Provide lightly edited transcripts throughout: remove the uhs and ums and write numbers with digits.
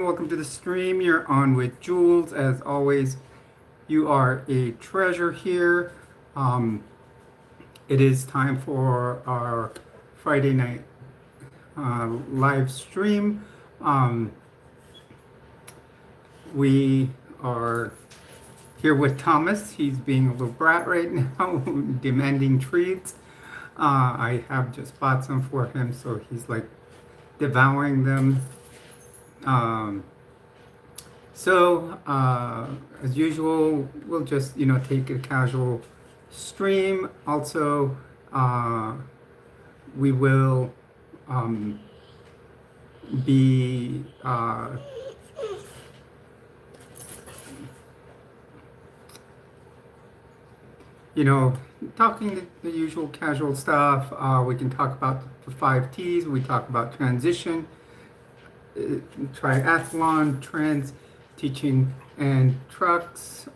Welcome to the stream. You're on with Jules. As always, you are a treasure here. It is time for our Friday night live stream. We are here with Thomas. He's being a little brat right now, demanding treats. I have just bought some for him, so he's like devouring them. As usual, we'll just, take a casual stream. Also, we will be talking the usual casual stuff. We can talk about the 5 T's. We talk about transition, triathlon, trans, teaching, and trucks.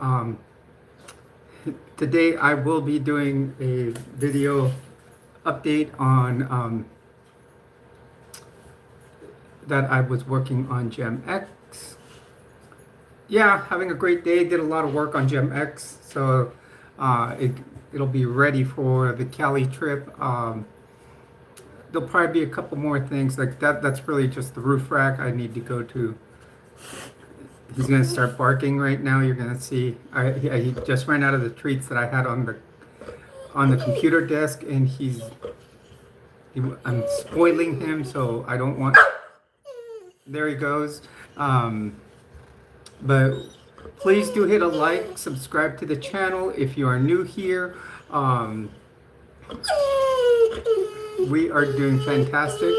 Today I will be doing a video update on that I was working on GemX. Yeah, having a great day. Did a lot of work on GemX, so it'll be ready for the Cali trip. There'll probably be a couple more things like that. That's really just the roof rack I need to go to. He's gonna start barking right now. You're gonna see. He just ran out of the treats that I had on the computer desk, and I'm spoiling him, so I don't want. There he goes. But please do hit a like, subscribe to the channel if you are new here. We are doing fantastic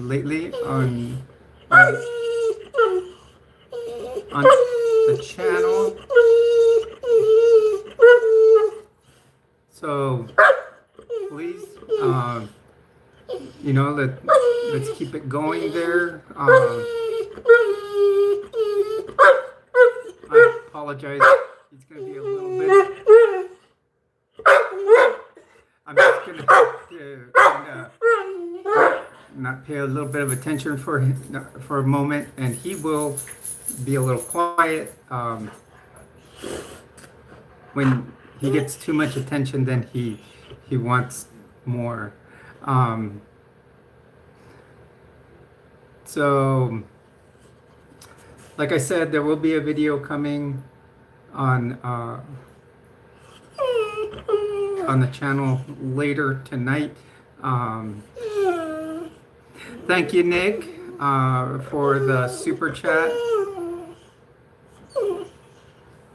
lately on the channel. So please, let's keep it going there. I apologize. It's going to be a little bit. I'm just going to have to not pay a little bit of attention for a moment, and he will be a little quiet. When he gets too much attention, then he wants more. So, like I said, there will be a video coming on the channel later tonight. Thank you, Nick, for the super chat.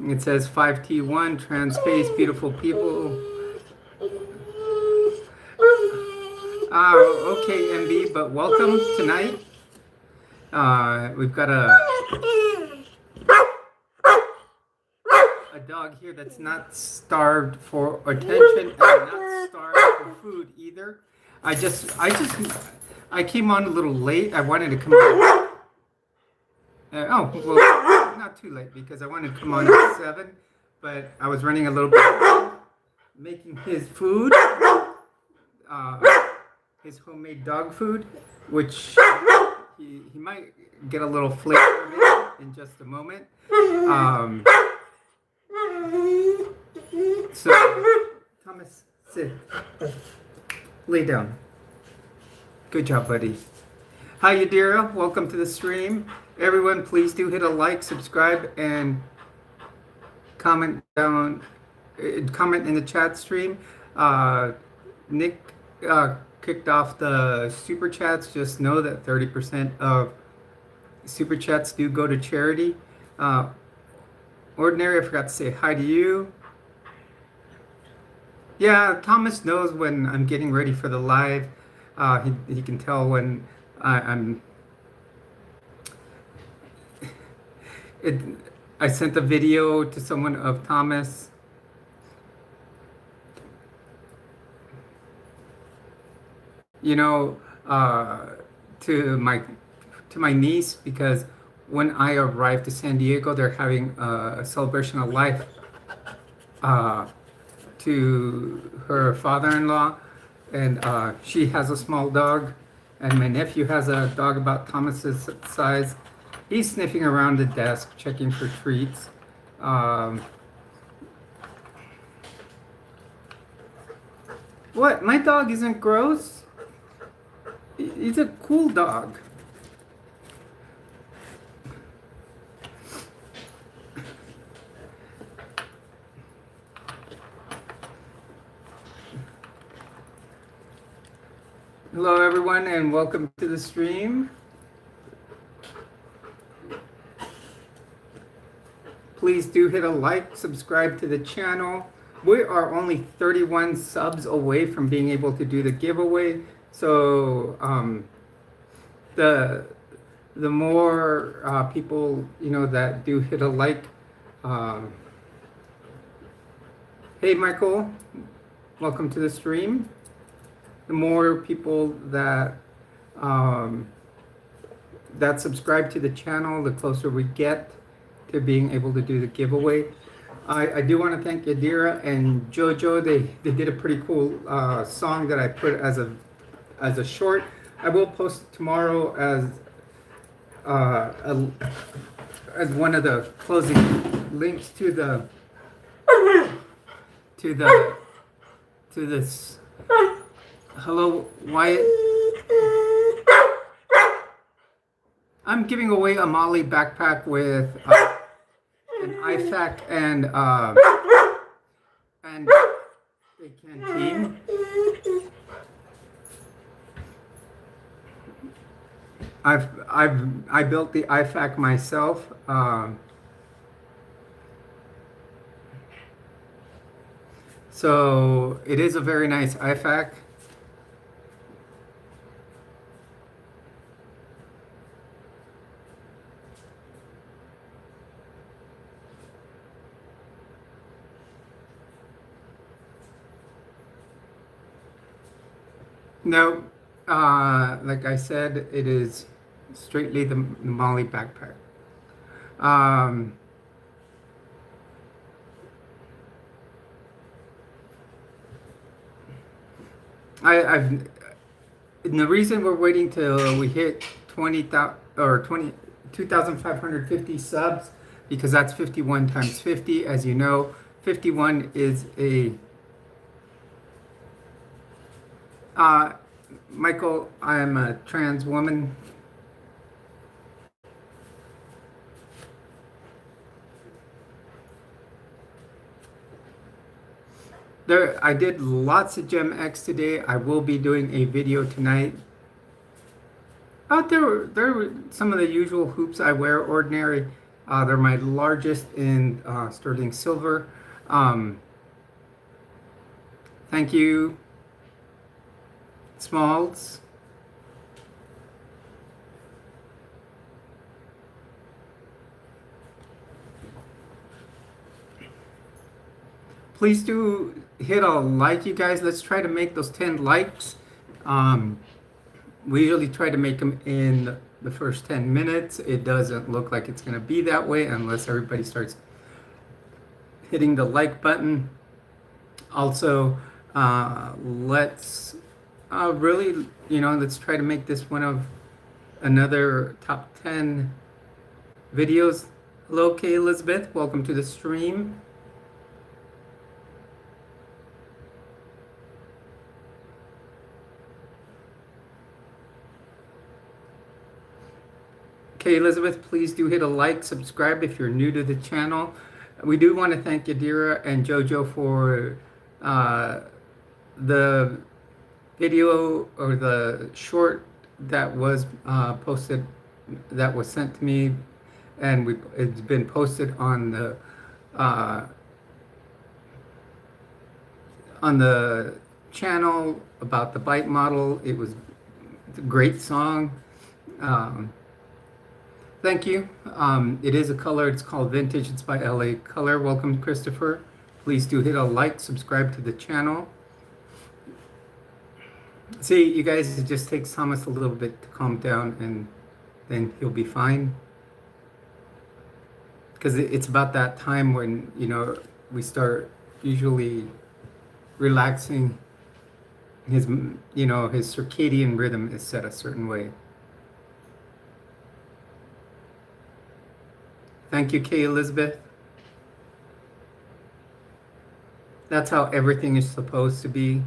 It says 5T1, trans space, beautiful people. Okay, MB, but welcome tonight. We've got a dog here that's not starved for attention and not starved for food either. I came on a little late. I wanted to come on. Not too late because I wanted to come on at 7, but I was running a little bit late making his food, his homemade dog food, which he might get a little flavor of it in just a moment. So, Thomas, sit. Lay down. Good job, buddy. Hi, Yadira. Welcome to the stream. Everyone, please do hit a like, subscribe, and comment in the chat stream. Nick kicked off the super chats. Just know that 30% of super chats do go to charity. Ordinary, I forgot to say hi to you. Yeah, Thomas knows when I'm getting ready for the live. He can tell when I'm. I sent a video to someone of Thomas. To my niece, because when I arrived to San Diego, they're having a celebration of life to her father-in-law, and she has a small dog, and my nephew has a dog about Thomas's size. He's sniffing around the desk, checking for treats. What? My dog isn't gross? He's a cool dog. Hello everyone and welcome to the stream. Please do hit a like, subscribe to the channel. We are only 31 subs away from being able to do the giveaway. So the more people that do hit a like. Hey Michael, welcome to the stream. The more people that that subscribe to the channel, the closer we get to being able to do the giveaway. I do want to thank Yadira and Jojo. They did a pretty cool song that I put as a short. I will post it tomorrow as one of the closing links to this. Hello, Wyatt. I'm giving away a Molly backpack with an IFAC and a canteen. I built the IFAC myself. So it is a very nice IFAC. No, like I said, it is straightly the Molly backpack. And the reason we're waiting till we hit 2,550 subs, because that's 51 times 50. As you know, 51 is a Michael, I am a trans woman. I did lots of Gem X today. I will be doing a video tonight. There were some of the usual hoops I wear, ordinary. They're my largest in sterling silver. Thank you, Smalls. Please do hit a like, you guys. Let's try to make those 10 likes. We usually try to make them in the first 10 minutes. It doesn't look like it's going to be that way unless everybody starts hitting the like button. Also, let's really, let's try to make this one of another top 10 videos. Hello, Kay Elizabeth. Welcome to the stream. Okay, Elizabeth, please do hit a like, subscribe if you're new to the channel. We do want to thank Yadira and Jojo for the video or the short that was posted, that was sent to me, and it's been posted on the channel about the bike model. It's a great song. Thank you. It is a color. It's called Vintage. It's by LA Color. Welcome, Christopher. Please do hit a like, subscribe to the channel. See, you guys, it just takes Thomas a little bit to calm down, and then he'll be fine. Because it's about that time when, we start usually relaxing. His circadian rhythm is set a certain way. Thank you, Kay Elizabeth. That's how everything is supposed to be.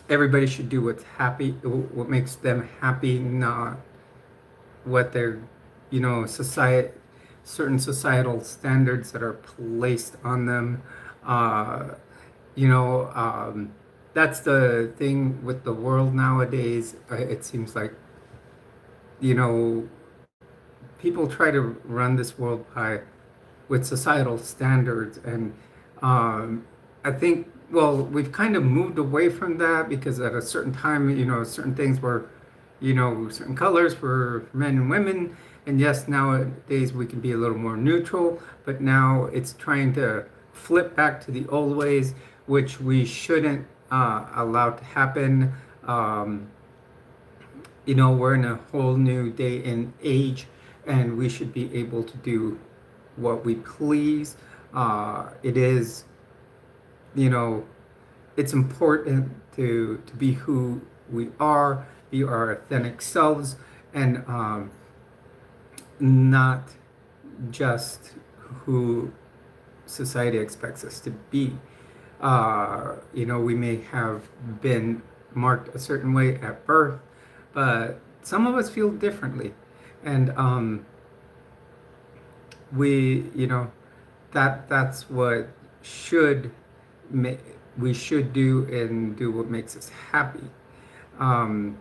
Everybody should do what's happy, what makes them happy, not what they're, society, certain societal standards that are placed on them. Uh, you know, that's the thing with the world nowadays. It seems like, you know, people try to run this world by with societal standards, and I think, well, we've kind of moved away from that because at a certain time, certain things were, certain colors for men and women, and yes, nowadays we can be a little more neutral, but now it's trying to flip back to the old ways, which we shouldn't allow to happen. um, we're in a whole new day and age, and we should be able to do what we please. It is, you know, it's important to be who we are, be our authentic selves, and not just who society expects us to be. We may have been marked a certain way at birth, but some of us feel differently. And that's what should ma- we should do, and do what makes us happy. Um,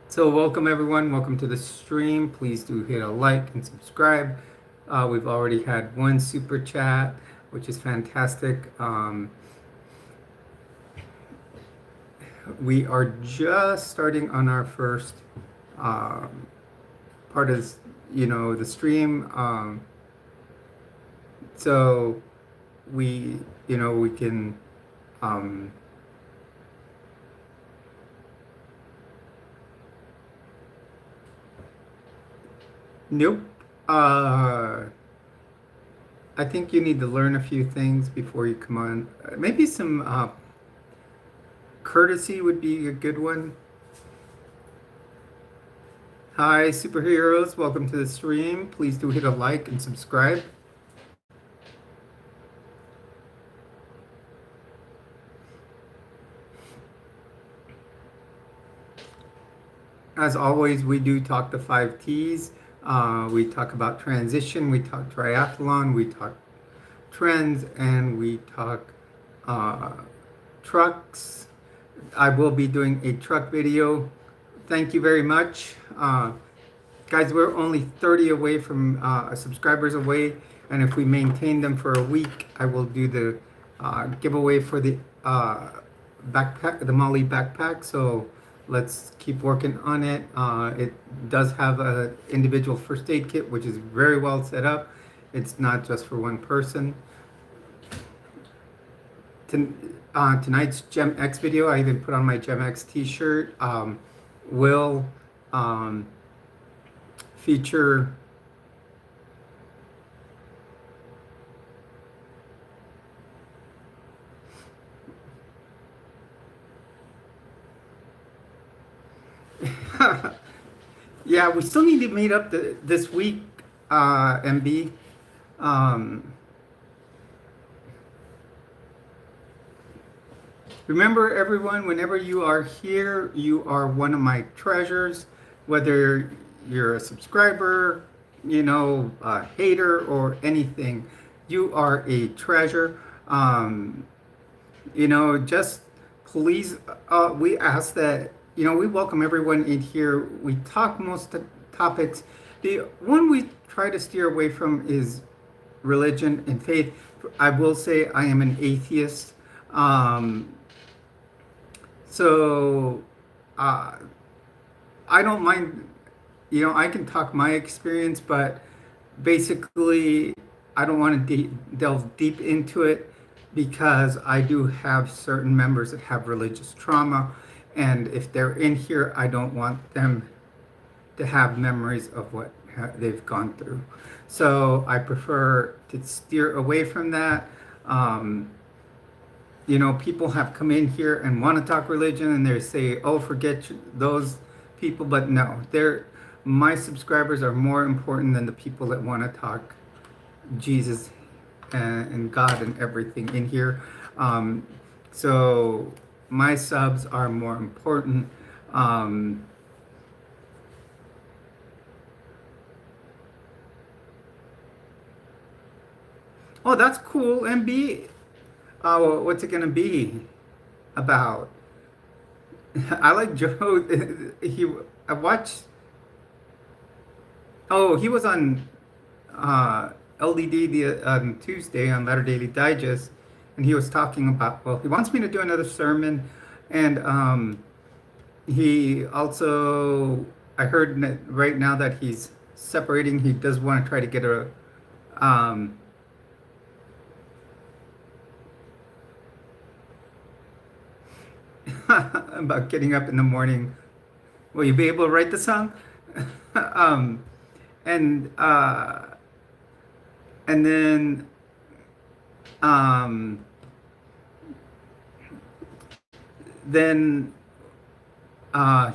so welcome everyone, welcome to the stream. Please do hit a like and subscribe. We've already had one super chat, which is fantastic. We are just starting on our first part of the stream. So we can nope. I think you need to learn a few things before you come on. Maybe some courtesy would be a good one. Hi, superheroes. Welcome to the stream. Please do hit a like and subscribe. As always, we do talk the 5 T's. We talk about transition, we talk triathlon, we talk trends, and we talk trucks. I will be doing a truck video. Thank you very much. Guys, we're only 30 away from subscribers away, and if we maintain them for a week, I will do the giveaway for the backpack, the Molly backpack. So let's keep working on it. It does have an individual first aid kit, which is very well set up. It's not just for one person. Tonight's Gem X video, I even put on my Gem X t-shirt, will feature yeah, we still need to meet up this week, MB. Remember, everyone, whenever you are here, you are one of my treasures, whether you're a subscriber, a hater, or anything. You are a treasure. Just please, we ask that, we welcome everyone in here. We talk most topics. The one we try to steer away from is religion and faith. I will say I am an atheist. So I don't mind, I can talk my experience, but basically I don't want to delve deep into it, because I do have certain members that have religious trauma, and if they're in here, I don't want them to have memories of what they've gone through. So I prefer to steer away from that. people have come in here and want to talk religion, and they say, "Oh, forget those people." But no, my subscribers are more important than the people that want to talk Jesus and God and everything in here. Um, so my subs are more important. Um, oh, that's cool. MB, what's it gonna be about? I like Joe. I watched. Oh, he was on LDD on Tuesday on Latter Daily Digest, and he was talking about. Well, he wants me to do another sermon, and he also. I heard that right now that he's separating. He does want to try to get a. Um, about getting up in the morning. Will you be able to write the song? um, and uh, and then um, then I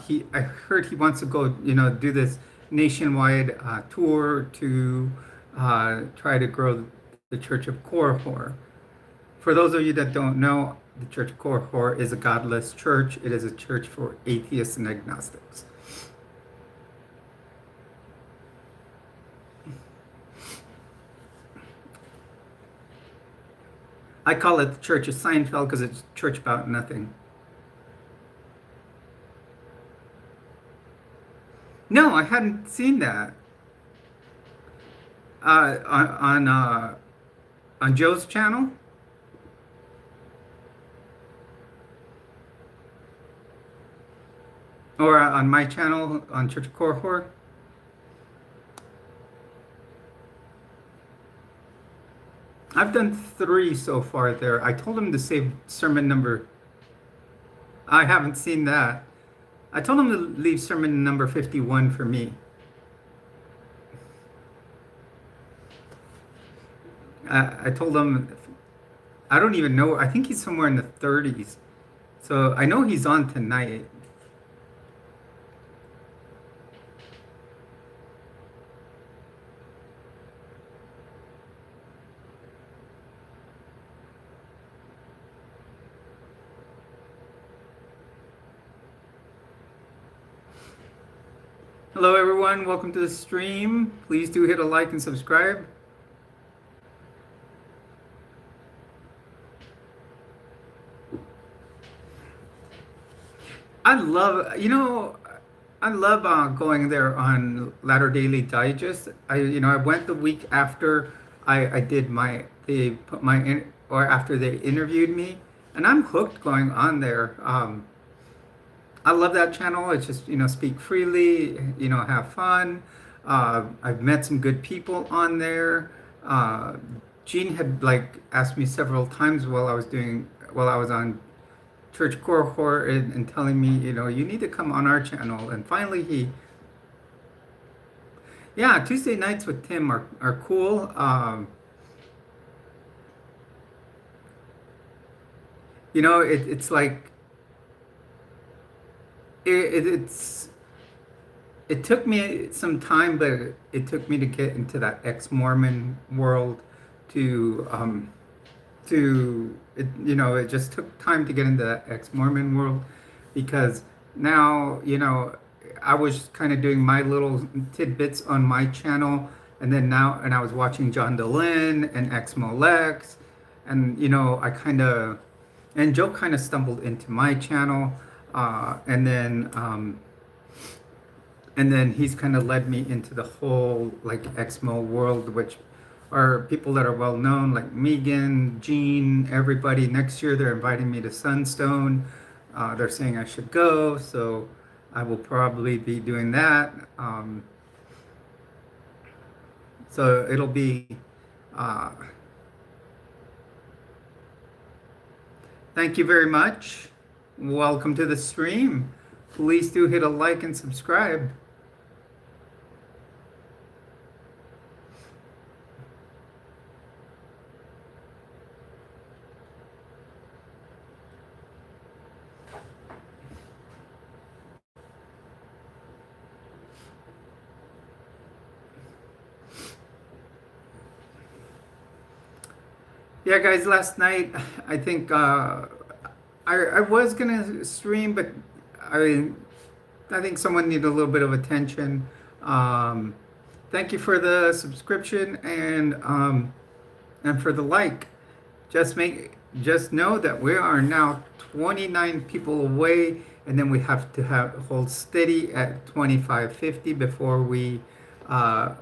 heard he wants to go, do this nationwide tour to try to grow the Church of Korhor. For those of you that don't know, the Church of Korhor is a godless church. It is a church for atheists and agnostics. I call it the Church of Seinfeld because it's a church about nothing. No, I hadn't seen that on Joe's channel. Or on my channel on Church of Korhor. I've done 3 so far there. I told him to save sermon number. I haven't seen that. I told him to leave sermon number 51 for me. I told him, I don't even know. I think he's somewhere in the 30s. So I know he's on tonight. Hello everyone, welcome to the stream. Please do hit a like and subscribe. I love, going there on Latter Daily Digest. I went the week after I did they put my in, or after they interviewed me, and I'm hooked going on there. I love that channel. It's just, speak freely, have fun. I've met some good people on there. Jean had asked me several times while I was on Church Korhor and telling me, you need to come on our channel. And finally yeah, Tuesday nights with Tim are cool. It's like, it's it took me some time, but it took me to get into that ex-Mormon world it just took time to get into that ex-Mormon world because now, I was kind of doing my little tidbits on my channel, and I was watching John Dehlin and ex-Molex, and and Joe kind of stumbled into my channel, and then he's kind of led me into the whole Exmo world, which are people that are well known, like Megan, Jean, everybody. Next year they're inviting me to Sunstone. They're saying I should go, so I will probably be doing that. So it'll be. Thank you very much. Welcome to the stream. Please do hit a like and subscribe. Yeah, guys, last night I think I was gonna stream, but I I think someone needed a little bit of attention. Um, Thank you for the subscription and for the like. Just know that we are now 29 people away, and then we have to have hold steady at 2550 before we uh,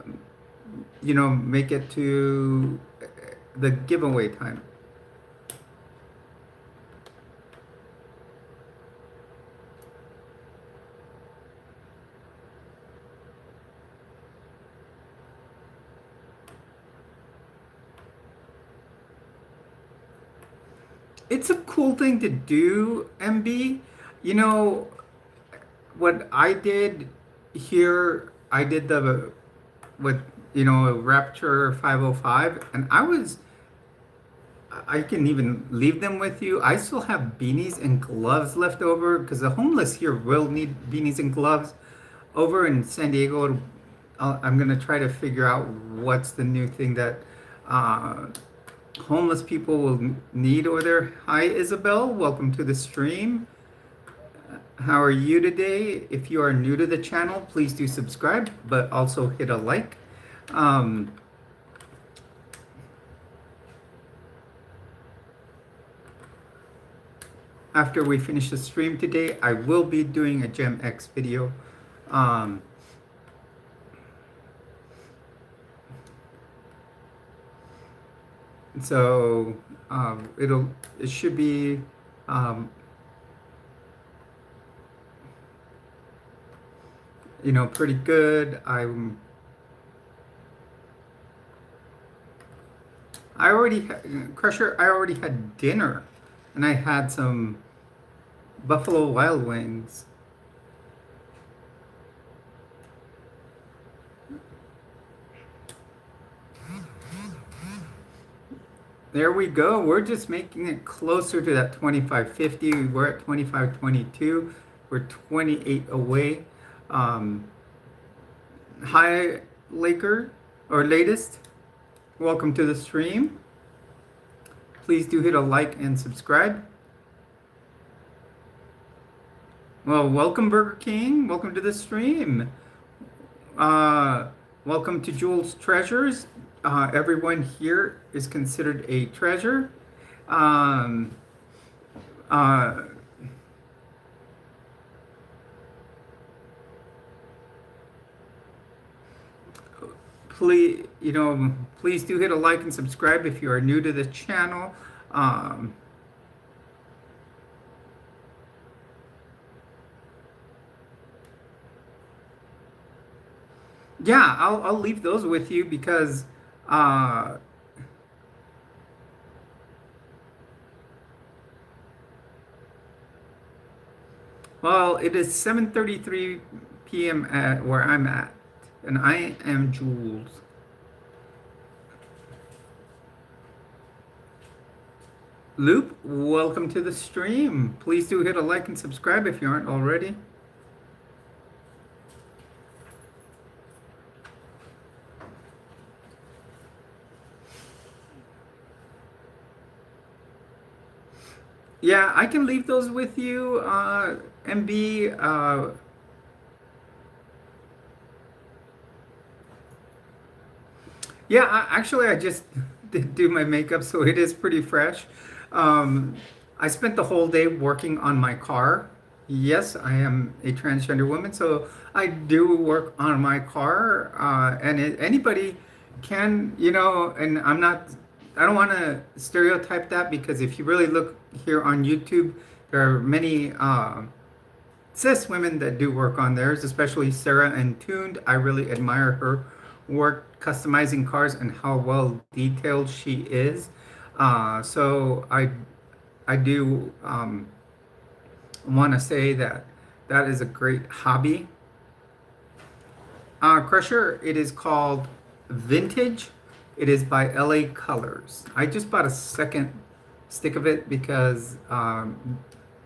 make it to the giveaway time. It's a cool thing to do, MB. You know, what I did here, I did the with Rapture 505, and I can even leave them with you. I still have beanies and gloves left over because the homeless here will need beanies and gloves. Over in San Diego, I'm gonna try to figure out what's the new thing that uh, homeless people will need over there. Hi, Isabel. Welcome to the stream. How are you today? If you are new to the channel, please do subscribe, but also hit a like. Um, After we finish the stream today, I will be doing a Gem X video. Um, so it should be pretty good. Crusher, I already had dinner, and I had some Buffalo Wild Wings. There we go. We're just making it closer to that 2550. We're at 2522. We're 28 away. Hi, Laker, or latest. Welcome to the stream. Please do hit a like and subscribe. Well, welcome Burger King. Welcome to the stream. Welcome to Jules Treasures. Everyone here is considered a treasure. Please do hit a like and subscribe if you are new to the channel. Yeah, I'll leave those with you because well, it is 7:33 p.m. at where I'm at, and I am Jules. Loop, welcome to the stream. Please do hit a like and subscribe if you aren't already. Yeah, I can leave those with you, MB. Yeah, actually, I just did do my makeup, so it is pretty fresh. I spent the whole day working on my car. Yes, I am a transgender woman, so I do work on my car, and anybody can, and I don't want to stereotype that because if you really look here on YouTube, there are many cis women that do work on theirs, especially Sarah and Tuned. I really admire her work customizing cars and how well detailed she is. So I do want to say that that is a great hobby. Crusher, it is called Vintage. It is by LA Colors. I just bought a second stick of it because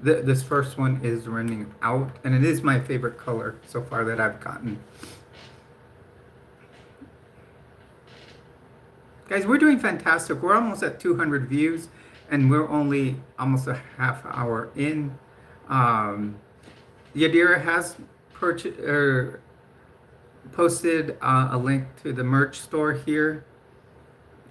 this first one is running out, and it is my favorite color so far that I've gotten. Guys, we're doing fantastic. We're almost at 200 views, and we're only almost a half hour in. Um, Yadira has posted a link to the merch store here.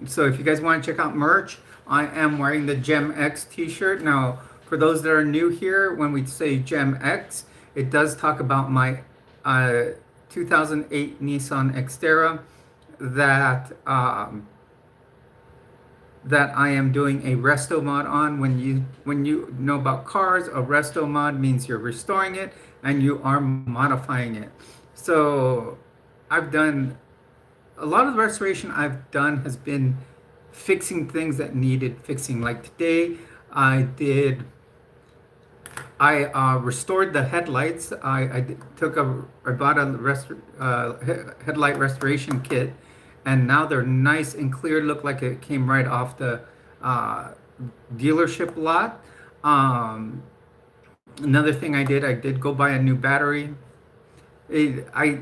So if you guys want to check out merch, I am wearing the Gem X t-shirt. Now, for those that are new here, when we say Gem X, it does talk about my 2008 Nissan Xterra that that I am doing a resto mod on. When you know about cars, a resto mod means you're restoring it and you are modifying it. So I've done a lot of the restoration I've done has been fixing things that needed fixing. Like today, I restored the headlights. I bought a headlight restoration kit, and now they're nice and clear. Look like it came right off the dealership lot. Another thing I did go buy a new battery. I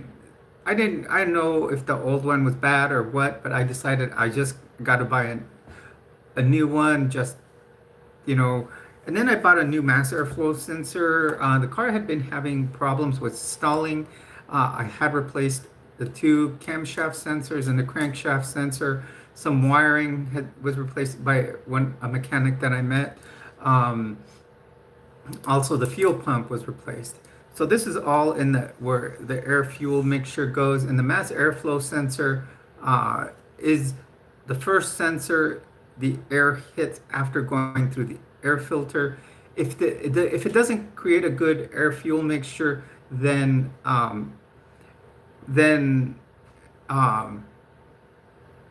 didn't know if the old one was bad or what, but I decided I just got to buy a new one, just, you know. And then I bought a new mass airflow sensor. The car had been having problems with stalling. I had replaced the two camshaft sensors and the crankshaft sensor. Some wiring was replaced by a mechanic that I met. Also, the fuel pump was replaced. So this is all in where the air fuel mixture goes, and the mass airflow sensor is the first sensor the air hits after going through the air filter. If it doesn't create a good air fuel mixture, then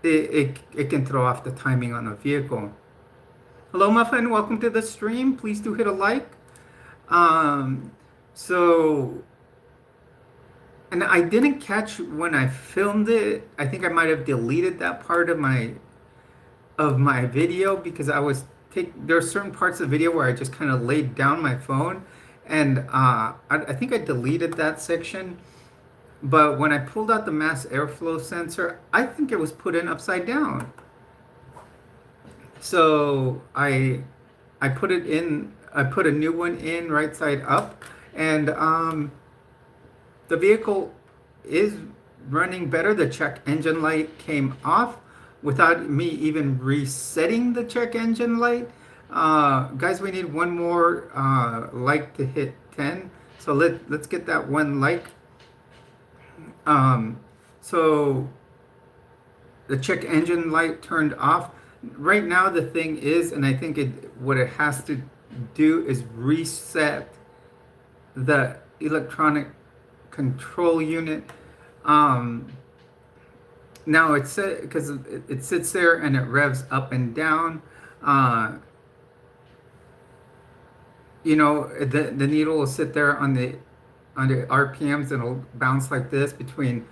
it can throw off the timing on a vehicle. Hello, Muffin. Welcome to the stream. Please do hit a like. So, and I didn't catch when I filmed it. I think I might have deleted that part of my video because there are certain parts of the video where I just kind of laid down my phone, and I think I deleted that section. But when I pulled out the mass airflow sensor, I think it was put in upside down. So I put it in. I put a new one in right side up. And the vehicle is running better. The check engine light came off without me even resetting the check engine light. Guys, we need one more like to hit 10. So let's get that one like. So the check engine light turned off. Right now the thing is, and I think what it has to do is reset the electronic control unit. Now it's because it sits there and it revs up and down. You know, the needle will sit there on the RPMs and it'll bounce like this between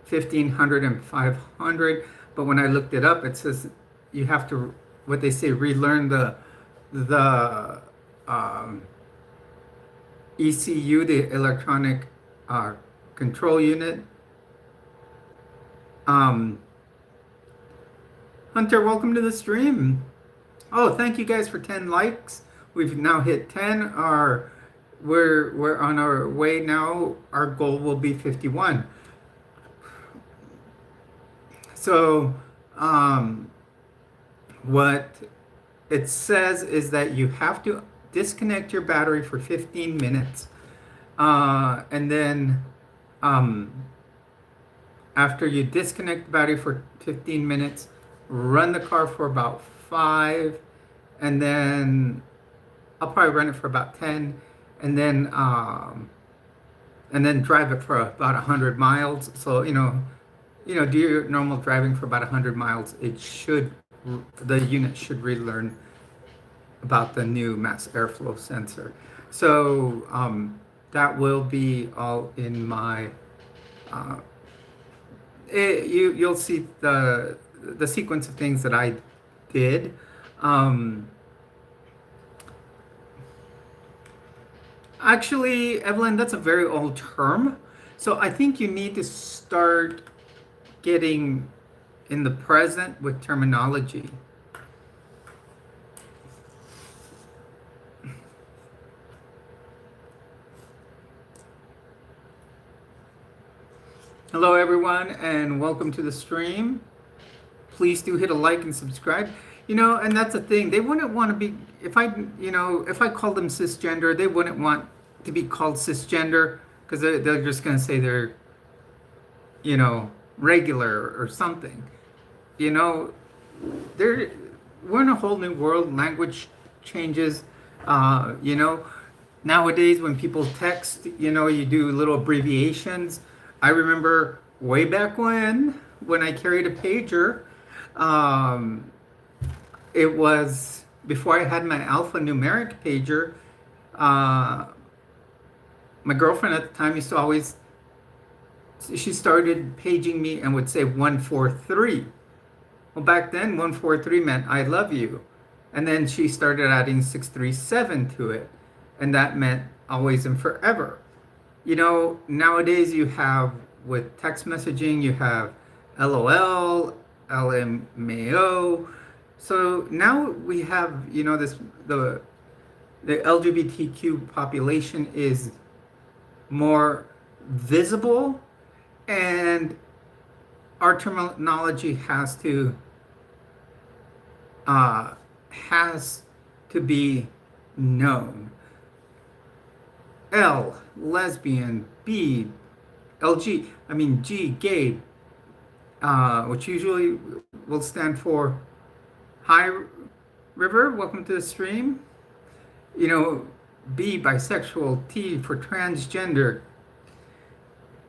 1500 and 500. But when I looked it up, it says you have to, what they say, relearn the ECU, the electronic control unit. Hunter, welcome to the stream. Oh, thank you guys for 10 likes. We've now hit 10. We're on our way now. Our goal will be 51. So what it says is that you have to disconnect your battery for 15 minutes. And then after you disconnect the battery for 15 minutes, run the car for about 5, and then I'll probably run it for about 10, and then drive it for about 100 miles. So, do your normal driving for about 100 miles. The unit should relearn about the new mass airflow sensor. So that will be all in my, you'll see the sequence of things that I did. Actually, Evelyn, that's a very old term. So I think you need to start getting in the present with terminology. Hello everyone, and welcome to the stream. Please do hit a like and subscribe. You know, and that's the thing. They wouldn't want to be, if I called them cisgender, they wouldn't want to be called cisgender because they're just going to say they're, regular or something. You know, we're in a whole new world. Language changes. Nowadays when people text, you do little abbreviations. I remember way back when I carried a pager, it was before I had my alphanumeric pager. My girlfriend at the time used to always, she started paging me and would say 143. Well, back then 143 meant I love you. And then she started adding 637 to it. And that meant always and forever. You know, nowadays you have, with text messaging, you have LOL, LMAO. So now we have, the LGBTQ population is more visible, and our terminology has to be known. L, lesbian. B, G, gay, which usually will stand for Hi River, welcome to the stream. B, bisexual. T for transgender.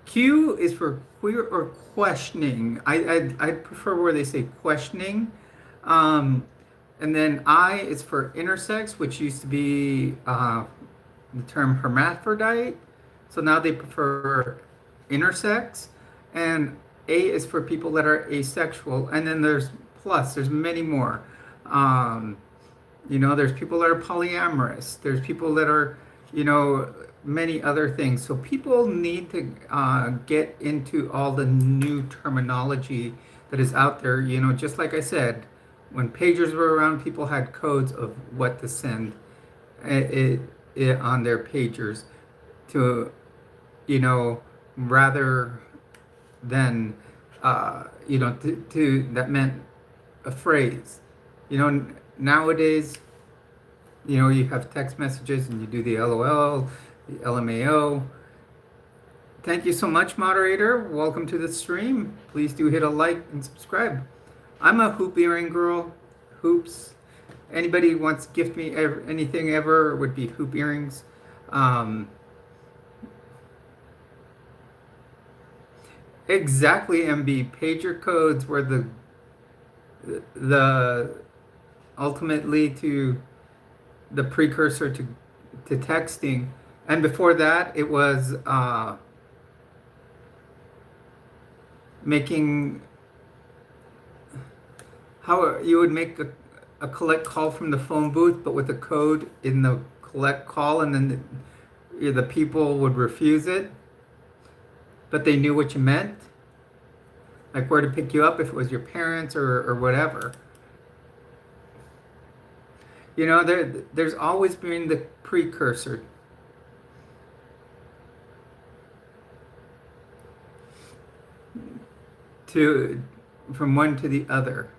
Q is for queer or questioning. I prefer where they say questioning. And then I is for intersex, which used to be the term hermaphrodite. So now they prefer intersex. And A is for people that are asexual. And then there's many more. There's people that are polyamorous. There's people that are, many other things. So people need to get into all the new terminology that is out there. Just like I said, when pagers were around, people had codes of what to send it on their pagers to, rather than, that meant a phrase. Nowadays, you have text messages and you do the LOL, the LMAO. Thank you so much, moderator. Welcome to the stream. Please do hit a like and subscribe. I'm a hoop earring girl. Hoops. Anybody who wants to gift me anything ever would be hoop earrings. Exactly, MB. Pager codes were the ultimately to the precursor to texting, and before that it was making how you would make a collect call from the phone booth, but with a code in the collect call, and then the people would refuse it, but they knew what you meant, like where to pick you up if it was your parents or whatever. There's always been the precursor to from one to the other.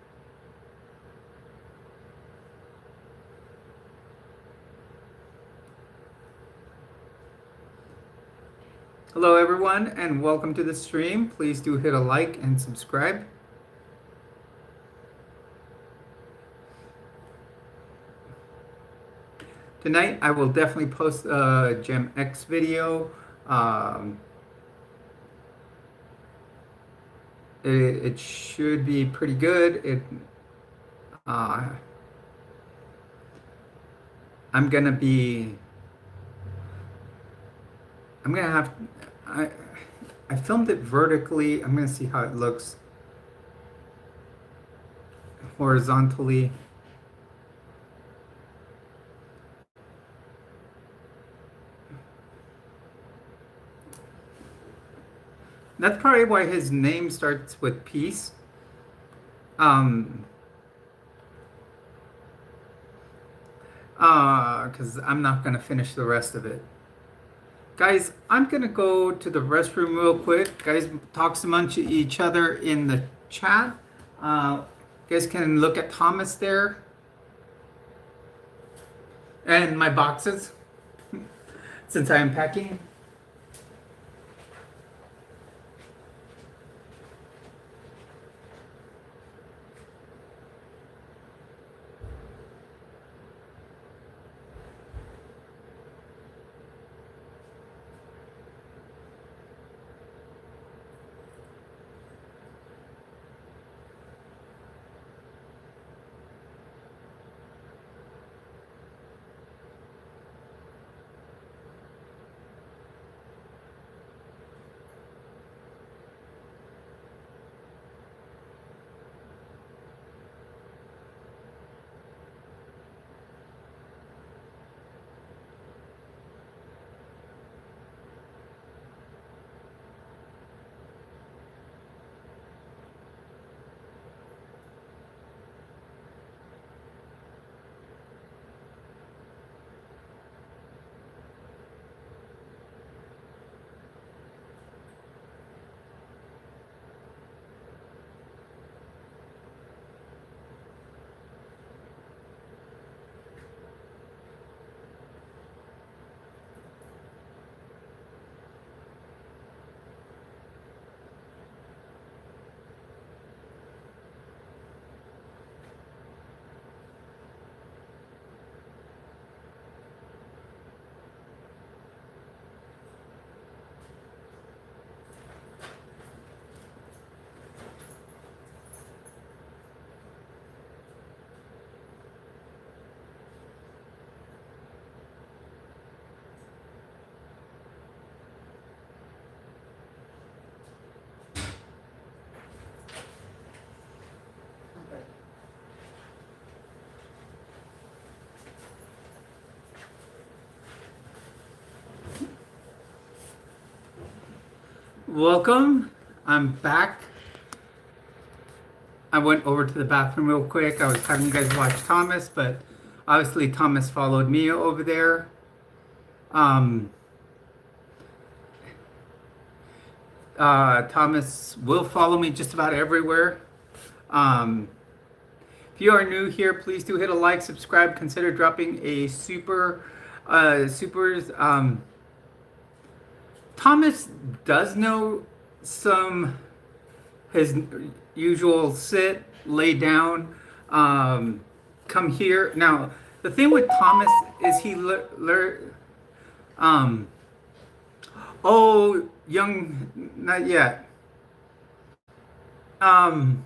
Hello everyone, and welcome to the stream. Please do hit a like and subscribe. Tonight I will definitely post a Gem X video. It should be pretty good. I'm gonna have, I filmed it vertically. I'm gonna see how it looks horizontally. That's probably why his name starts with peace. Because I'm not going to finish the rest of it. Guys, I'm going to go to the restroom real quick. Guys, talk amongst each other in the chat. You guys can look at Thomas there. And my boxes, since I am packing. Welcome. I'm back. I went over to the bathroom real quick. I was having you guys watch Thomas, but obviously Thomas followed me over there. Thomas will follow me just about everywhere. If you are new here, please do hit a like, subscribe, consider dropping a supers. Thomas does know some his usual sit, lay down, come here. Now, the thing with Thomas is he oh, young, not yet. Thing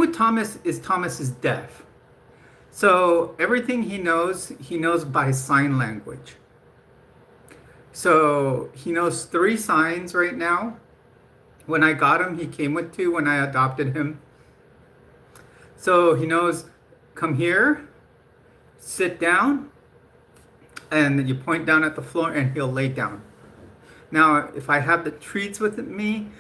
with Thomas is deaf. So everything he knows by sign language. So he knows 3 signs right now. When I got him, he came with 2 when I adopted him. So he knows, come here, sit down, and you point down at the floor and he'll lay down. Now, if I have the treats with me,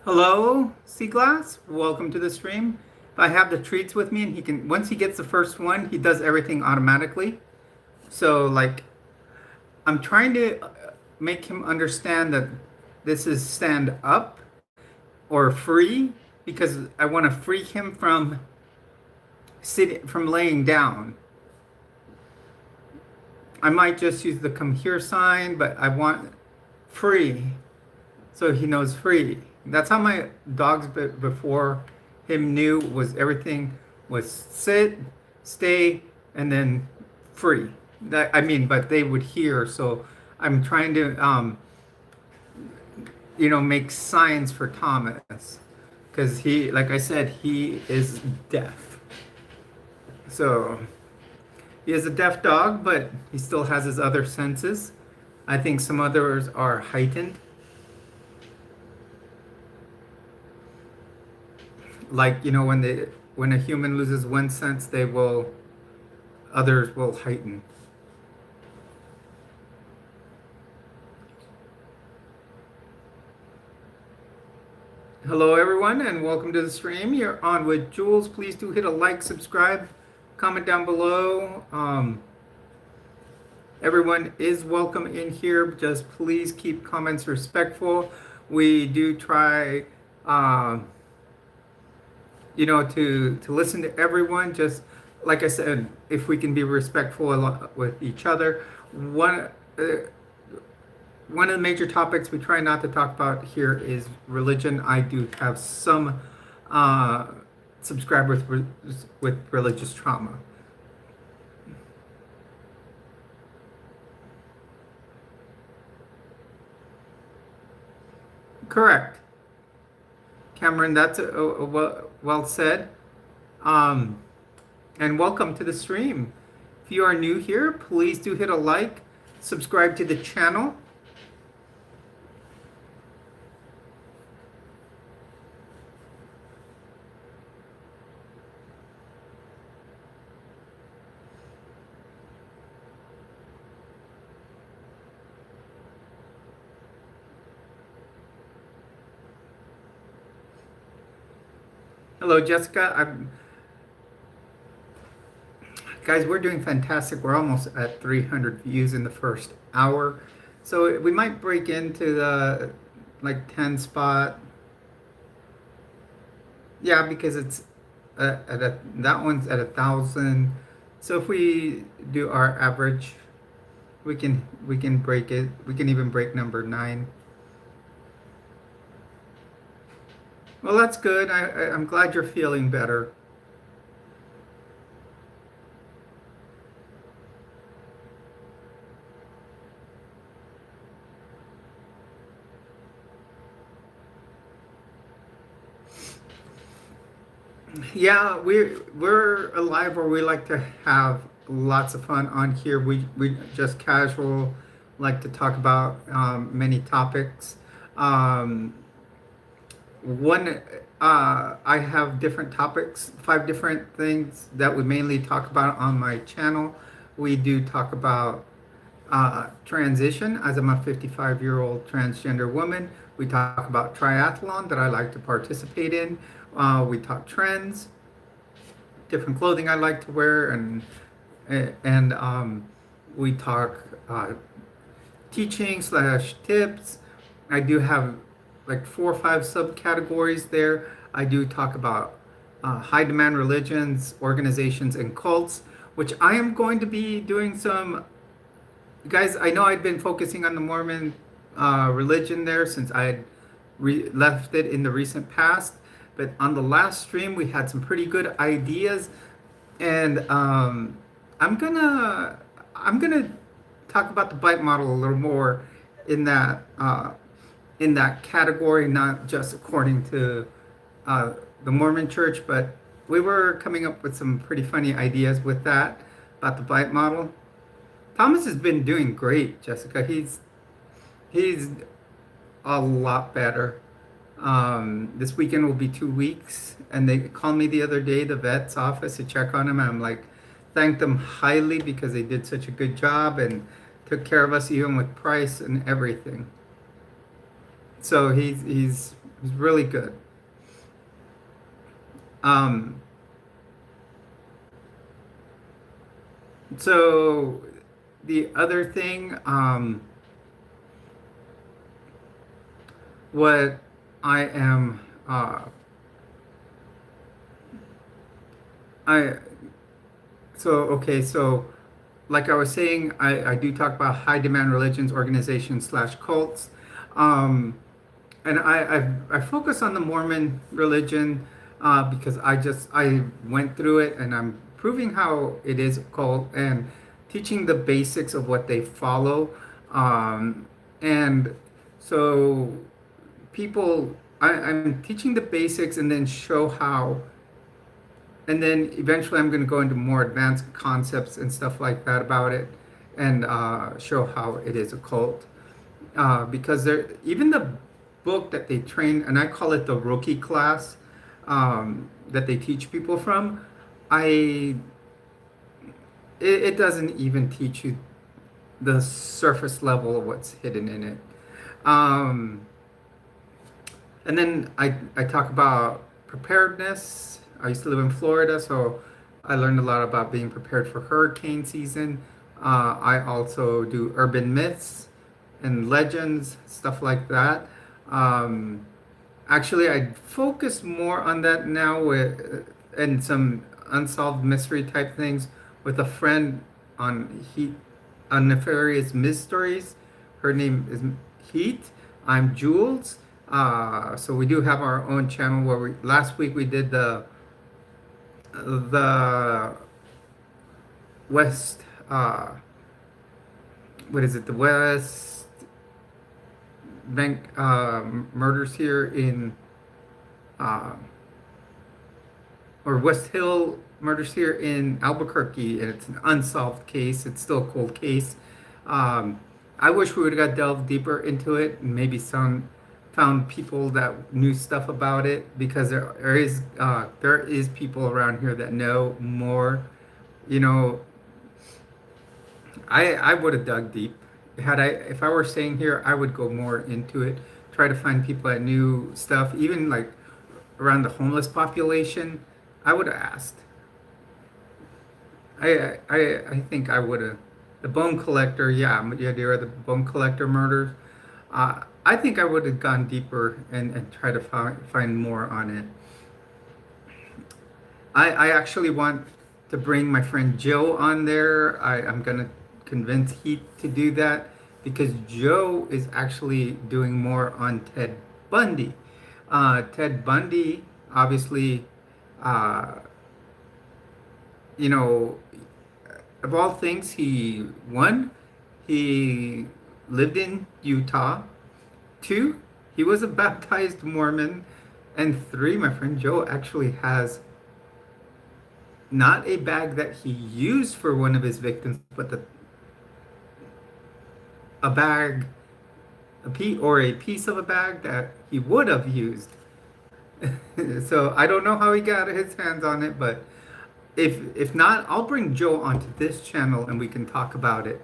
hello, Sea Glass, welcome to the stream. If I have the treats with me and he can, once he gets the first one, he does everything automatically. So like, I'm trying to make him understand that this is stand up or free, because I want to free him from laying down. I might just use the come here sign, but I want free, so he knows free. That's how my dogs before him knew, was everything was sit, stay, and then free. But they would hear, so I'm trying to, make signs for Thomas, because he, like I said, he is deaf. So he is a deaf dog, but he still has his other senses. I think some others are heightened. Like, when a human loses one sense, others will heighten. Hello, everyone, and welcome to the stream. You're on with Jules. Please do hit a like, subscribe, comment down below. Everyone is welcome in here. Just please keep comments respectful. We do try, to listen to everyone. Just like I said, if we can be respectful with each other. One. One of the major topics we try not to talk about here is religion. I do have some uh, subscribers with religious trauma. Correct, Cameron. That's well said. Um, and welcome to the stream. If you are new here, please do hit a like, subscribe to the channel. Hello, Jessica. Guys, we're doing fantastic. We're almost at 300 views in the first hour. So we might break into the like 10 spot. Yeah, because it's that one's at 1,000. So if we do our average, we can break it. We can even break number 9. Well, that's good. I'm glad you're feeling better. Yeah, we're a live where we like to have lots of fun on here. We just casual, like to talk about many topics. Um, one I have different topics, 5 different things that we mainly talk about on my channel. We do talk about transition, as I'm a 55-year-old transgender woman. We talk about triathlon that I like to participate in. We talk trends, different clothing I like to wear, and we talk teaching slash tips. I do have like 4 or 5 subcategories there. I do talk about high demand religions, organizations, and cults, which I am going to be doing some. Guys, I know I'd been focusing on the Mormon religion there since I had left it in the recent past. But on the last stream, we had some pretty good ideas, and I'm gonna talk about the bite model a little more in that category, not just according to the Mormon Church, but we were coming up with some pretty funny ideas with that about the bite model. Thomas has been doing great, Jessica. He's a lot better. This weekend will be 2 weeks, and they called me the other day, the vet's office, to check on him. And I'm like, thanked them highly because they did such a good job and took care of us even with price and everything. So he's really good. So the other thing, what I am, I so like I was saying, I do talk about high demand religions, organizations slash cults. Um, and I focus on the Mormon religion because I went through it, and I'm proving how it is a cult and teaching the basics of what they follow. And so I'm teaching the basics and then show how, and then eventually I'm going to go into more advanced concepts and stuff like that about it, and show how it is a cult. Because even the book that they train, and I call it the rookie class, that they teach people from, it doesn't even teach you the surface level of what's hidden in it. And then I talk about preparedness. I used to live in Florida, so I learned a lot about being prepared for hurricane season. I also do urban myths and legends, stuff like that. Um, Actually, I focus more on that now with and some unsolved mystery type things with a friend on nefarious mysteries. Her name is Heat. I'm Jules. So we do have our own channel where we last week we did the West what is it, the West Bank murders here in uh, or West Hill murders here in Albuquerque, and it's an unsolved case. It's still a cold case. Um, I wish we would have got delved deeper into it and maybe some found people that knew stuff about it, because there is people around here that know more. You know, I would have dug deep. If I were staying here, I would go more into it, try to find people that knew stuff, even like around the homeless population. I would have asked. I think I would have. The bone collector, yeah, yeah, there are the bone collector murders. I think I would have gone deeper and try to find more on it. I actually want to bring my friend Joe on there. I'm gonna convince Heath to do that because Joe is actually doing more on Ted Bundy. Ted Bundy, obviously, uh, you know, of all things, he lived in Utah. Two, he was a baptized Mormon. And three, my friend Joe actually has not a bag that he used for one of his victims, but a bag, a piece of a bag that he would have used. So I don't know how he got his hands on it, but if not, I'll bring Joe onto this channel and we can talk about it.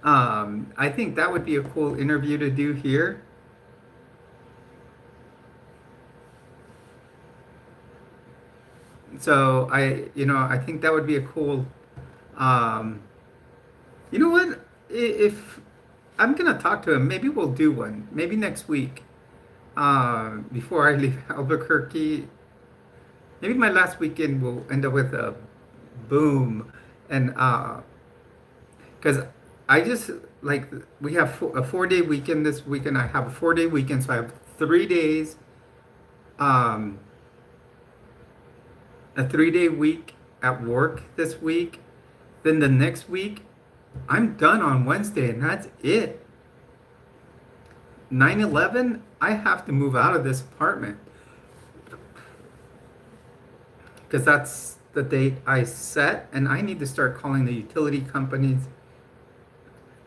I think that would be a cool interview to do here. So I think that would be a cool. Um, you know what? If I'm gonna talk to him, maybe we'll do one. Maybe next week. Before I leave Albuquerque, maybe my last weekend will end up with a boom, and because I just like we have a 4 day weekend this weekend. I have a 4 day weekend, so I have 3 days. Um, a 3 day week at work this week. Then the next week, I'm done on Wednesday, and that's it. 9/11, I have to move out of this apartment because that's the date I set, and I need to start calling the utility companies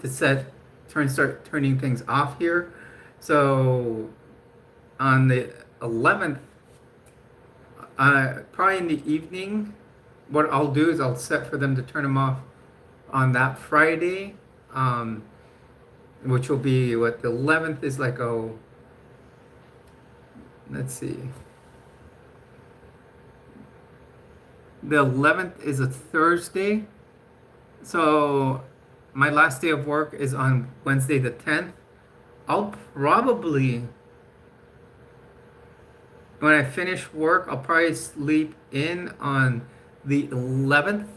to start turning things off here. So on the 11th, probably in the evening, what I'll do is I'll set for them to turn them off on that Friday, which will be what the 11th is like. Oh, let's see. The 11th is a Thursday. So my last day of work is on Wednesday the 10th. I'll probably, when I finish work, I'll probably sleep in on the 11th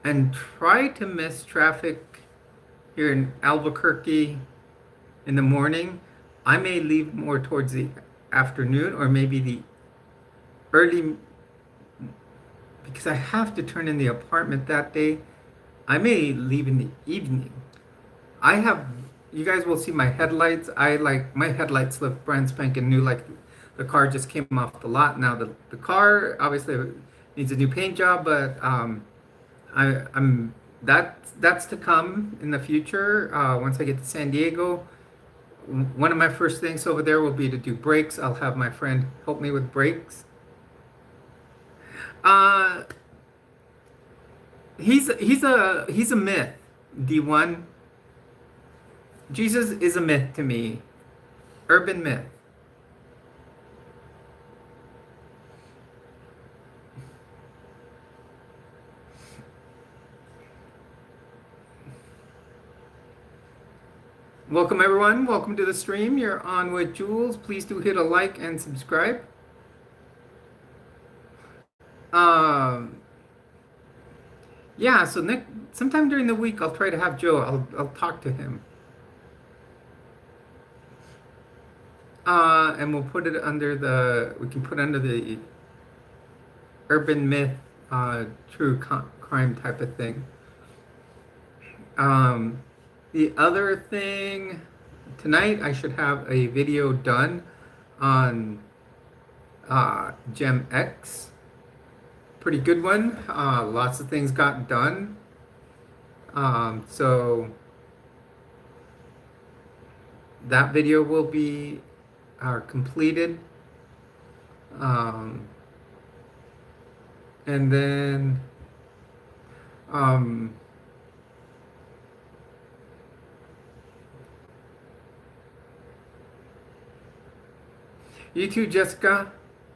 and try to miss traffic here in Albuquerque in the morning. I may leave more towards the afternoon or maybe the early, because I have to turn in the apartment that day. I may leave in the evening. You guys will see my headlights. My headlights look brand spanking new, like the car just came off the lot. Now the car obviously needs a new paint job, but I'm that's to come in the future. Once I get to San Diego, one of my first things over there will be to do brakes. I'll have my friend help me with brakes. Uh, he's a myth. D1. Jesus is a myth to me. Urban myth. Welcome everyone. Welcome to the stream. You're on with Jules. Please do hit a like and subscribe. Yeah, so sometime during the week I'll try to have Joe. I'll talk to him. And we'll put it under we can put under the urban myth, true crime type of thing. The other thing, tonight I should have a video done on Gem X. Pretty good one. Lots of things got done. So that video will be completed. And then you too, Jessica.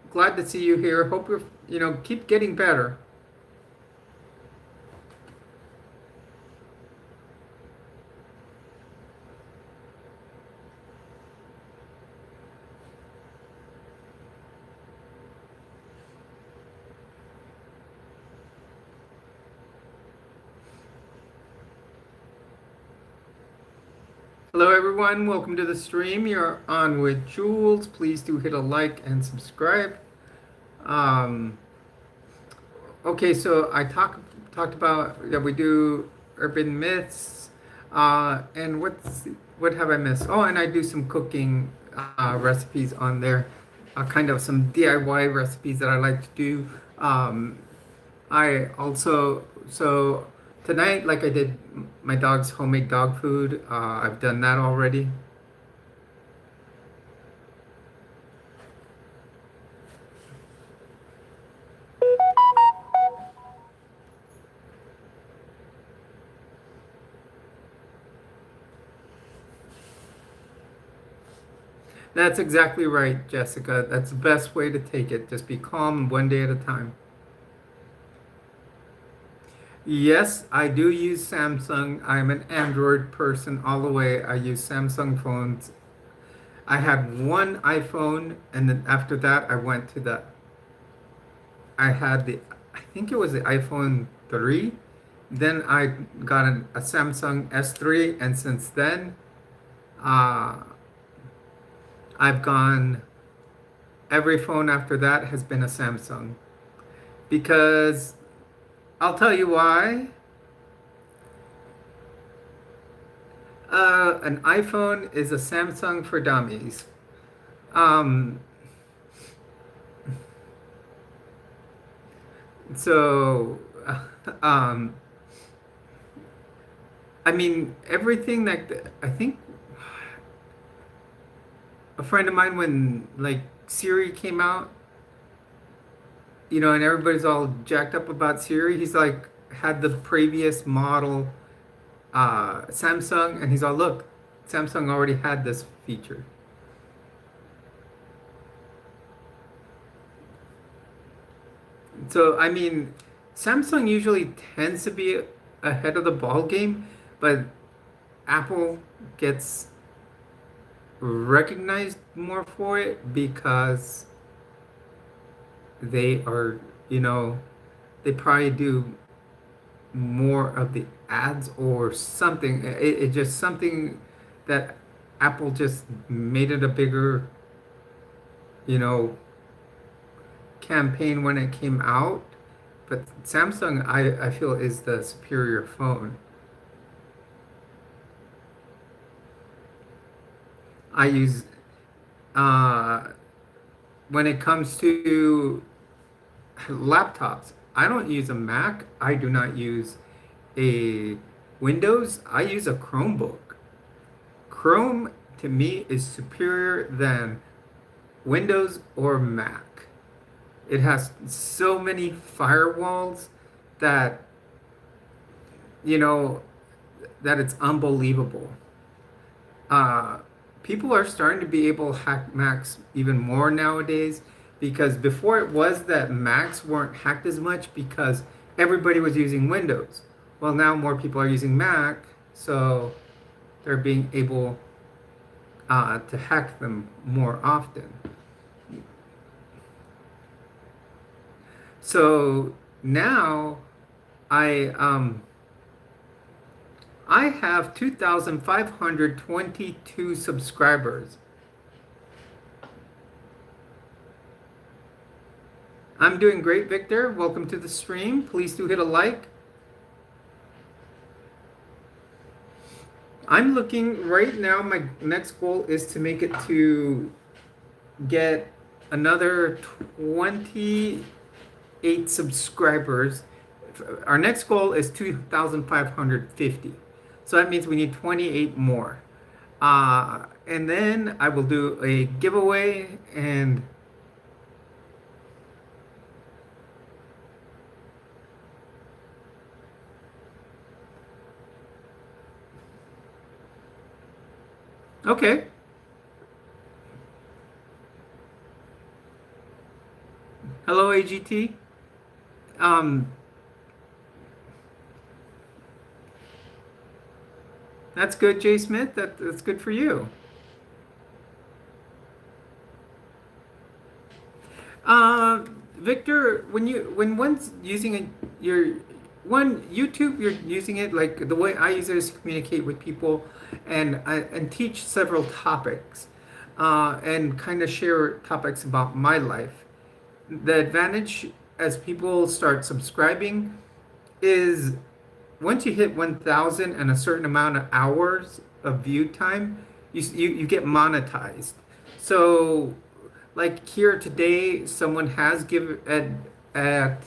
Glad to see you here. Hope you're, keep getting better. Hello everyone, welcome to the stream. You're on with Jules. Please do hit a like and subscribe. Okay, so I talked about that we do urban myths, and what have I missed? Oh, and I do some cooking recipes on there, kind of some DIY recipes that I like to do. I also tonight, like I did my dog's homemade dog food, I've done that already. That's exactly right, Jessica. That's the best way to take it. Just be calm one day at a time. Yes, I do use Samsung. I'm an Android person all the way. I use Samsung phones. I had one iPhone, and then after that, I went to I think it was the iPhone 3. Then I got a Samsung S3, and since then, I've gone, every phone after that has been a Samsung. Because I'll tell you why. An iPhone is a Samsung for dummies. So, I mean, everything that I think a friend of mine, when like Siri came out, and everybody's all jacked up about Siri, he's like had the previous model Samsung, and he's all, look, Samsung already had this feature. So I mean, Samsung usually tends to be ahead of the ball game, but Apple gets recognized more for it because they are, they probably do more of the ads or something. It just something that Apple just made it a bigger, campaign when it came out. But Samsung, I feel, is the superior phone. I use, when it comes to laptops, I don't use a Mac. I do not use a Windows. I use a Chromebook. Chrome, to me, is superior than Windows or Mac. It has so many firewalls that, that it's unbelievable. People are starting to be able to hack Macs even more nowadays, because before it was that Macs weren't hacked as much because everybody was using Windows. Well, now more people are using Mac, so they're being able to hack them more often. So now I have 2,522 subscribers. I'm doing great, Victor. Welcome to the stream. Please do hit a like. I'm looking right now, my next goal is to make it to get another 28 subscribers. Our next goal is 2,550. So that means we need 28 more. And then I will do a giveaway and okay. Hello, AGT. That's good, Jay Smith. That's good for you. Victor, when one's using it, YouTube, you're using it like the way I use it is to communicate with people and teach several topics, and kind of share topics about my life. The advantage as people start subscribing is once you hit 1,000 and a certain amount of hours of view time, you get monetized. So like here today, someone has given at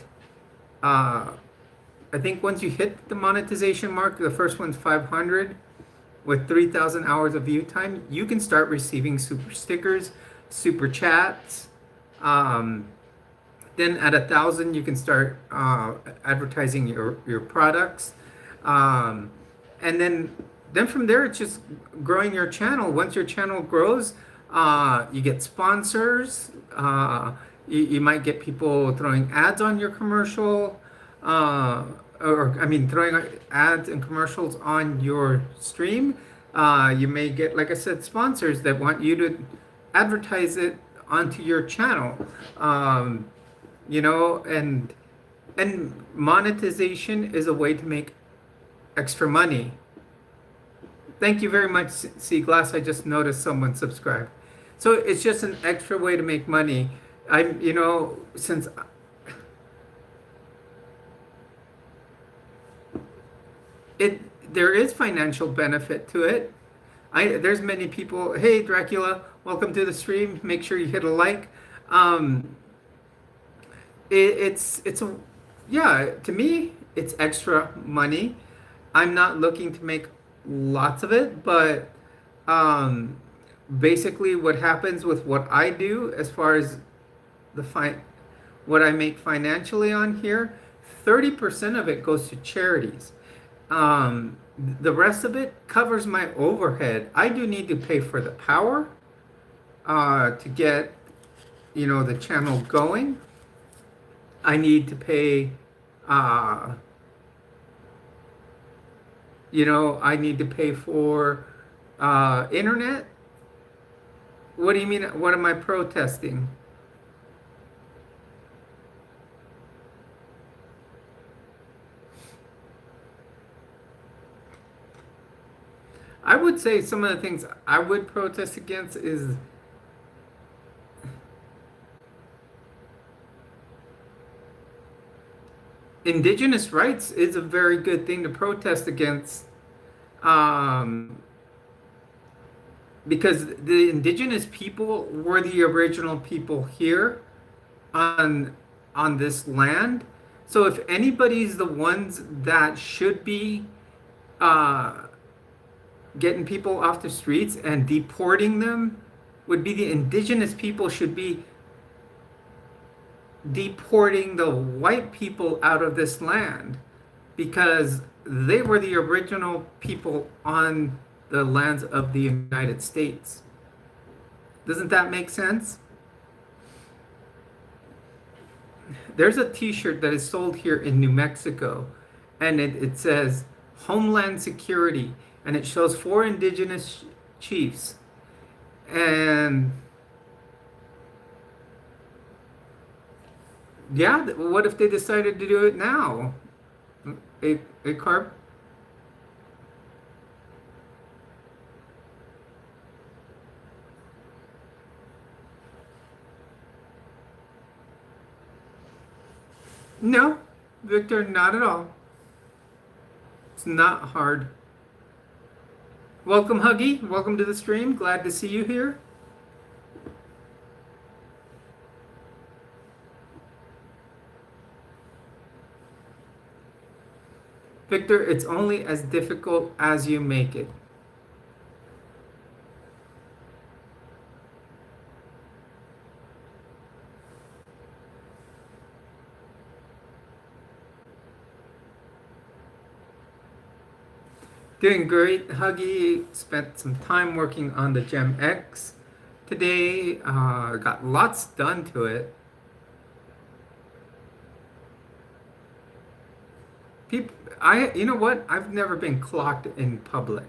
I think once you hit the monetization mark, the first one's 500 with 3,000 hours of view time, you can start receiving super stickers, super chats. Then at 1,000, you can start advertising your products, and then from there, it's just growing your channel. Once your channel grows, you get sponsors. You might get people throwing ads on your commercial, or I mean, throwing ads and commercials on your stream. You may get, like I said, sponsors that want you to advertise it onto your channel. You know, and monetization is a way to make extra money. Thank you very much, C Glass. I just noticed someone subscribed. So it's just an extra way to make money. You know, since there is financial benefit to it. There's many people. Hey, Dracula, welcome to the stream. Make sure you hit a like. It's a, yeah, to me it's extra money. I'm not looking to make lots of it, but basically what happens with what I do as far as what I make financially on here, 30% of it goes to charities. The rest of it covers my overhead. I do need to pay for the power to get, you know, the channel going. I need to pay, you know, I need to pay for internet. What do you mean? What am I protesting? I would say some of the things I would protest against is indigenous rights is a very good thing to protest against, because the indigenous people were the original people here on this land. So if anybody's the ones that should be getting people off the streets and deporting them, would be the indigenous people. Should be deporting the white people out of this land because they were the original people on the lands of the United States. Doesn't that make sense? There's a t-shirt that is sold here in New Mexico, and it says Homeland Security, and it shows 4 indigenous chiefs, And yeah, what if they decided to do it now? A carp? No, Victor, not at all. It's not hard. Welcome, Huggy. Welcome to the stream. Glad to see you here. Victor, it's only as difficult as you make it. Doing great, Huggy. Spent some time working on the Gem X today. Got lots done to it. People, you know what? I've never been clocked in public.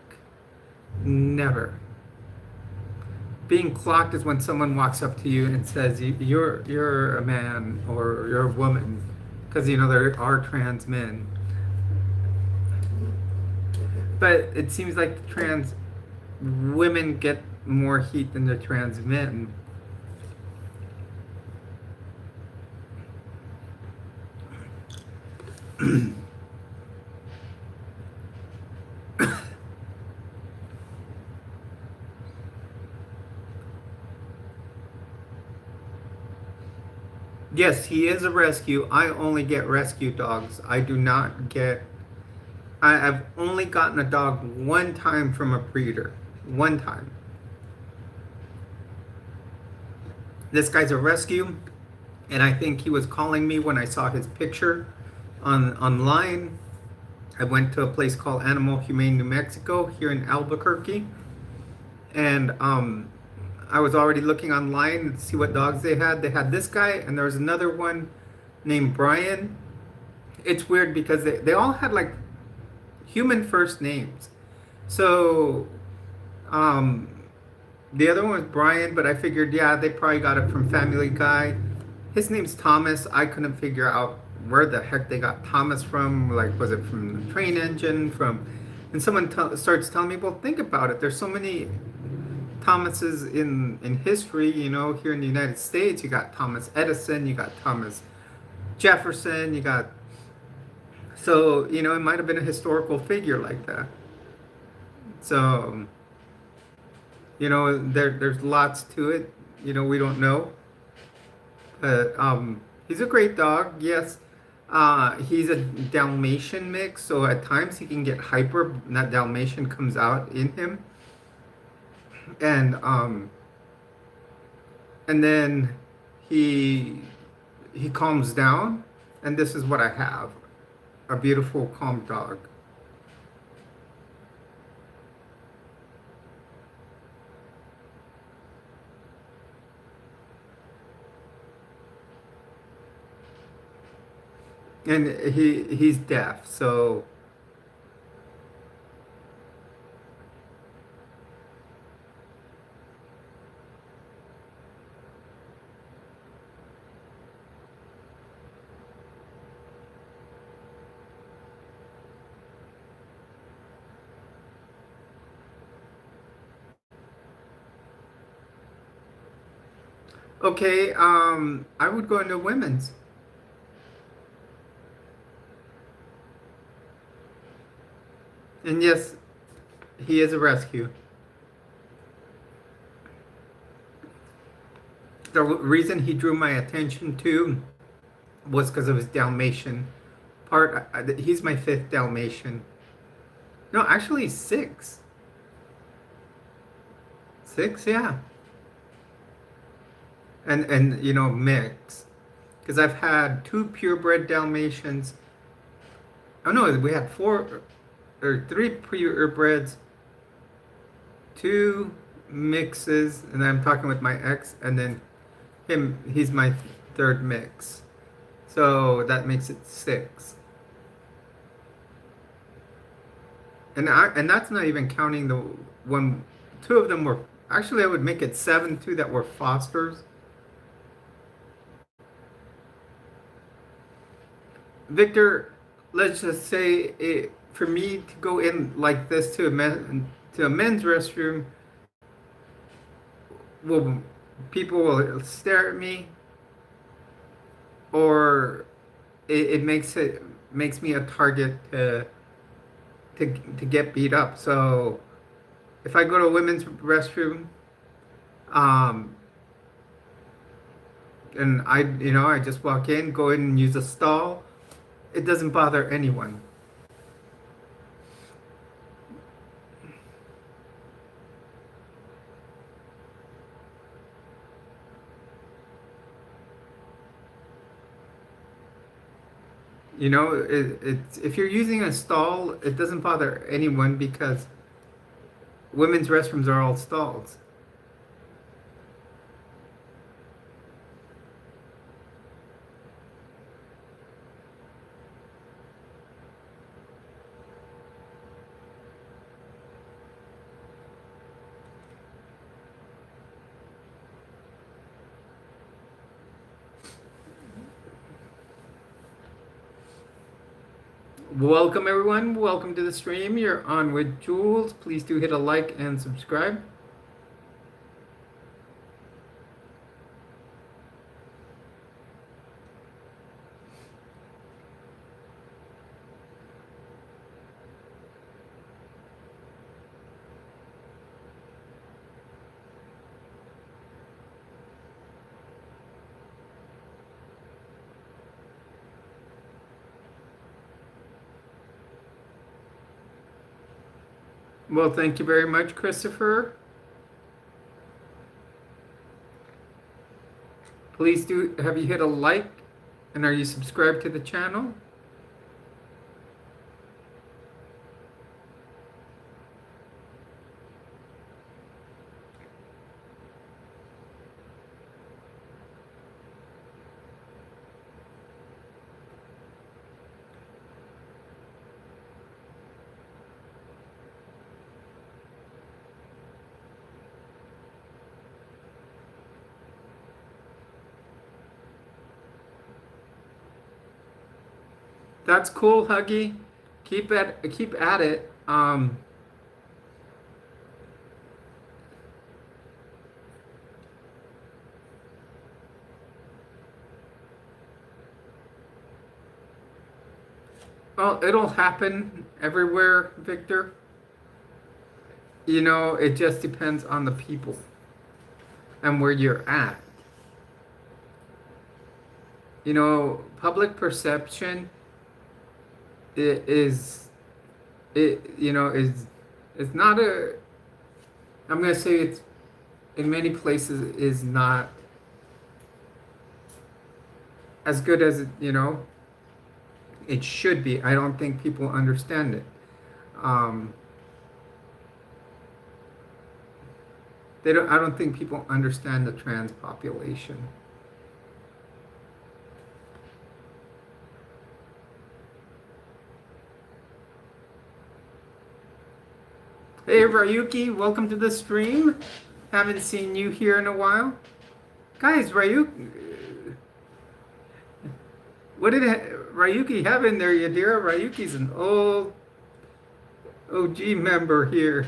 Never. Being clocked is when someone walks up to you and says you're a man or you're a woman, because you know there are trans men. But it seems like trans women get more heat than the trans men. Yes, he is a rescue. I only get rescue dogs. I do not get. I've only gotten a dog one time from a breeder. One time. This guy's a rescue, and I think he was calling me when I saw his picture online. I went to a place called Animal Humane New Mexico here in Albuquerque, and I was already looking online to see what dogs they had. They had this guy, and there was another one named Brian. It's weird because they all had like human first names. So the other one was Brian, but I figured, yeah, they probably got it from Family Guy. His name's Thomas. I couldn't figure out where the heck they got Thomas from. Like, was it from the train engine? And someone starts telling me, well, think about it. There's so many Thomases in history, you know, here in the United States. You got Thomas Edison, you got Thomas Jefferson, so, you know, it might have been a historical figure like that. So, you know, there's lots to it. You know, we don't know. But he's a great dog, yes. He's a Dalmatian mix, so at times he can get hyper, and that Dalmatian comes out in him. And then he calms down, and this is what I have. A beautiful, calm dog. And he's deaf, so okay, I would go into women's. And yes, he is a rescue. The reason he drew my attention to was because of his Dalmatian part. He's my 5th Dalmatian. No, actually 6. 6, yeah. And you know, mix. Because I've had 2 purebred Dalmatians. Oh no, we had 4 or 3 purebreds, 2 mixes, and I'm talking with my ex, and then he's my 3rd mix. So that makes it 6. And that's not even counting the one. 2 of them were Actually, I would make it 7 too that were fosters. Victor, let's just say for me to go in like this to a men's restroom, will people will stare at me, or it makes me a target to get beat up. So if I go to a women's restroom, um, and I just walk in, go in and use a stall, it doesn't bother anyone. It's if you're using a stall, it doesn't bother anyone because women's restrooms are all stalls. Welcome everyone. Welcome to the stream. You're on with Jules. Please do hit a like and subscribe. Well, thank you very much, Christopher. Please do, have you hit a like and are you subscribed to the channel? That's cool, Huggy. Keep at it. Well, it'll happen everywhere, Victor. It just depends on the people and where you're at. Public perception is it's not a, I'm going to say it's in many places is not as good as it should be. I don't think people understand it. I don't think people understand the trans population. Hey Ryuki, welcome to the stream. Haven't seen you here in a while. Guys, what did Ryuki have in there, Yadira? Ryuki's an old OG member here.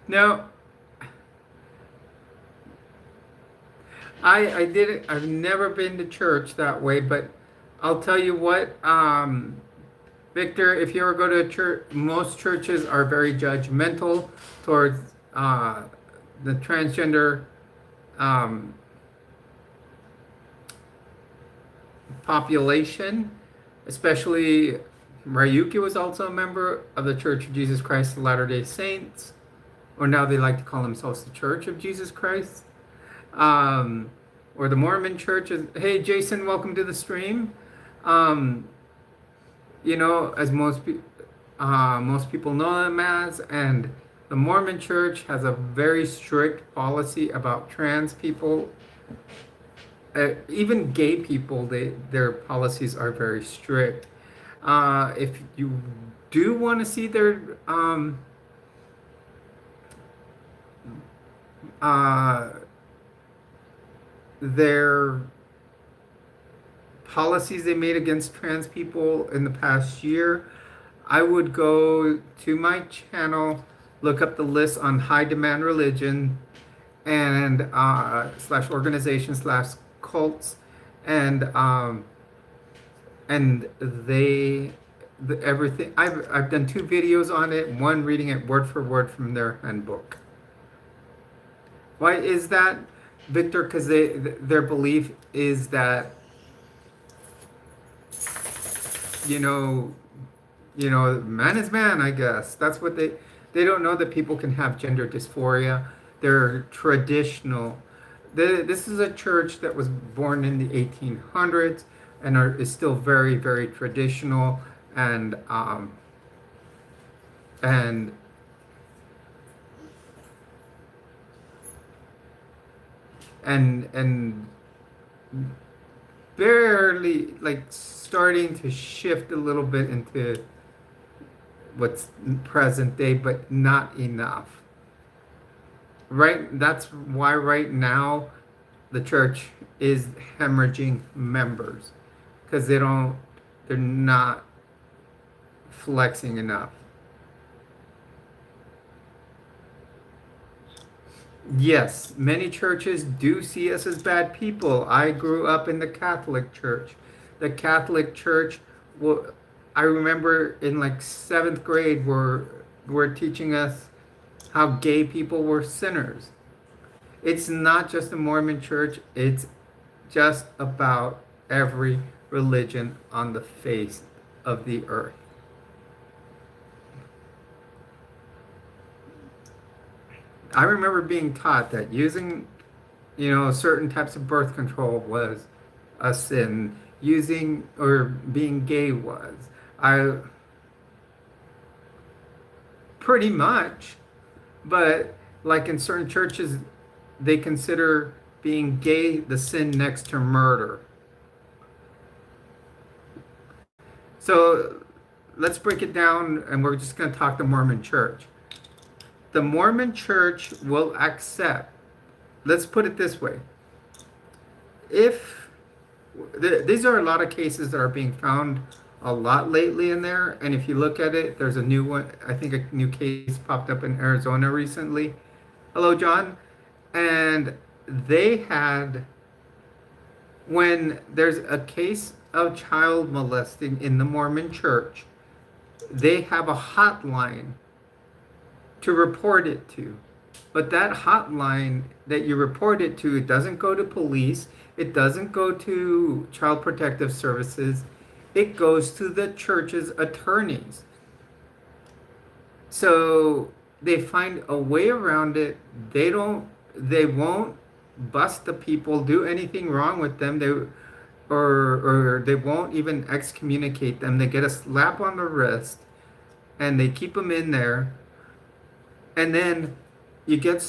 No, I didn't. I've never been to church that way, but I'll tell you what, Victor, if you ever go to a church, most churches are very judgmental towards the transgender population, especially Ryuki was also a member of the Church of Jesus Christ of Latter-day Saints, or now they like to call themselves the Church of Jesus Christ, or the Mormon Church. Hey, Jason, welcome to the stream. Um, as most people know them as, and the Mormon Church has a very strict policy about trans people. Even gay people, their policies are very strict. If you do want to see their policies they made against trans people in the past year, I would go to my channel, look up the list on high demand religion and slash organization slash cults, and everything. I've done 2 videos on it. One reading it word for word from their handbook. Why is that, Victor? Because their belief is that man is man. I guess that's what they don't know, that people can have gender dysphoria. They're traditional. This is a church that was born in the 1800s and is still very, very traditional, and and and barely like starting to shift a little bit into what's present day, but not enough. Right? That's why right now the church is hemorrhaging members, because they're not flexing enough. Yes, many churches do see us as bad people. I grew up in the Catholic Church. The Catholic Church, I remember in like 7th grade, were teaching us how gay people were sinners. It's not just the Mormon Church, it's just about every religion on the face of the earth. I remember being taught that using, certain types of birth control was a sin. Using or being gay was. Pretty much. But like in certain churches, they consider being gay the sin next to murder. So let's break it down, and we're just going to talk the Mormon Church. The Mormon Church will accept, let's put it this way, these are a lot of cases that are being found a lot lately in there, and if you look at it, there's a new one, I think a new case popped up in Arizona recently. Hello, John. And they had, when there's a case of child molesting in the Mormon Church, they have a hotline to report it to. But that hotline that you report it to, it doesn't go to police, it doesn't go to Child Protective Services, it goes to the church's attorneys. So they find a way around it. They won't bust the people, do anything wrong with them. Or they won't even excommunicate them. They get a slap on the wrist and they keep them in there. And then you get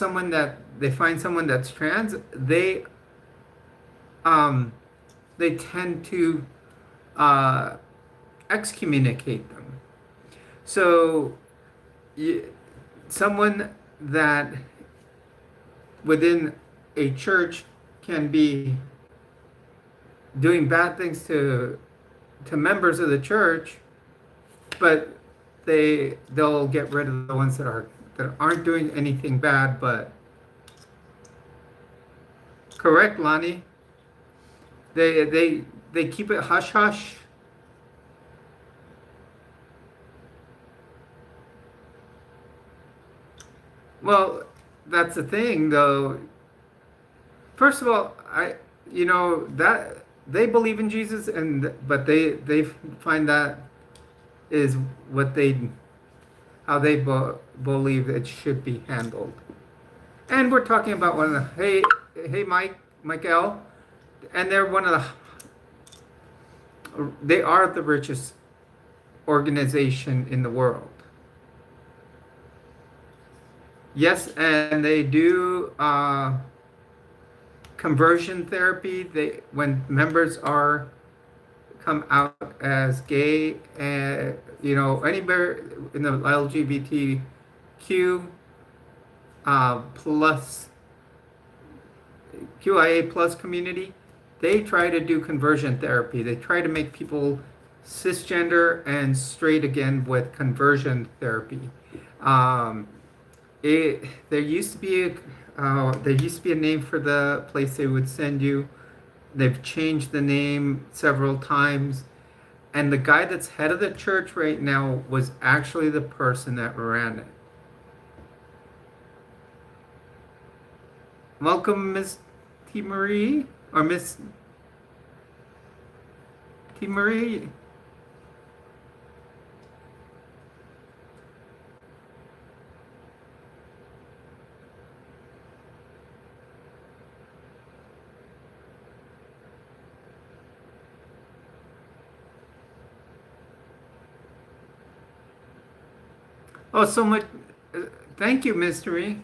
they find someone that's trans, they tend to excommunicate them. So someone that within a church can be doing bad things to members of the church, but they'll get rid of the ones that aren't doing anything bad. But correct, Lonnie. They keep it hush hush. Well, that's the thing, though. First of all, that they believe in Jesus, but they find that is what how they believe it should be handled. And we're talking about one of the, hey, Michael, and they're one of they are the richest organization in the world. Yes, and they do conversion therapy. When members are come out as gay, and anywhere in the LGBTQ plus QIA plus community, they try to do conversion therapy. They try to make people cisgender and straight again with conversion therapy. Um, there used to be a name for the place they would send you. They've changed the name several times. And the guy that's head of the church right now was actually the person that ran it. Welcome, Miss T. Marie, or Miss T. Marie. Oh, so much. Thank you, Mystery.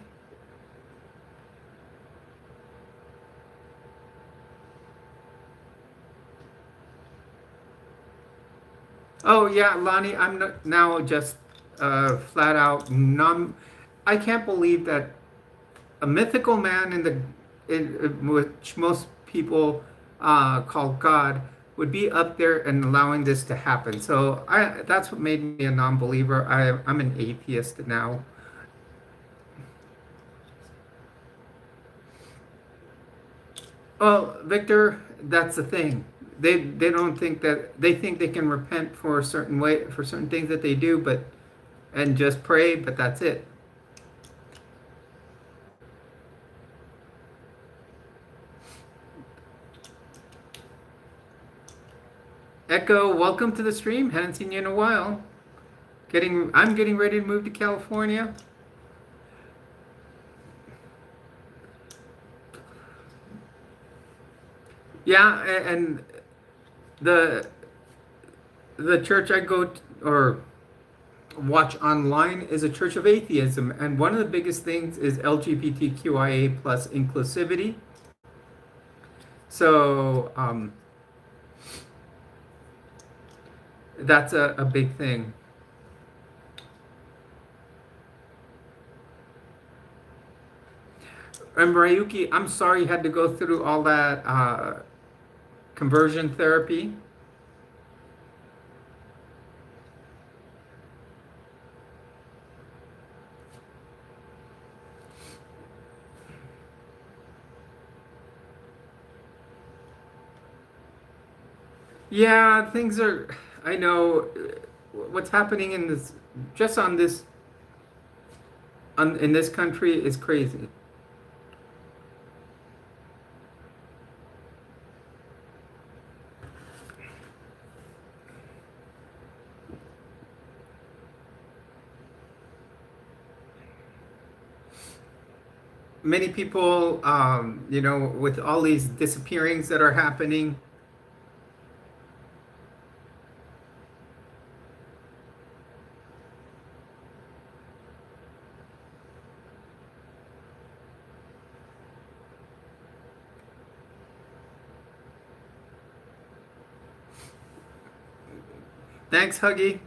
Oh yeah, Lonnie, I'm now just flat out numb. I can't believe that a mythical man which most people call God would be up there and allowing this to happen. So that's what made me a non-believer. I'm an atheist now. Well, Victor, that's the thing. They don't think that they think they can repent for a certain way for certain things that they do, and just pray, but that's it. Echo, welcome to the stream. Haven't seen you in a while. I'm getting ready to move to California. Yeah, and the church I go to, or watch online is a church of atheism, and one of the biggest things is LGBTQIA plus inclusivity. So that's a big thing. And Marayuki, I'm sorry you had to go through all that conversion therapy. Yeah, things are, I know what's happening in this, just on this, in this country is crazy. Many people, with all these disappearings that are happening, thanks, Huggy.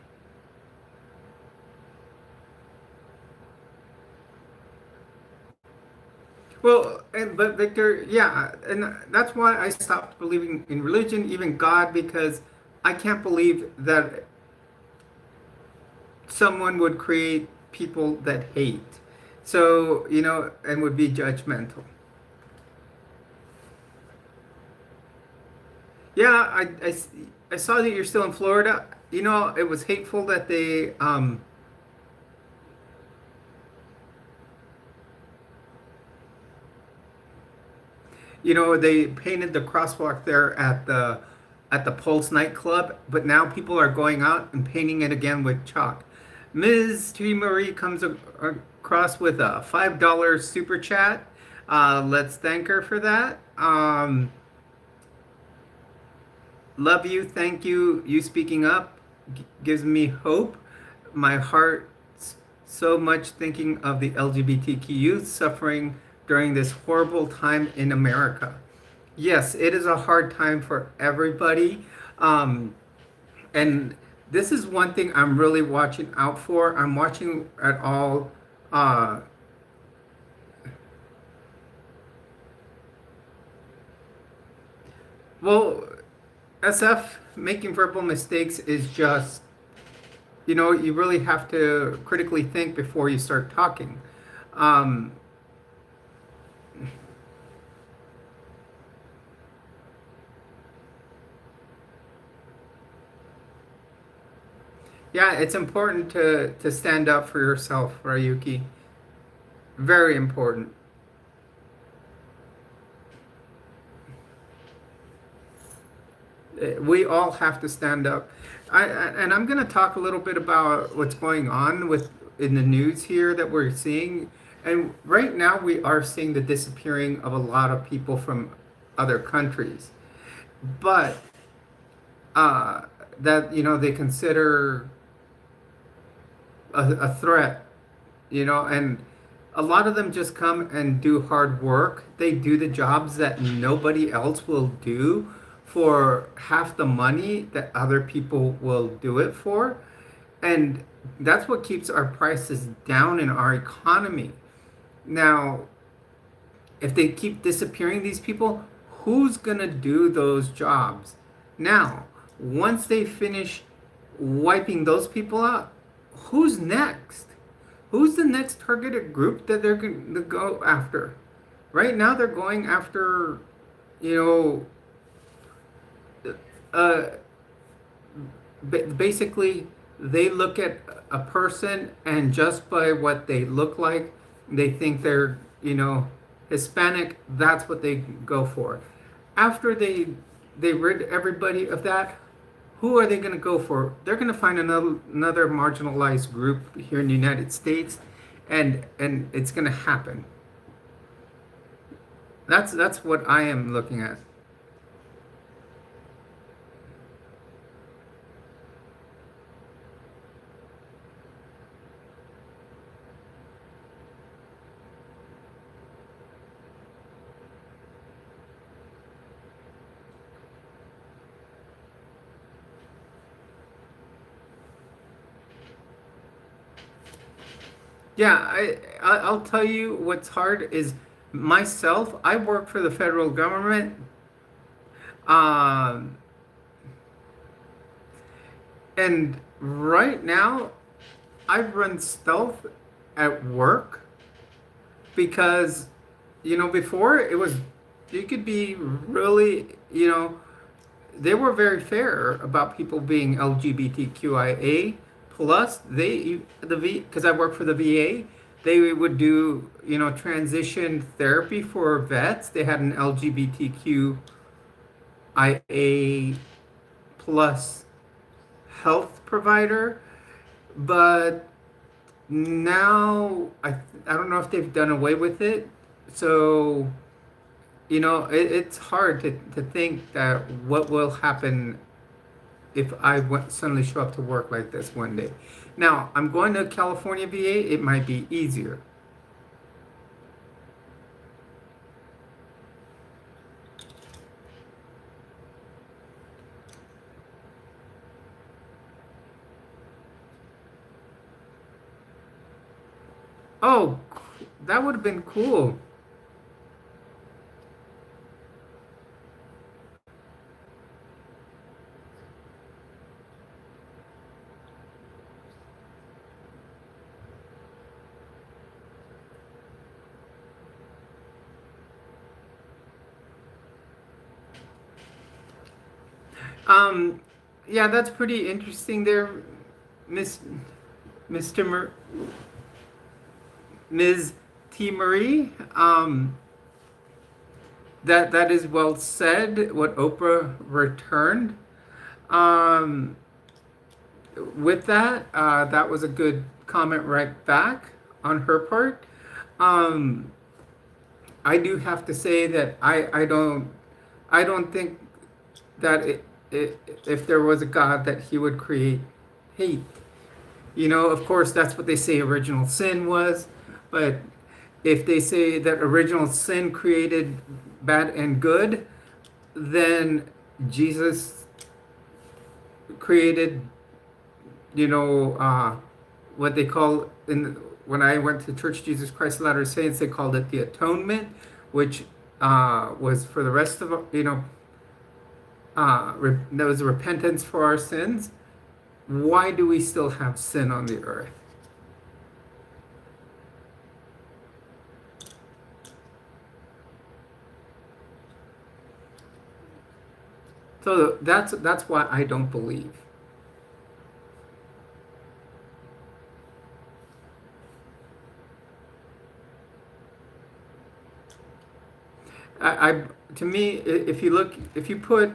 Well, but Victor, yeah, and that's why I stopped believing in religion, even God, because I can't believe that someone would create people that hate. So, and would be judgmental. Yeah, I saw that you're still in Florida. It was hateful that they painted the crosswalk there at the at the Pulse nightclub, but now people are going out and painting it again with chalk. Ms. T. Marie comes across with a $5 super chat. Let's thank her for that. Love you, thank you. You speaking up gives me hope. My heart so much thinking of the LGBTQ youth suffering during this horrible time in America. Yes, it is a hard time for everybody. And this is one thing I'm really watching out for. I'm watching at all. Uh, well, SF making verbal mistakes is just, you really have to critically think before you start talking. Um, yeah, it's important to stand up for yourself, Ryuki. Very important. We all have to stand up. And I'm going to talk a little bit about what's going on with in the news here that we're seeing. And right now we are seeing the disappearing of a lot of people from other countries. But that, they consider a threat, and a lot of them just come and do hard work. They do the jobs that nobody else will do for half the money that other people will do it for. And that's what keeps our prices down in our economy. Now, if they keep disappearing these people, who's going to do those jobs? Now, once they finish wiping those people out, who's next? Who's the next targeted group that they're going to go after? Right now, they're going after, you know, basically, they look at a person and just by what they look like, they think they're, Hispanic. That's what they go for. After they rid everybody of that, who are they going to go for? They're going to find another marginalized group here in the United States, and it's going to happen. That's what I am looking at. Yeah, I'll tell you what's hard is myself. I work for the federal government, um, and right now I run stealth at work because before it was you could be really they were very fair about people being LGBTQIA plus. Because I work for the VA, they would do transition therapy for vets. They had an LGBTQIA plus health provider, but now I don't know if they've done away with it. So it's hard to think that what will happen if I suddenly show up to work like this one day. Now, I'm going to California VA, it might be easier. Oh, that would have been cool. Um, yeah, that's pretty interesting there, Miss Mr. Ms. T. Marie. that is well said. What Oprah returned. Um, with that, that was a good comment right back on her part. Um, I do have to say that I don't think that if there was a God that he would create hate. You know, of course, that's what they say original sin was, but if they say that original sin created bad and good, then Jesus created, you know, what they call in when I went to Church Jesus Christ of Latter-day Saints, they called it the atonement, which was for the rest of that was repentance for our sins. Why do we still have sin on the earth? So that's why I don't believe. I to me, if you look, if you put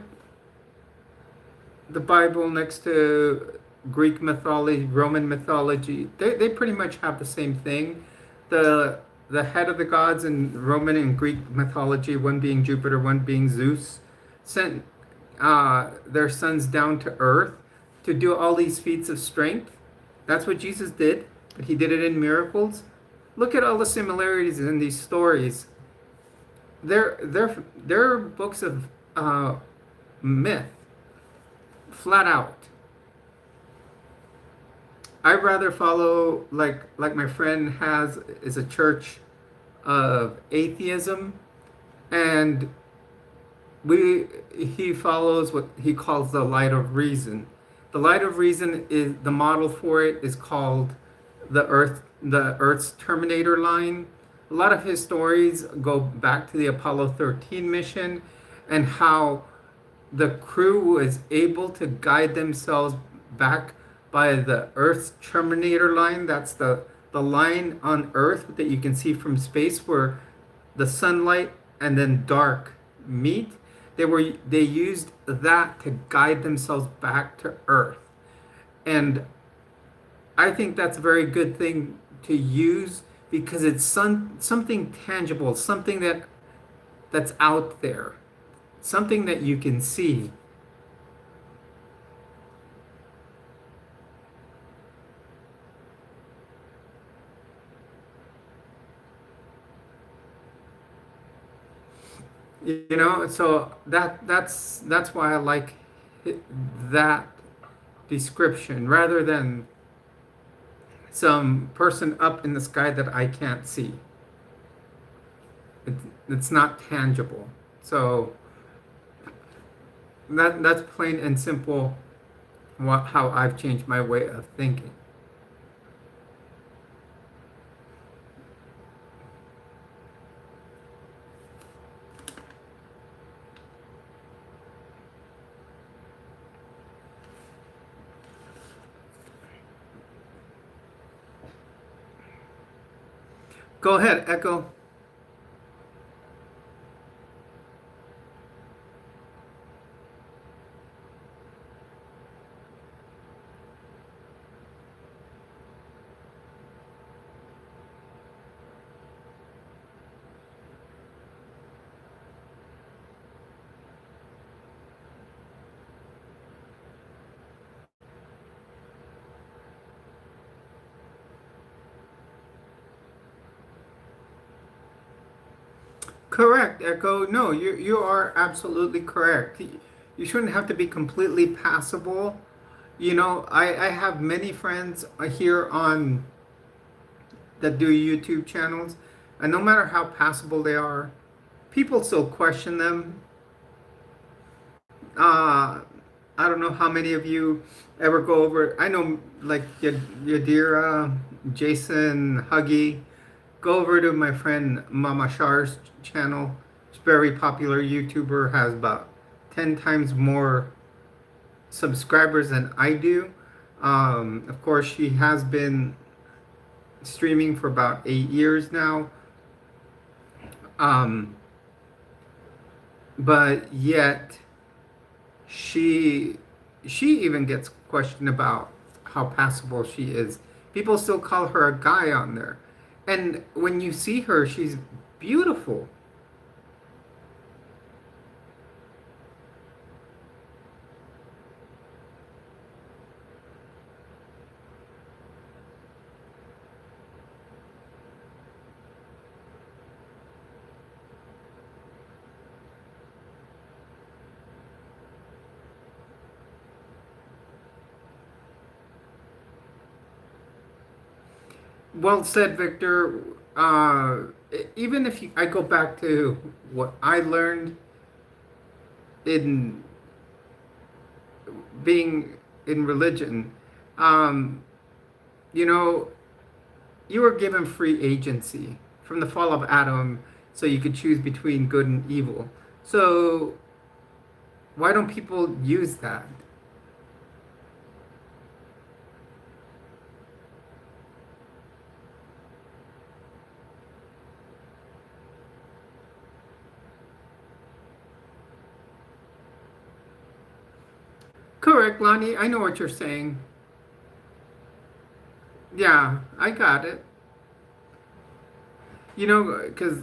the Bible next to Greek mythology, Roman mythology, they pretty much have the same thing. The the head of the gods in Roman and Greek mythology, one being Jupiter, one being Zeus, sent their sons down to earth to do all these feats of strength. That's what Jesus did, but he did it in miracles. Look at all the similarities in these stories. They're books of myth, flat out. I'd rather follow like my friend has is a church of atheism, and we he follows what he calls the light of reason. The light of reason is the model for it is called the Earth's Terminator line. A lot of his stories go back to the Apollo 13 mission and how the crew was able to guide themselves back by the Earth's Terminator line. That's the line on Earth that you can see from space where the sunlight and then dark meet. They used that to guide themselves back to Earth. And I think that's a very good thing to use because it's something tangible, something that's out there, something that you can see. You know, so that's why I like that description rather than some person up in the sky that I can't see. It, it's not tangible. So that's plain and simple how I've changed my way of thinking. Go ahead, Echo. Correct, Echo. No, you are absolutely correct. You shouldn't have to be completely passable. You know, I have many friends here on that do YouTube channels, and no matter how passable they are, people still question them. I don't know how many of you ever go over. I know, like Yadira, Jason, Huggy, go over to my friend Mama Shar's channel. She's a very popular YouTuber, has about 10 times more subscribers than I do. Of course, she has been streaming for about 8 years now. Um, but yet she she even gets questioned about how passable she is. People still call her a guy on there. And when you see her, she's beautiful. Well said, Victor. Even if I go back to what I learned in being in religion, um, you know, you were given free agency from the fall of Adam, so you could choose between good and evil. So why don't people use that? Correct, Lonnie. I know what you're saying. Yeah, I got it. You know, because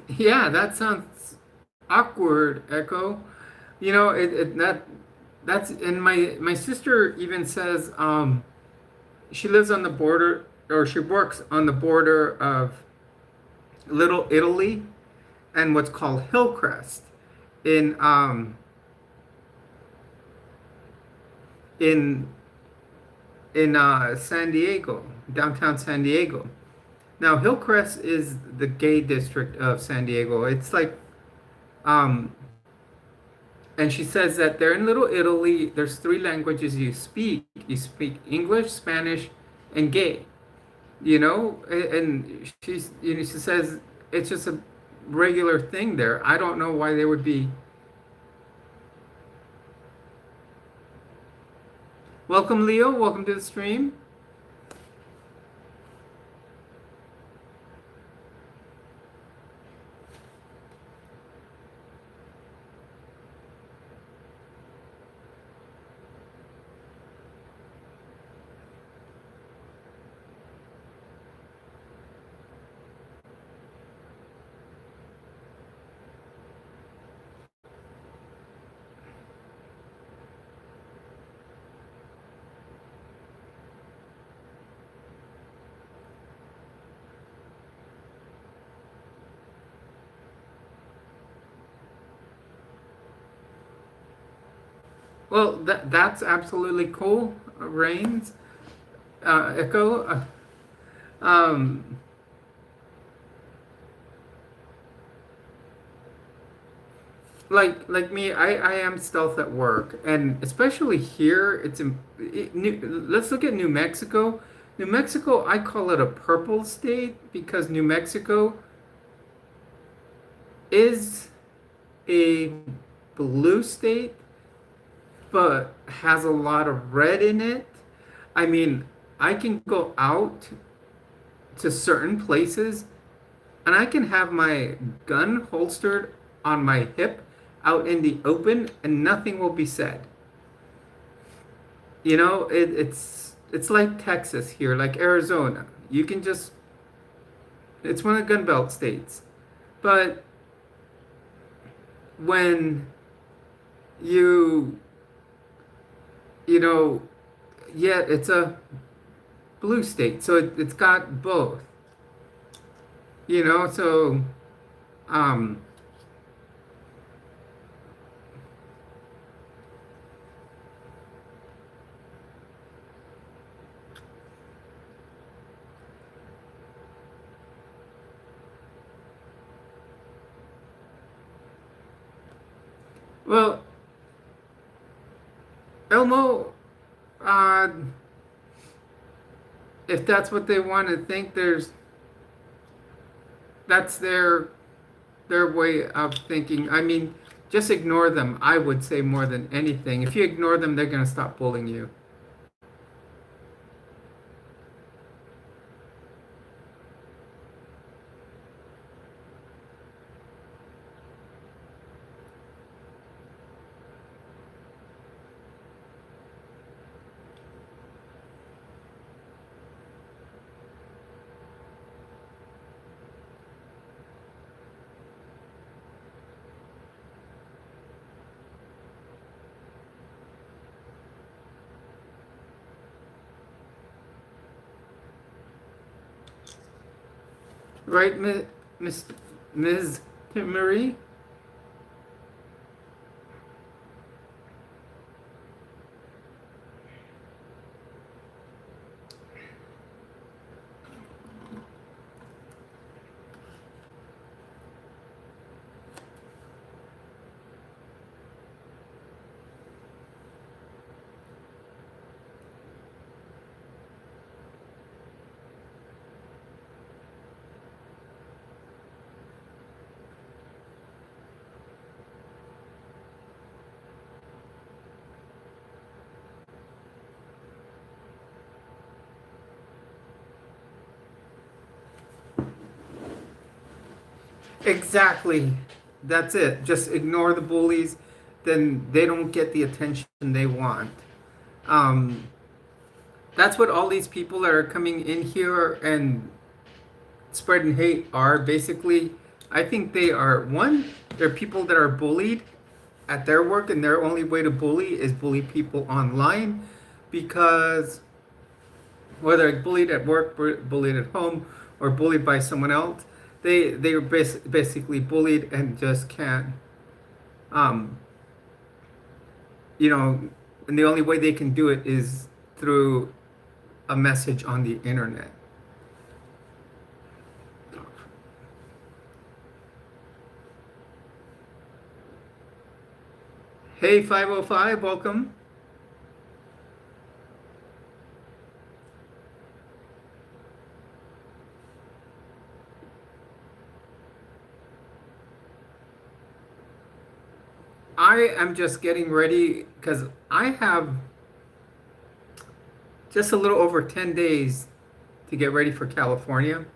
yeah, that sounds awkward, Echo. You know, that's and my sister even says she lives on the border or she works on the border of Little Italy and what's called Hillcrest in in San Diego, downtown San Diego. Now Hillcrest is the gay district of San Diego. It's like um and she says that they're in Little Italy. There's three languages you speak. You speak English, Spanish, and gay. You know, and she says it's just a regular thing there. I don't know why they would be. Welcome, Leo. Welcome to the stream. Well, that's absolutely cool, Rains. Echo. Um, like me, I am stealth at work, and especially here, let's look at New Mexico. New Mexico, I call it a purple state because New Mexico is a blue state, but has a lot of red in it. I mean, I can go out to certain places and I can have my gun holstered on my hip out in the open and nothing will be said. You know, it's like Texas here, like Arizona. You can just it's one of the gun belt states. But when you you know yet it's a blue state. So it's got both, you know, so um well, Elmo, uh if that's what they want to think, that's their way of thinking. I mean, just ignore them, I would say, more than anything. If you ignore them, they're going to stop bullying you. Right, Miss Ms. Marie? Exactly. That's it. Just ignore the bullies, then they don't get the attention they want. Um, that's what all these people that are coming in here and spreading hate are basically. I think they are, one, they're people that are bullied at their work, and their only way to bully is bully people online, because whether it's bullied at work, bullied at home, or bullied by someone else, they are basically bullied and just can't, um, you know, and the only way they can do it is through a message on the internet. Hey, 505, welcome. I am just getting ready because I have just a little over 10 days to get ready for California.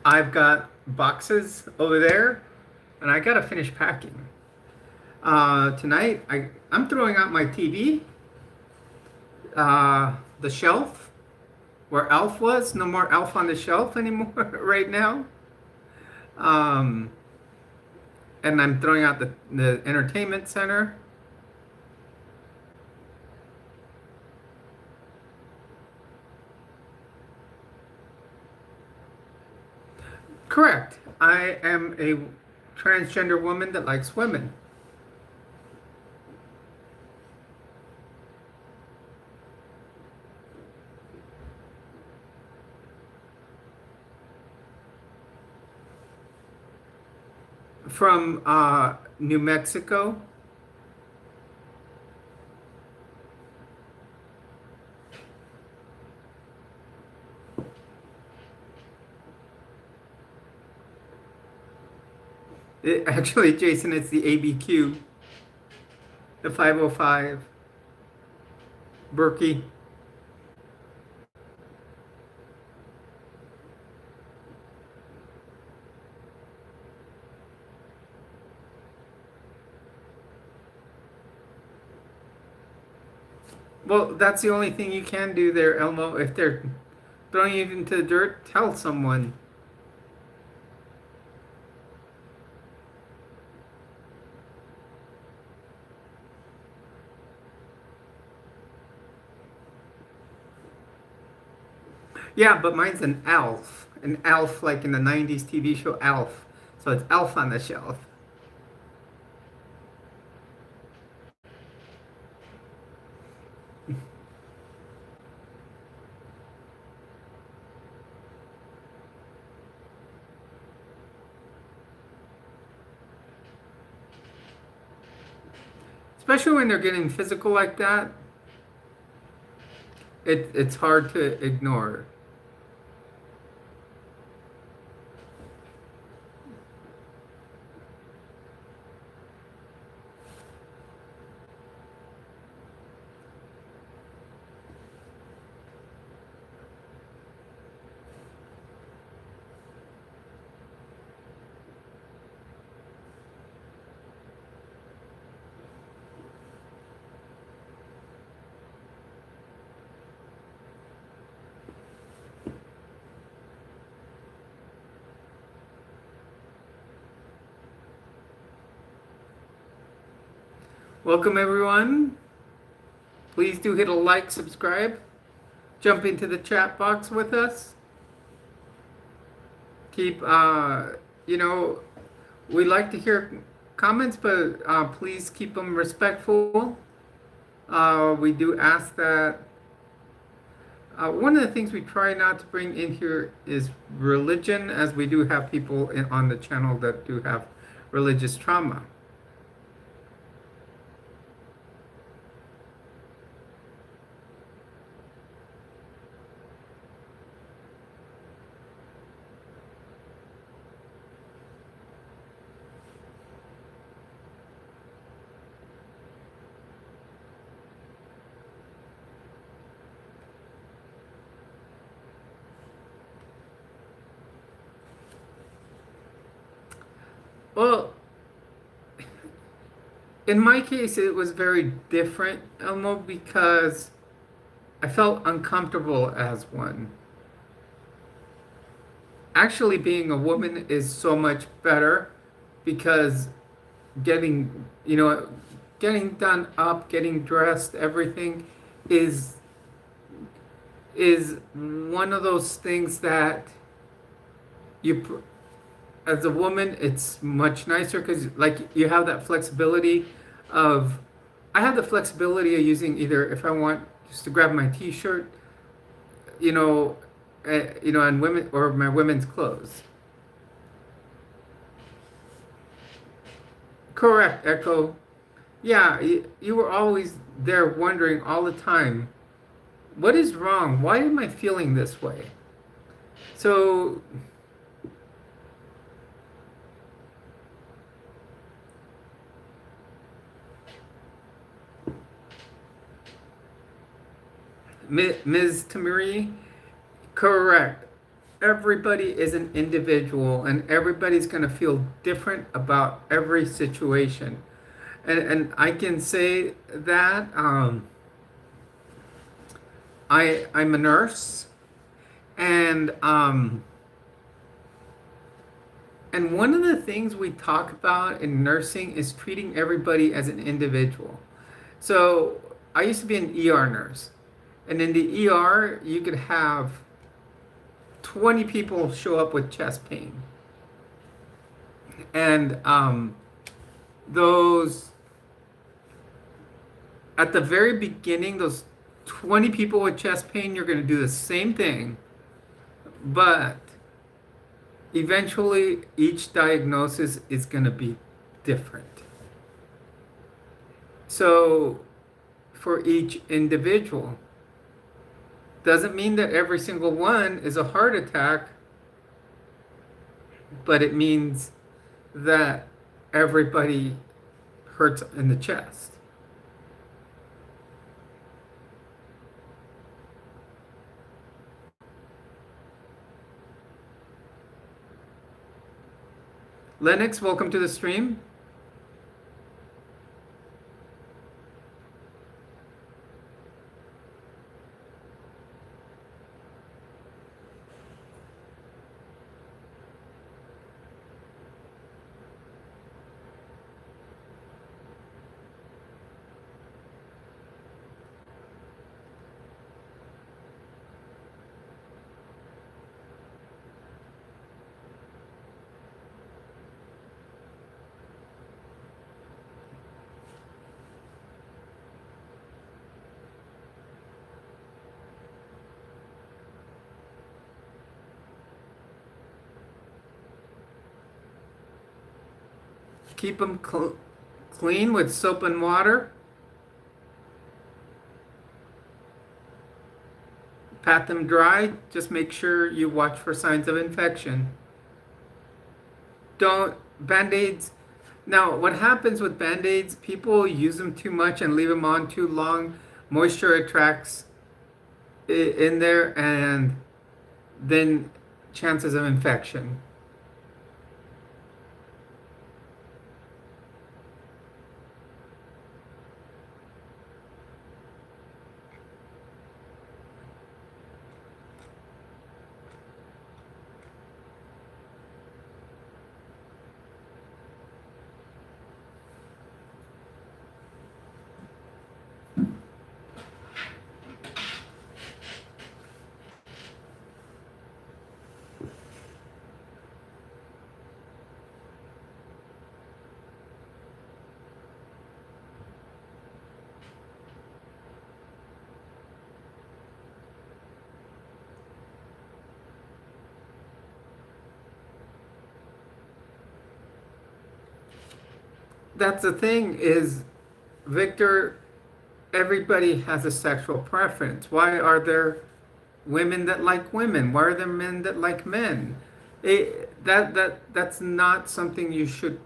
I've got boxes over there, and I gotta finish packing. Tonight, I'm throwing out my TV, the shelf where Elf was. No more Elf on the shelf anymore right now. Um, and I'm throwing out the entertainment center. Correct. I am a transgender woman that likes women. From New Mexico. Actually, Jason, it's the ABQ, the 505, Berkey. Well, that's the only thing you can do there, Elmo. If they're throwing you into the dirt, tell someone. Yeah, but mine's an elf. An elf like in the 90s TV show Elf. So it's Elf on the Shelf. Especially when they're getting physical like that, it's hard to ignore. Welcome everyone. Please do hit a like, subscribe, jump into the chat box with us. Keep, you know, we like to hear comments, but please keep them respectful. We do ask that. One of the things we try not to bring in here is religion, as we do have people on the channel that do have religious trauma. Well, in my case, it was very different, Elmo, because I felt uncomfortable as one. Actually, being a woman is so much better because getting, you know, getting done up, getting dressed, everything is one of those things that you, as a woman, it's much nicer because like you have that flexibility of, I have the flexibility of using either if I want just to grab my t-shirt, you know, and women or my women's clothes. Correct, Echo. Yeah, you were always there wondering all the time, what is wrong? Why am I feeling this way? So Ms. Tamiri, correct. Everybody is an individual and everybody's going to feel different about every situation. And I can say that I'm a nurse and and one of the things we talk about in nursing is treating everybody as an individual. So I used to be an ER nurse. And in the ER, you could have 20 people show up with chest pain. And those, at the very beginning, those 20 people with chest pain, you're going to do the same thing. But eventually, each diagnosis is going to be different. So for each individual, doesn't mean that every single one is a heart attack, but it means that everybody hurts in the chest. Lennox, welcome to the stream. keep them clean with soap and water. Pat them dry. Just make sure you watch for signs of infection. Don't Band-Aids. Now, what happens with Band-Aids, people use them too much and leave them on too long. Moisture attracts in there, and then chances of infection. That's the thing is, Victor, everybody has a sexual preference. Why are there women that like women? Why are there men that like men? That's not something you should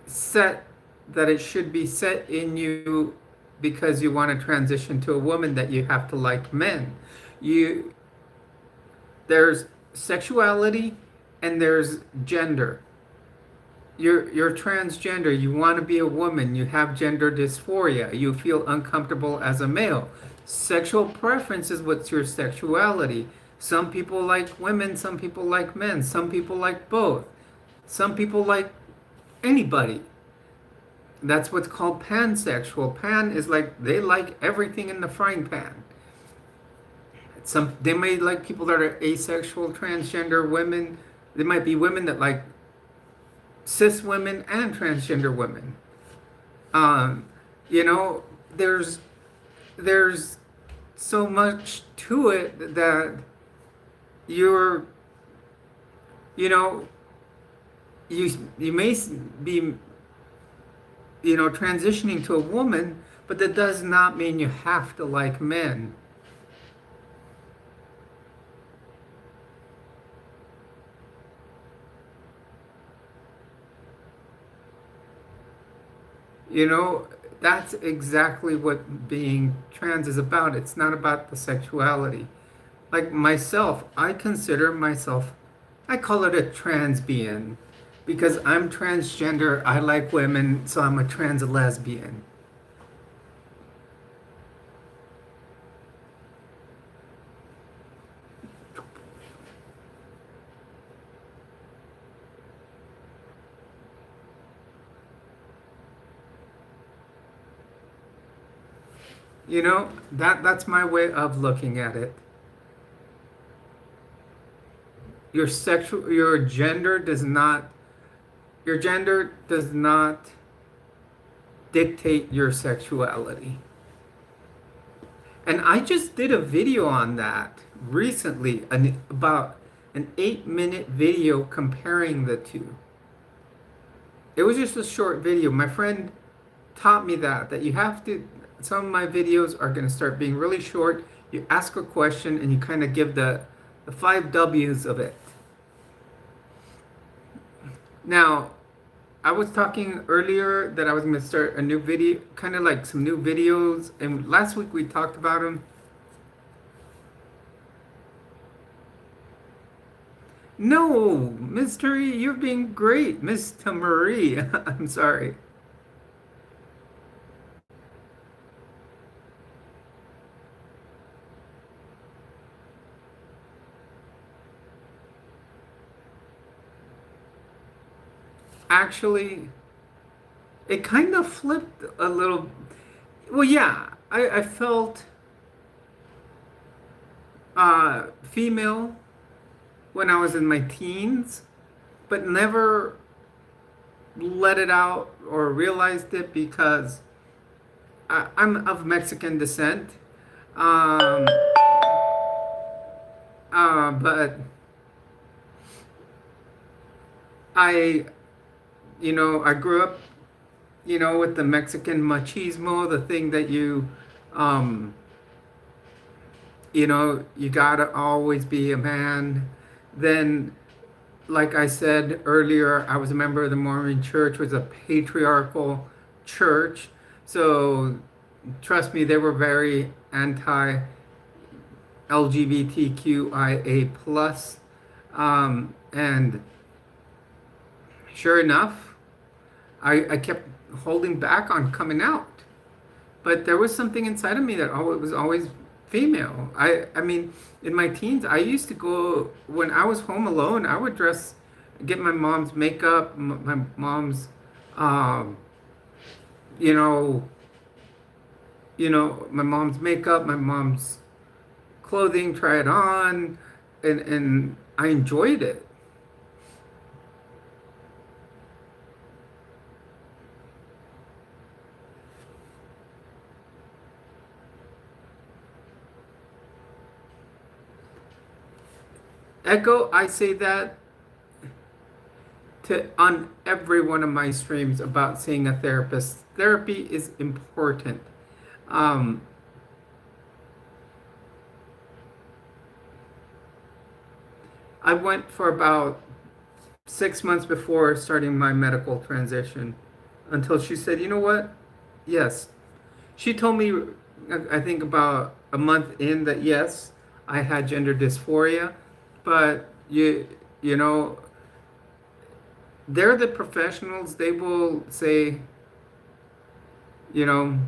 set, that it should be set in you because you want to transition to a woman that you have to like men. There's sexuality and there's gender. You're transgender, you want to be a woman, you have gender dysphoria, you feel uncomfortable as a male. Sexual preference is what's your sexuality. Some people like women, some people like men, some people like both. Some people like anybody. That's what's called pansexual. Pan is like they like everything in the frying pan. They may like people that are asexual, transgender women. There might be women that like cis women and transgender women. You know, there's so much to it that you're, you know, you may be, you know, transitioning to a woman, but that does not mean you have to like men. You know, that's exactly what being trans is about. It's not about the sexuality. Like myself, I consider myself, I call it a trans being because I'm transgender, I like women, so I'm a trans lesbian. You know, that's my way of looking at it. Your gender does not dictate your sexuality. And I just did a video on that recently, about an 8-minute video comparing the two. It was just a short video. My friend taught me that you have to, some of my videos are going to start being really short. You ask a question and you kind of give the 5 W's of it. Now, I was talking earlier that I was going to start a new video, kind of like some new videos, and last week we talked about them. No, Mystery, you're being great, Mr. Marie. I'm sorry. Actually, it kind of flipped a little. Well, yeah, I felt female when I was in my teens, but never let it out or realized it because I'm of Mexican descent. Um, but I I grew up, with the Mexican machismo, the thing that um, you gotta always be a man. Then, like I said earlier, I was a member of the Mormon Church, was a patriarchal church. So, trust me, they were very anti LGBTQIA plus. And sure enough, I kept holding back on coming out. But there was something inside of me that always was always female. I mean, in my teens, I used to go when I was home alone. I would get my mom's makeup, my mom's, um, you know, my mom's makeup, my mom's clothing, try it on, and I enjoyed it. Echo, I say that to on every one of my streams about seeing a therapist. Therapy is important. Um, I went for about 6 months before starting my medical transition until she said, you know what? Yes. She told me, I think about a month in, that yes, I had gender dysphoria, but you know, they're the professionals. They will say, you know,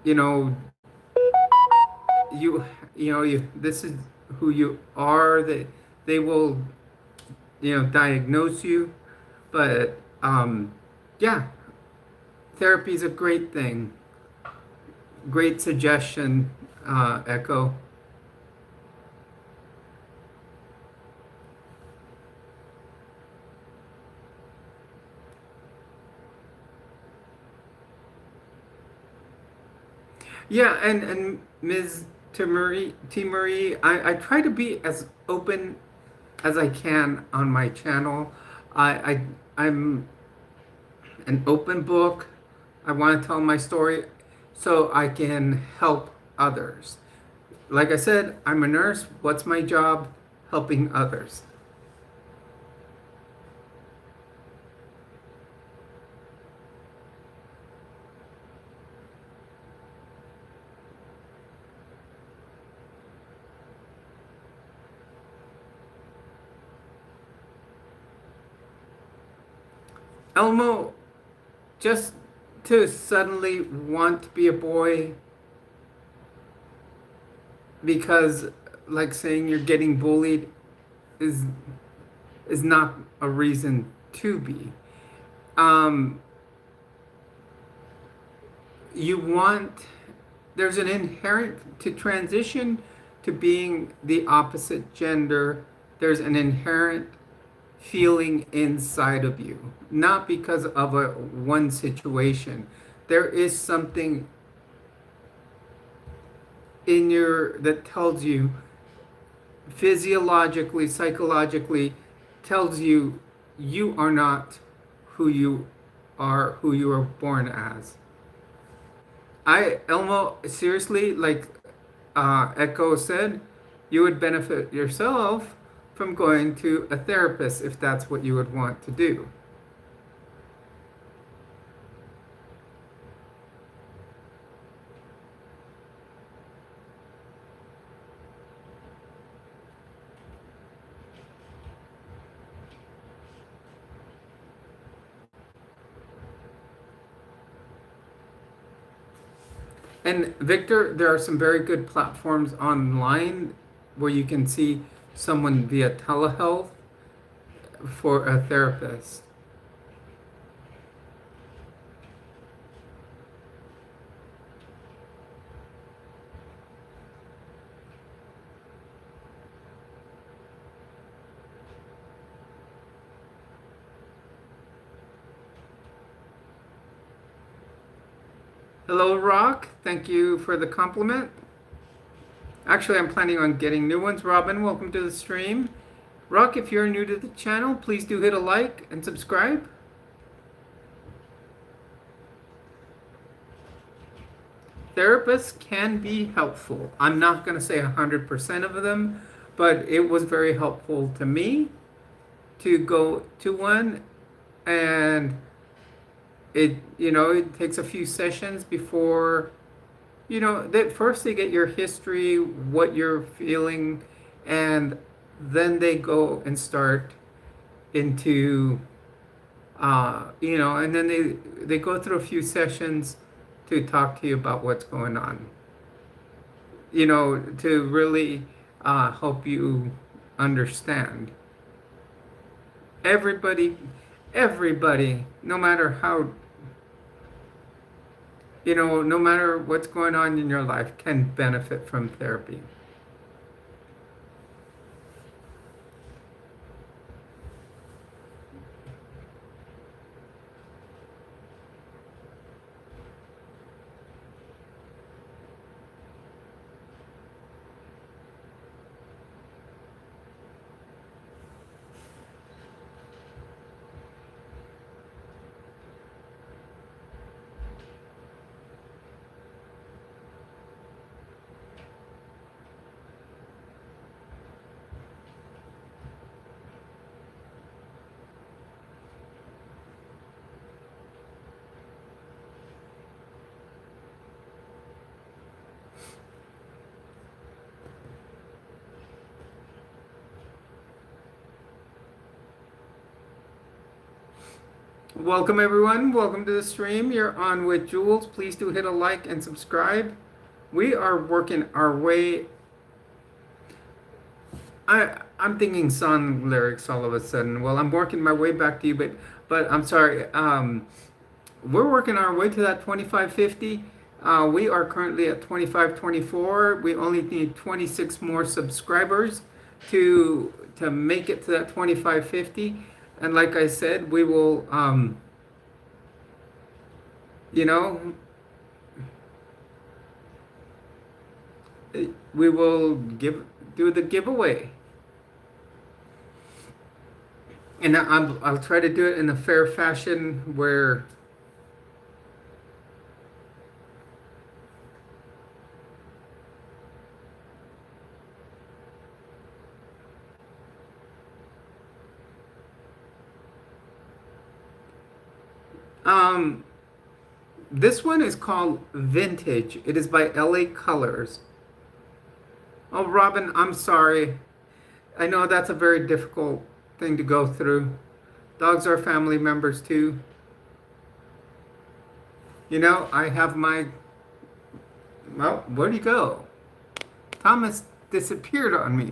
you know, this is who you are. They will, diagnose you. But yeah, therapy is a great thing. Great suggestion, Echo. Yeah, and Ms. T. Marie, I try to be as open as I can on my channel. I'm an open book. I want to tell my story so I can help others. Like I said, I'm a nurse. What's my job? Helping others. Elmo, just to suddenly want to be a boy because, like, saying you're getting bullied is not a reason to be. Um, you want There's an inherent to transition to being the opposite gender. There's an inherent feeling inside of you, not because of a one situation. There is something in your that tells you physiologically, psychologically, tells you you are not who you are born as. Elmo, seriously, like Echo said, you would benefit yourself from going to a therapist if that's what you would want to do. And Victor, there are some very good platforms online where you can see someone via telehealth for a therapist. Hello, Rock. Thank you for the compliment. Actually, I'm planning on getting new ones. Robin, welcome to the stream. Rock, if you're new to the channel, please do hit a like and subscribe. Therapists can be helpful. I'm not going to say 100% of them, but it was very helpful to me to go to one, and it takes a few sessions before, that first they get your history, what you're feeling, and then they go and start into, and then they go through a few sessions to talk to you about what's going on, to really help you understand. Everybody, no matter how, no matter what's going on in your life, can benefit from therapy. Welcome everyone, welcome to the stream. You're on with Jules. Please do hit a like and subscribe. We are working our way. I'm thinking song lyrics all of a sudden. Well, I'm working my way back to you, but I'm sorry. We're working our way to that 2550. We are currently at 2524. We only need 26 more subscribers to make it to that 2550. And like I said, we will, we will do the giveaway. And I'll try to do it in a fair fashion where this one is called Vintage. It is by LA Colors. Oh, Robin, I'm sorry. I know that's a very difficult thing to go through. Dogs are family members too. I have my... Well, where'd he go? Thomas disappeared on me.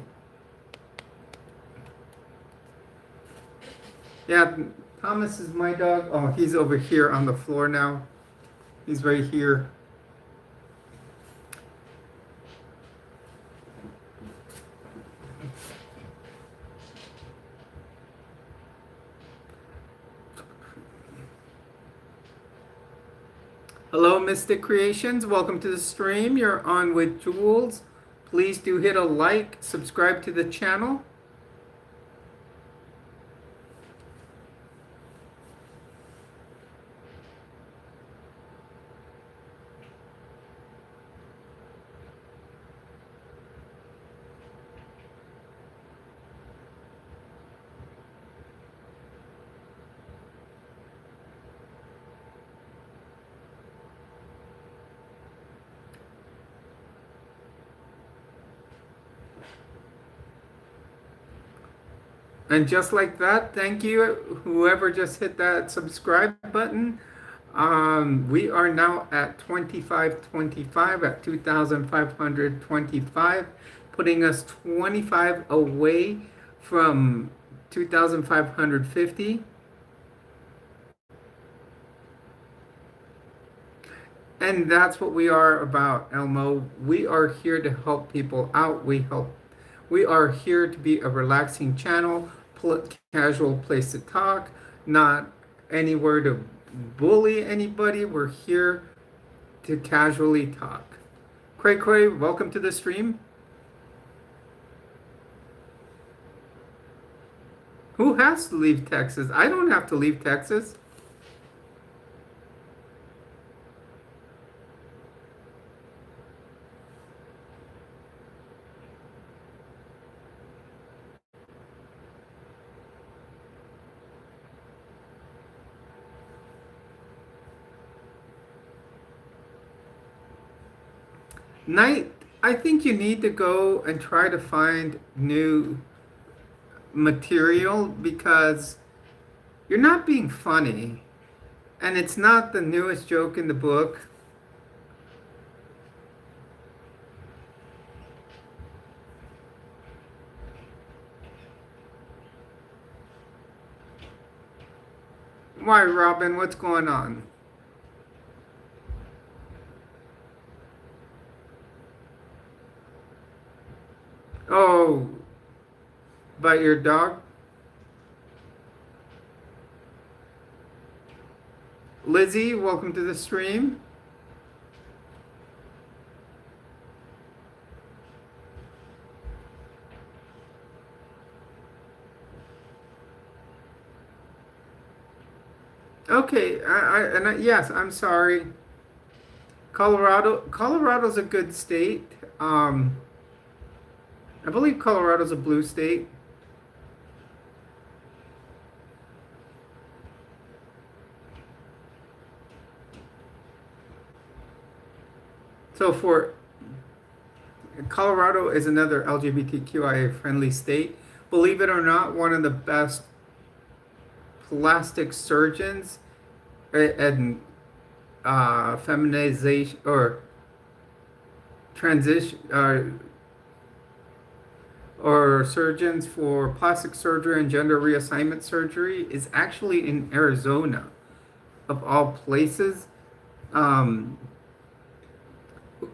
Yeah, Thomas is my dog. Oh, he's over here on the floor now. He's right here. Hello, Mystic Creations. Welcome to the stream. You're on with Jules. Please do hit a like, subscribe to the channel. And just like that, thank you, whoever just hit that subscribe button. We are now at 2525, at 2,525, putting us 25 away from 2,550. And that's what we are about, Elmo. We are here to help people out. We are here to be a relaxing channel, casual place to talk, not anywhere to bully anybody. We're here to casually talk. Cray Cray, welcome to the stream. Who has to leave Texas? I don't have to leave Texas. Night, I think you need to go and try to find new material because you're not being funny. And it's not the newest joke in the book. Why, Robin? What's going on? Oh, by your dog? Lizzie, welcome to the stream. Okay, yes, I'm sorry. Colorado's a good state. I believe Colorado's a blue state. So for Colorado is another LGBTQIA friendly state. Believe it or not, one of the best plastic surgeons and feminization or transition or surgeons for plastic surgery and gender reassignment surgery is actually in Arizona, of all places.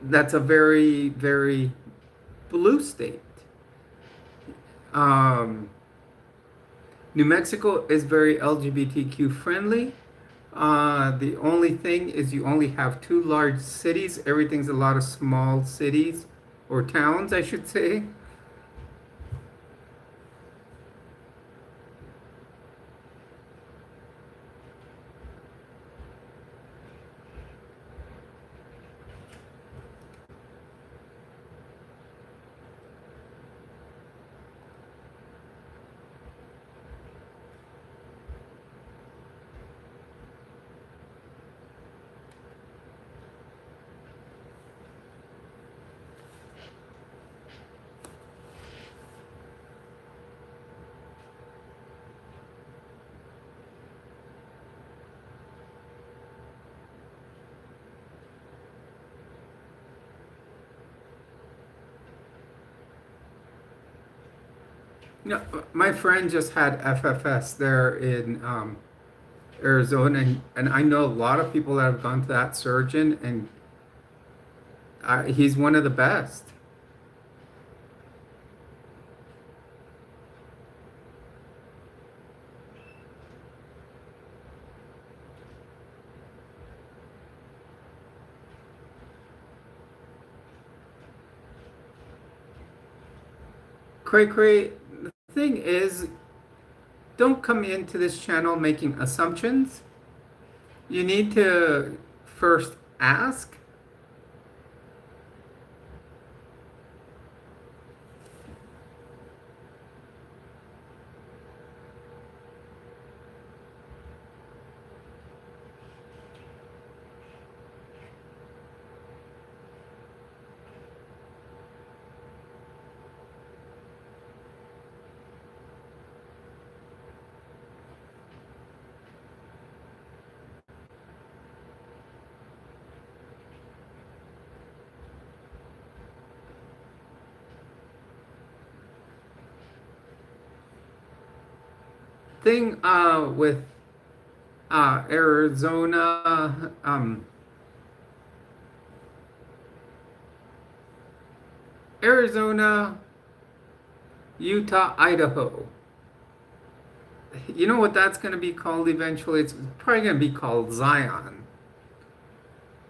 That's a very, very blue state. New Mexico is very LGBTQ friendly. The only thing is you only have two large cities. Everything's a lot of small cities or towns, I should say. No, my friend just had FFS there in Arizona, and I know a lot of people that have gone to that surgeon, and he's one of the best. Cray Cray, the thing is, don't come into this channel making assumptions. You need to first ask. Thing with Arizona, Arizona, Utah, Idaho. You know what that's going to be called eventually? It's probably going to be called Zion.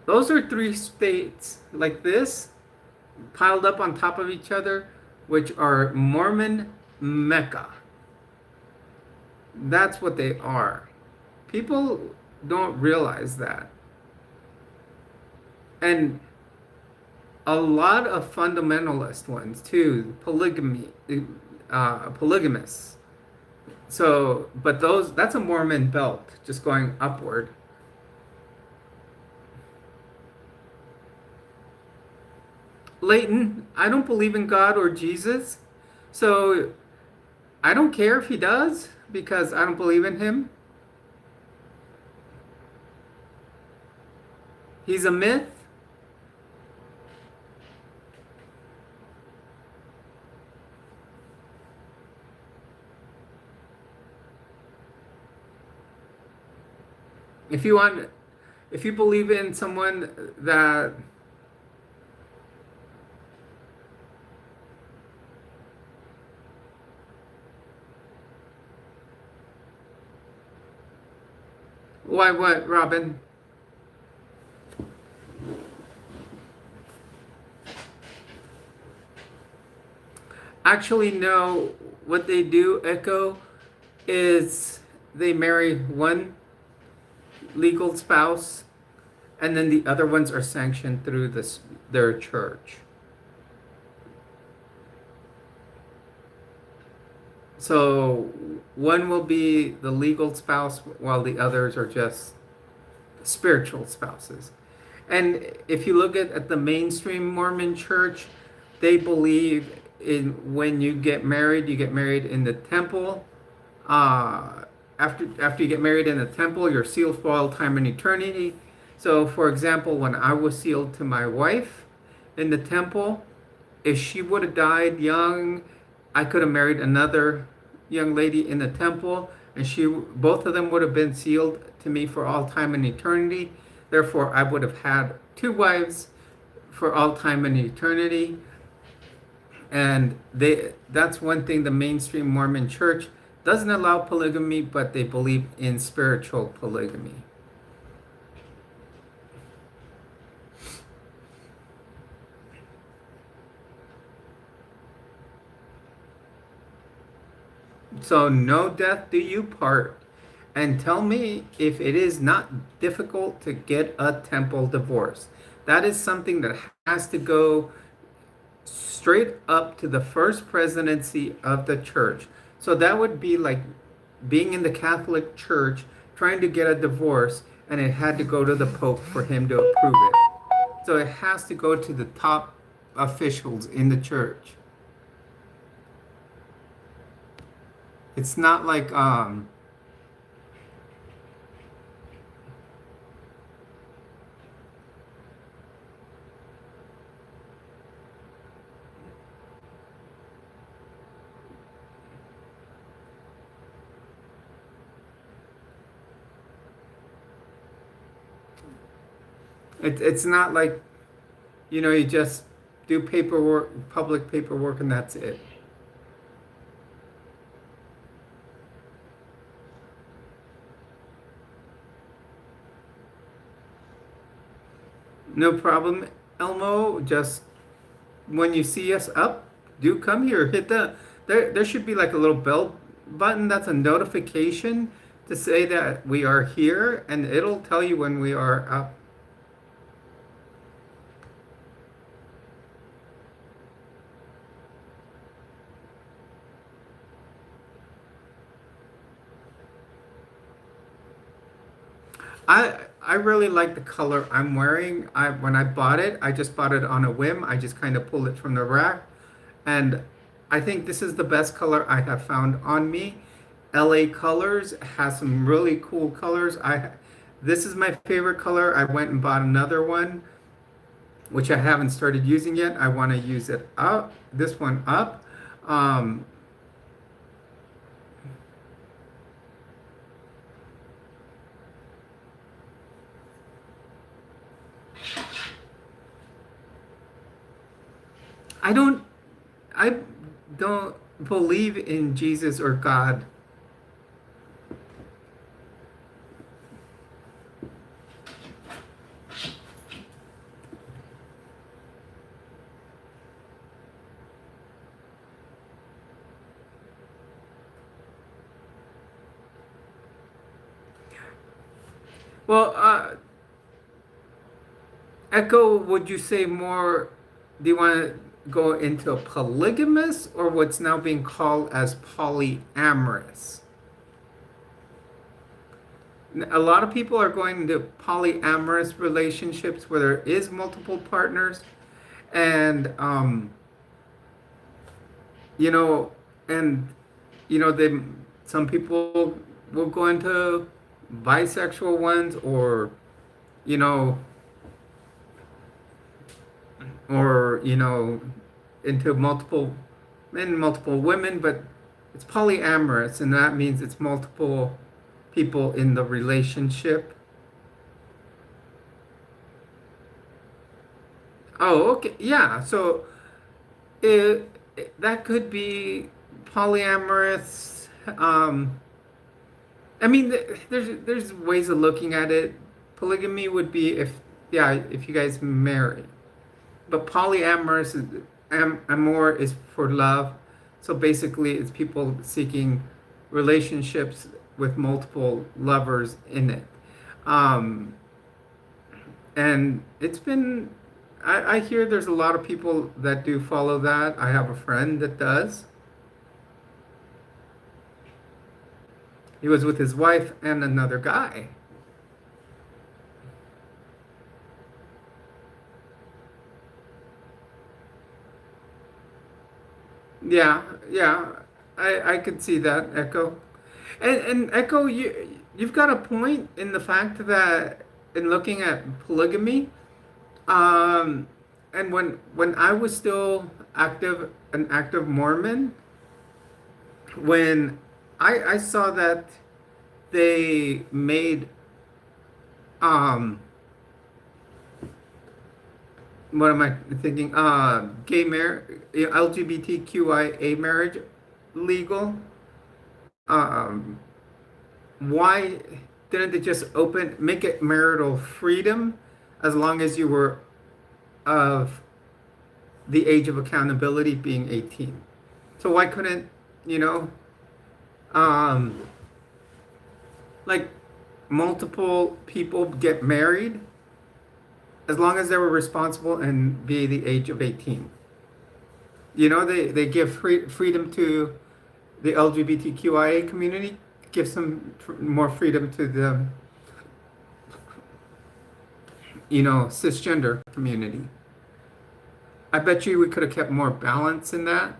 Those are three states like this, piled up on top of each other, which are Mormon Mecca. That's what they are. People don't realize that. And a lot of fundamentalist ones too, polygamists. So, but that's a Mormon belt, just going upward. Leighton, I don't believe in God or Jesus, so I don't care if he does because I don't believe in him. He's a myth. If you want, if you believe in someone that, why what, Robin? Actually, no. What they do, Echo, is they marry one legal spouse, and then the other ones are sanctioned through their church. So one will be the legal spouse, while the others are just spiritual spouses. And if you look at the mainstream Mormon church, they believe in when you get married in the temple. After you get married in the temple, you're sealed for all time and eternity. So, for example, when I was sealed to my wife in the temple, if she would have died young, I could have married another young lady in the temple, and both of them would have been sealed to me for all time and eternity. Therefore, I would have had two wives for all time and eternity. And that's one thing the mainstream Mormon church doesn't allow polygamy, but they believe in spiritual polygamy. So no death do you part. And tell me if it is not difficult to get a temple divorce. That is something that has to go straight up to the first presidency of the church. So that would be like being in the Catholic Church trying to get a divorce, and it had to go to the Pope for him to approve it. So it has to go to the top officials in the church. It's not like it's not like, you just do paperwork, public paperwork, and that's it. No problem, Elmo. Just when you see us up, do come here. Hit there should be like a little bell button that's a notification to say that we are here, and it'll tell you when we are up. I really like the color I'm wearing. When I bought it, I just bought it on a whim. I just kind of pulled it from the rack, and I think this is the best color I have found on me. LA Colors has some really cool colors. This is my favorite color. I went and bought another one, which I haven't started using yet. I want to use it up, this one up. Um, I don't I don't believe in Jesus or God. Well, Echo, would you say more, do you want to go into a polygamous or what's now being called as polyamorous? A lot of people are going into polyamorous relationships where there is multiple partners, and you know, and they some people will go into bisexual ones, or you know, into multiple men, multiple women, but it's polyamorous, and that means it's multiple people in the relationship. Oh, okay. Yeah. So that could be polyamorous. I mean, there's ways of looking at it. Polygamy would be if you guys marry. But polyamorous is amor is for love. So basically, it's people seeking relationships with multiple lovers in it. Um, and it's been, I hear there's a lot of people that do follow that. I have a friend that does. He was with his wife and another guy. Yeah, yeah, I could see that, Echo. And Echo, you've got a point in the fact that in looking at polygamy, um, and when I was still an active Mormon, when I saw that they made um what am I thinking? Gay marriage, LGBTQIA marriage legal. Um, why didn't they just make it marital freedom as long as you were of the age of accountability being 18? So why couldn't, you know, um, like multiple people get married as long as they were responsible and be the age of 18? They give freedom to the LGBTQIA community, gives some more freedom to the, cisgender community. I bet you we could have kept more balance in that.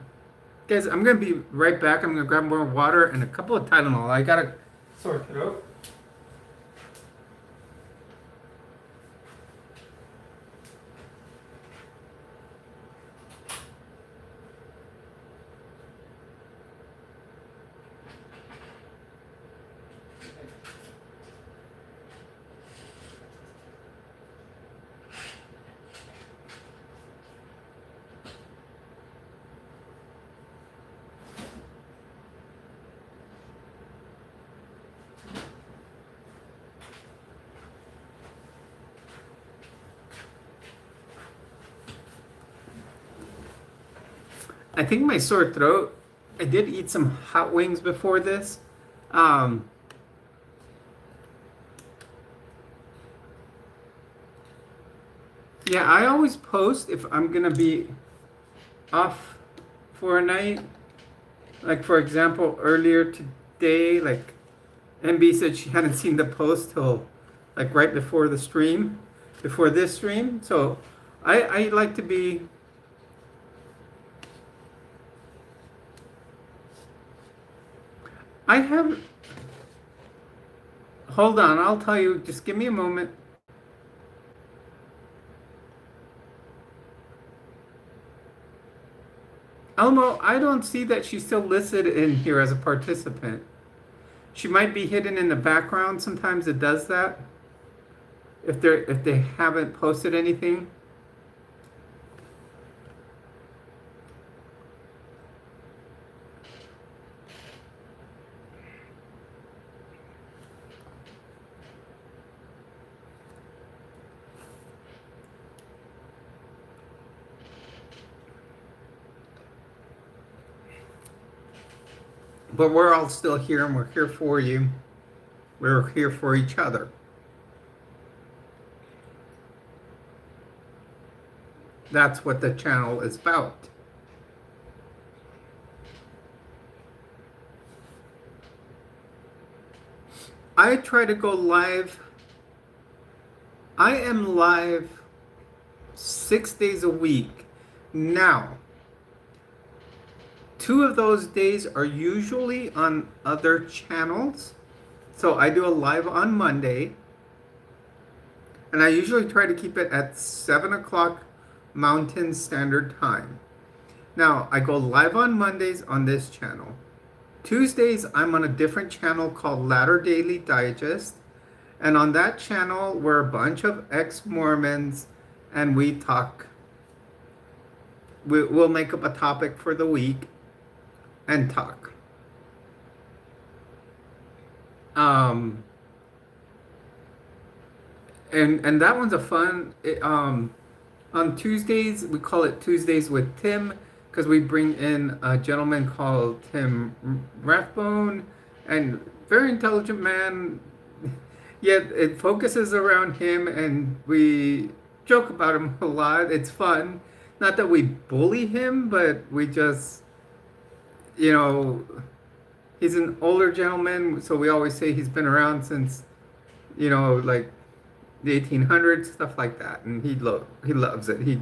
Guys, I'm going to be right back. I'm going to grab more water and a couple of Tylenol. I got a sore throat. I think my sore throat, I did eat some hot wings before this. Um, yeah, I always post if I'm going to be off for a night. Like, for example, earlier today, like, MB said she hadn't seen the post till, like, right before the stream, before this stream. So I like to be... I have... Hold on, I'll tell you. Just give me a moment. Elmo, I don't see that she's still listed in here as a participant. She might be hidden in the background. Sometimes it does that. If they haven't posted anything. But we're all still here and we're here for you. We're here for each other. That's what the channel is about. I try to go live. I am live 6 days a week. Now, 2 of those days are usually on other channels. So I do a live on Monday. And I usually try to keep it at 7 o'clock Mountain Standard Time. Now, I go live on Mondays on this channel. Tuesdays, I'm on a different channel called Latter Daily Digest. And on that channel, we're a bunch of ex-Mormons and we talk. We'll make up a topic for the week and talk. And that one's a fun. On Tuesdays, we call it Tuesdays with Tim because we bring in a gentleman called Tim Rathbone, and very intelligent man. Yet it focuses around him, and we joke about him a lot. It's fun. Not that we bully him, but we just, he's an older gentleman, so we always say he's been around since, like the 1800s, stuff like that, and he loves it.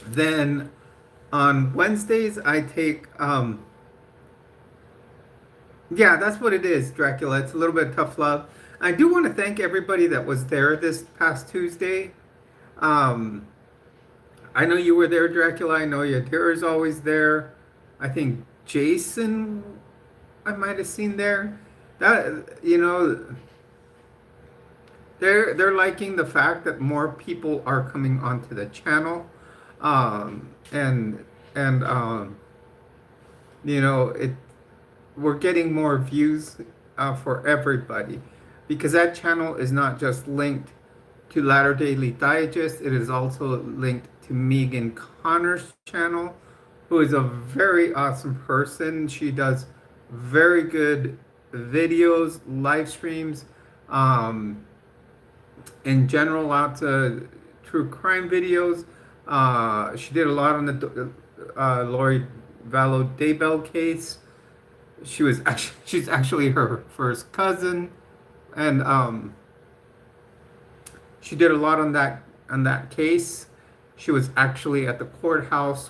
Then on Wednesdays I take yeah, that's what it is, Dracula. It's a little bit of tough love. I do want to thank everybody that was there this past Tuesday. I know you were there, Dracula. I know Yadira's always there. I think Jason, I might have seen there. That they're liking the fact that more people are coming onto the channel, and it we're getting more views for everybody, because that channel is not just linked to Latter Daily Digest. It is also linked to Megan Connor's channel, who is a very awesome person. She does very good videos, live streams, in general, lots of true crime videos. She did a lot on the Lori Vallow Daybell case. She's actually her first cousin, and she did a lot on that case. She was actually at the courthouse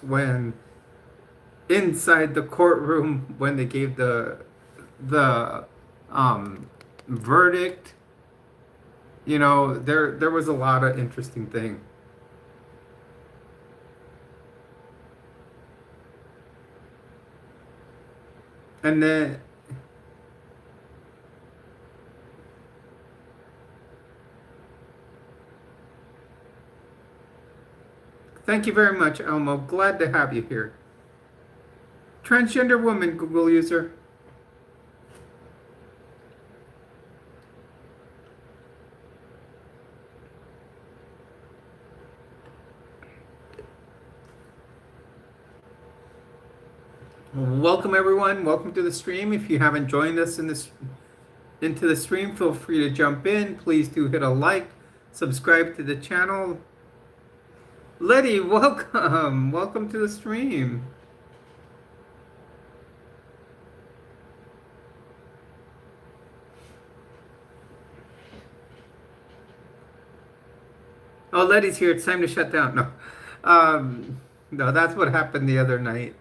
inside the courtroom when they gave the verdict. There was a lot of interesting things. And then thank you very much, Elmo. Glad to have you here. Transgender woman, Google user. Welcome everyone. Welcome to the stream. If you haven't joined us into the stream, feel free to jump in. Please do hit a like, subscribe to the channel. Letty, welcome. Welcome to the stream. Oh, Letty's here. It's time to shut down. No. No, that's what happened the other night.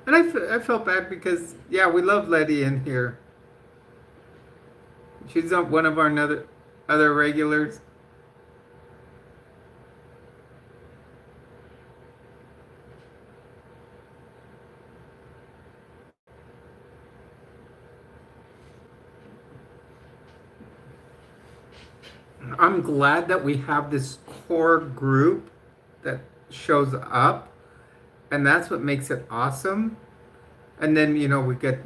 And I felt bad because, yeah, we love Letty in here. She's one of our other regulars. I'm glad that we have this core group that shows up, and that's what makes it awesome. And then, we get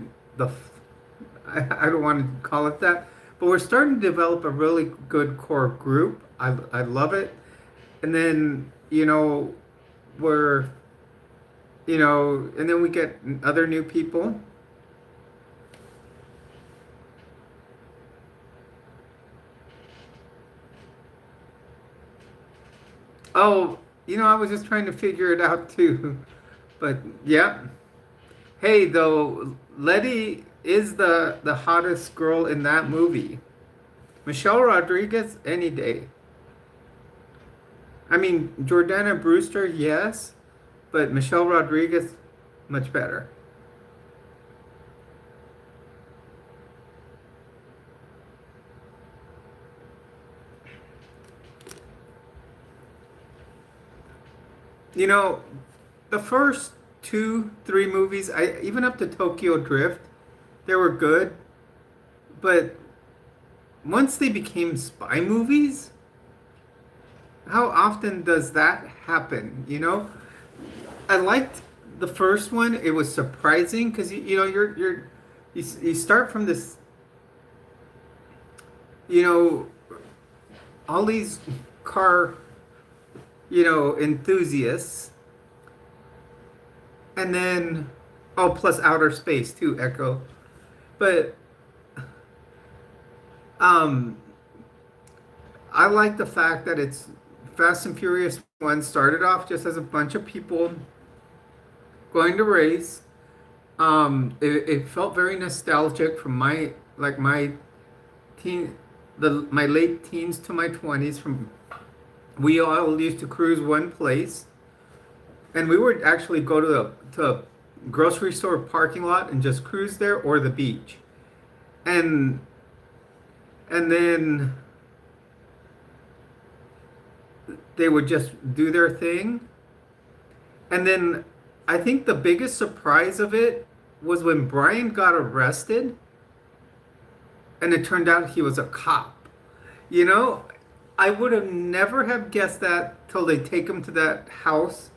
I don't want to call it that, but we're starting to develop a really good core group. I love it. And then, we're, and then we get other new people. Oh, I was just trying to figure it out too. But yeah. Hey, though, Letty is the hottest girl in that movie. Michelle Rodriguez, any day. I mean, Jordana Brewster, yes, but Michelle Rodriguez, much better. You know, the first two, three movies, even up to Tokyo Drift, they were good, but once they became spy movies, how often does that happen? I liked the first one. It was surprising because you start from this, you know all these car enthusiasts, and then plus outer space too, Echo. But um I like the fact that it's Fast and Furious 1 started off just as a bunch of people going to race. It felt very nostalgic from my teen my late teens to my 20s. From we all used to cruise one place, and we would actually go to the grocery store parking lot and just cruise there, or the beach. And then they would just do their thing. And then I think the biggest surprise of it was when Brian got arrested and it turned out he was a cop. You know, I would have never have guessed that till they take him to that house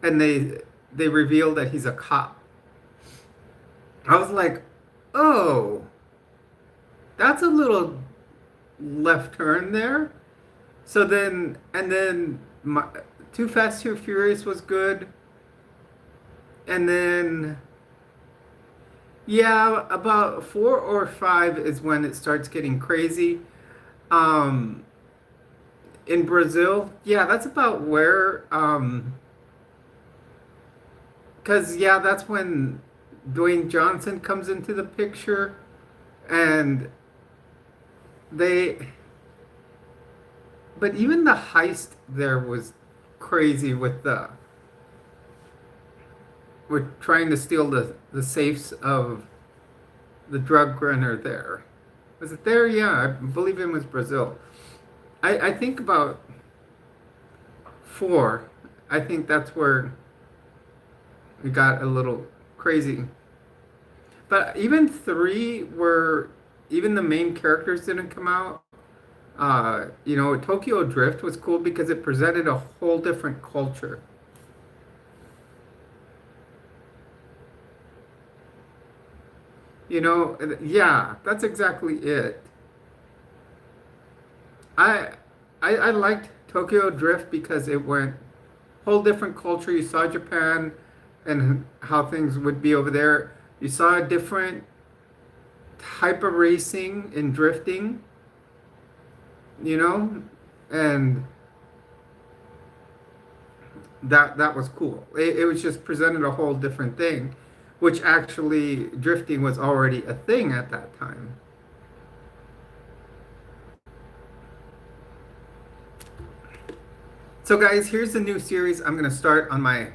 and they reveal that he's a cop. I was like, "Oh, that's a little left turn there." So then, and then Too Fast, Too Furious was good. And then, yeah, about 4 or 5 is when it starts getting crazy. Um, in Brazil, yeah, that's about where, because, yeah, that's when Dwayne Johnson comes into the picture. And they, but even the heist there was crazy we're trying to steal the safes of the drug runner there. Was it there? Yeah, I believe it was Brazil. I think about 4. I think that's where we got a little crazy. But even 3, where even the main characters didn't come out. Tokyo Drift was cool because it presented a whole different culture. Yeah, that's exactly it. I I liked Tokyo Drift because it went whole different culture. You saw Japan and how things would be over there. You saw a different type of racing and drifting, you know, and that was cool. It was just presented a whole different thing, which actually drifting was already a thing at that time. So guys, here's the new series I'm gonna start on my,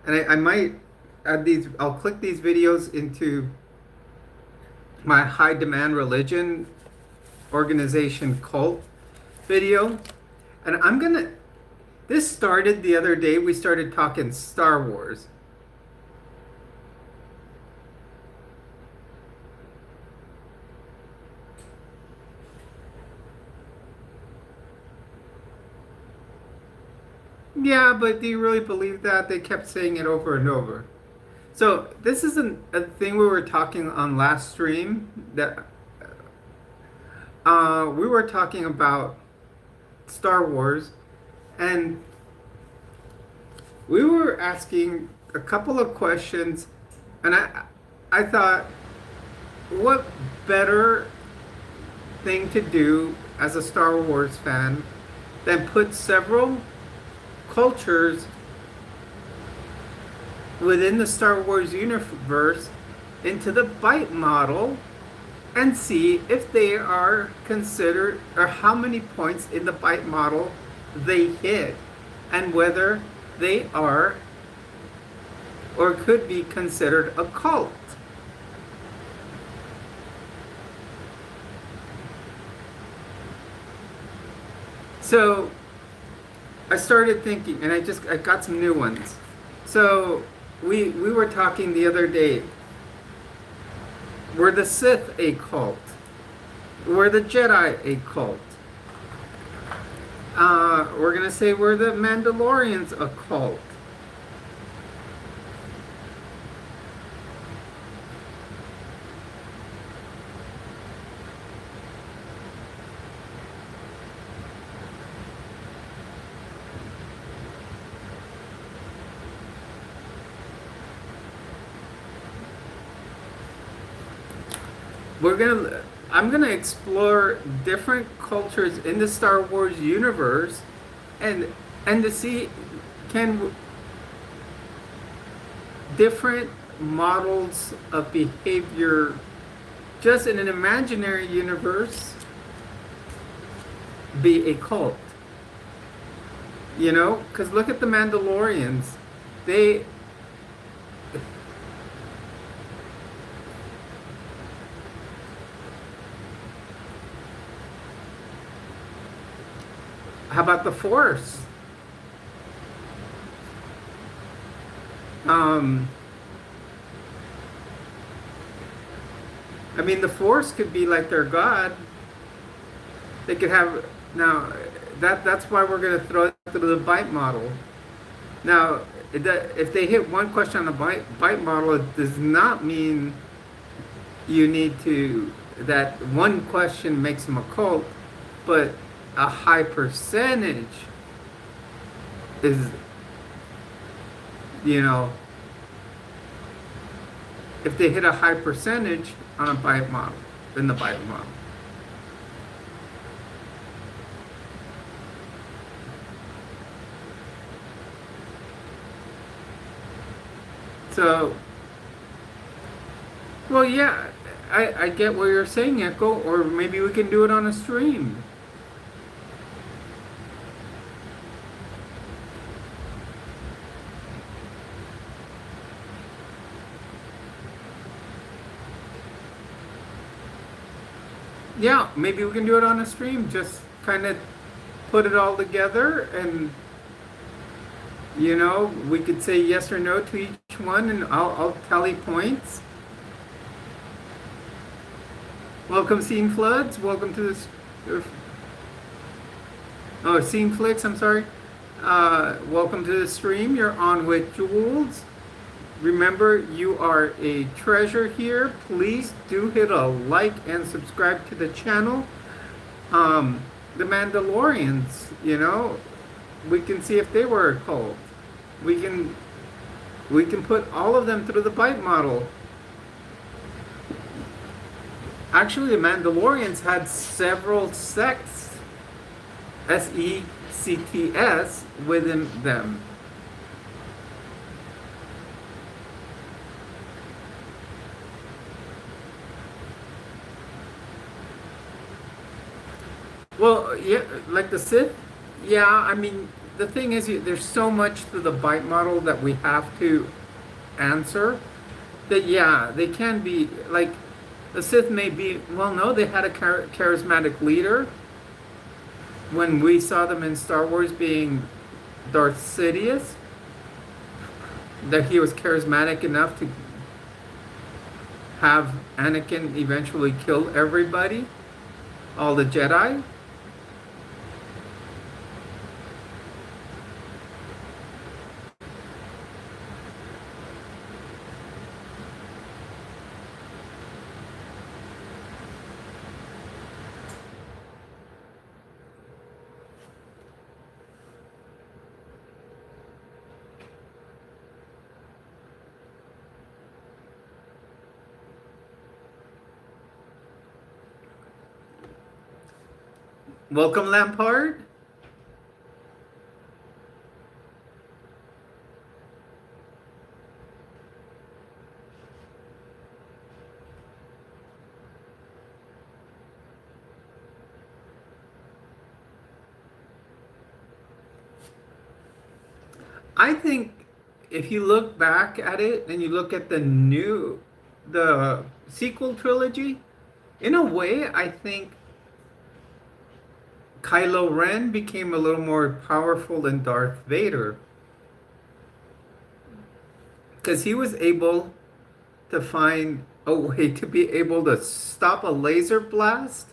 and I might add these. I'll click these videos into my high demand religion organization cult video, and I'm gonna. This started the other day. We started talking Star Wars. Yeah, but do you really believe that? They kept saying it over and over. So this isn't a thing we were talking on last stream that we were talking about Star Wars, and we were asking a couple of questions, and I thought, what better thing to do as a Star Wars fan than put several cultures within the Star Wars universe into the byte model and see if they are considered, or how many points in the byte model they hit, and whether they are or could be considered a cult. So I started thinking, and I got some new ones. So we were talking the other day. Were the Sith a cult? Were the Jedi a cult? We're gonna say, were the Mandalorians a cult? I'm gonna explore different cultures in the Star Wars universe, and to see, can different models of behavior just in an imaginary universe be a cult. You know, because look at the Mandalorians. They How about the Force? I mean, the Force could be like their god. They could have, now that's why we're going to throw it through the byte model. Now, if they hit one question on the byte model, it does not mean you need to, that one question makes them a cult, but a high percentage is, you know, if they hit a high percentage on a byte model, in the byte model. So, well, yeah, I get what you're saying, Echo, or maybe we can do it on a stream. Yeah, maybe we can do it on a stream. Just kind of put it all together, and you know, we could say yes or no to each one, and I'll tally points. Welcome, Scene Floods. Welcome to this. Oh, Scene Flicks. I'm sorry. Welcome to the stream. You're on with Jules. Remember, you are a treasure here. Please do hit a like and subscribe to the channel. The Mandalorians, you know, we can see if they were a cult. We can put all of them through the byte model. Actually, the Mandalorians had several sects, S-E-C-T-S, within them. Well, yeah, like the Sith, yeah, I mean, the thing is, there's so much to the byte model that we have to answer that, yeah, they can be, like, the Sith may be, well, no, they had a charismatic leader. When we saw them in Star Wars being Darth Sidious, that he was charismatic enough to have Anakin eventually kill everybody, all the Jedi. Welcome, Lampard. I think if you look back at it and you look at the sequel trilogy, in a way, I think Kylo Ren became a little more powerful than Darth Vader because he was able to find a way to be able to stop a laser blast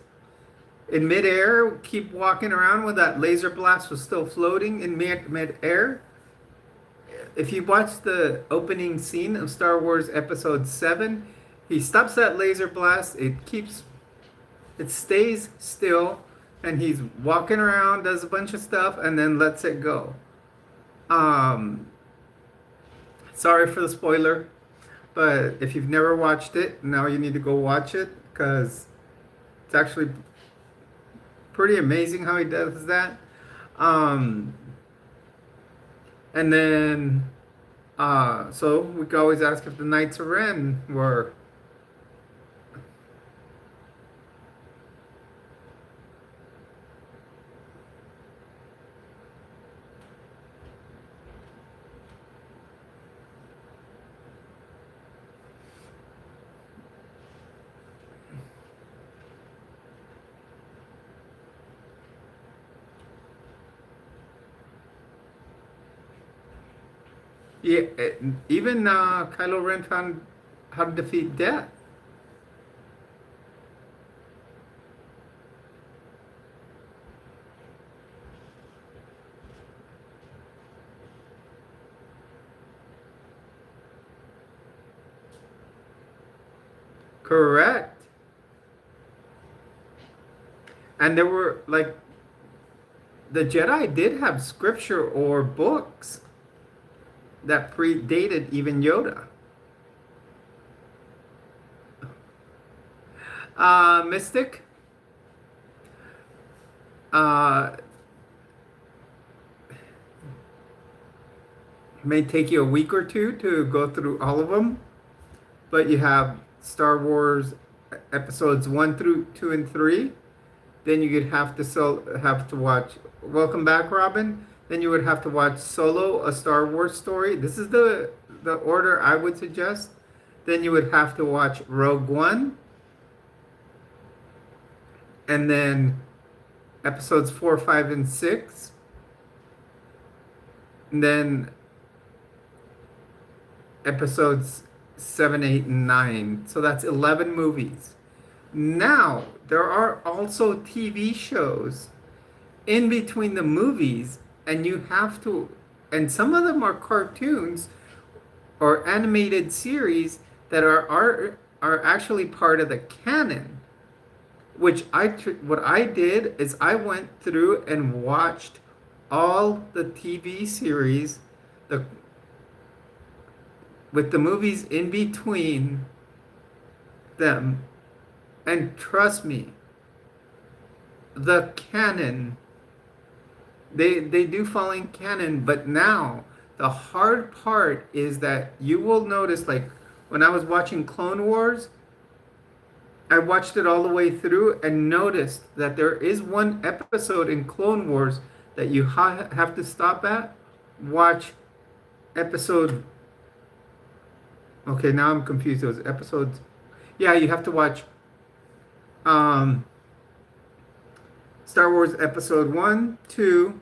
in midair, keep walking around when that laser blast was still floating in midair. If you watch the opening scene of Star Wars Episode 7, he stops that laser blast, it stays still, and he's walking around, does a bunch of stuff, and then lets it go. Um, Sorry for the spoiler, but if you've never watched it, now you need to go watch it because it's actually pretty amazing how he does that. Um, and then, so we could always ask if the Knights of Ren were. Yeah, even Kylo Ren found how to defeat death. Correct. And there were like the Jedi did have scripture or books that predated even Yoda. Mystic, uh, may take you a week or two to go through all of them, but you have Star Wars episodes 1 through 2 and 3. Then you would have to watch. Welcome back, Robin. Then you would have to watch Solo, a Star Wars story. This is the order I would suggest. Then you would have to watch Rogue One, and then episodes 4, 5, and 6. And then episodes 7, 8, and 9. So that's 11 movies. Now, there are also TV shows in between the movies, and and some of them are cartoons or animated series that are actually part of the canon. What I did is I went through and watched all the TV series, with the movies in between them. And trust me, the canon, they do fall in canon, but now the hard part is that you will notice, like when I was watching Clone Wars, I watched it all the way through and noticed that there is one episode in Clone Wars that you have to stop at, watch episode. Okay, now I'm confused. Those episodes. Yeah, you have to watch Star Wars Episode 1, 2,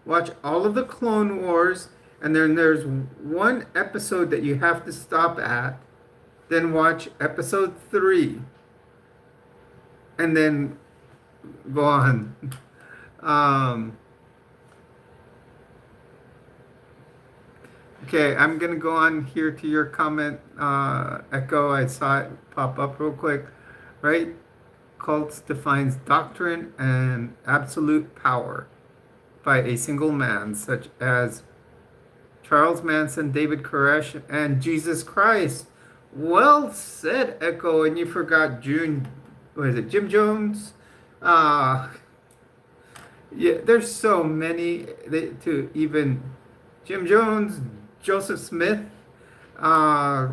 watch all of the Clone Wars, and then there's one episode that you have to stop at, then watch Episode 3, and then go on. Okay, I'm going to go on here to your comment, Echo. I saw it pop up real quick, right? Cults defines doctrine and absolute power by a single man, such as Charles Manson, David Koresh, and Jesus Christ. Well said, Echo. And you forgot Jim Jones. Yeah, there's so many to even Jim Jones, Joseph Smith, uh,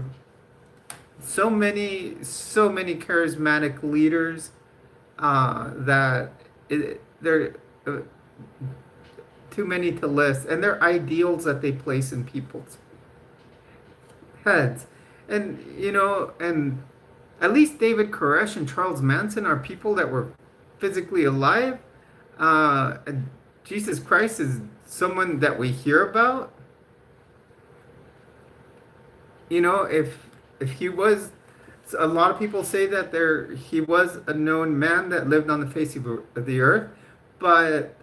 so many charismatic leaders that they're too many to list, and they're ideals that they place in people's heads. And and at least David Koresh and Charles Manson are people that were physically alive. And Jesus Christ is someone that we hear about. If he was, a lot of people say that he was a known man that lived on the face of the earth, but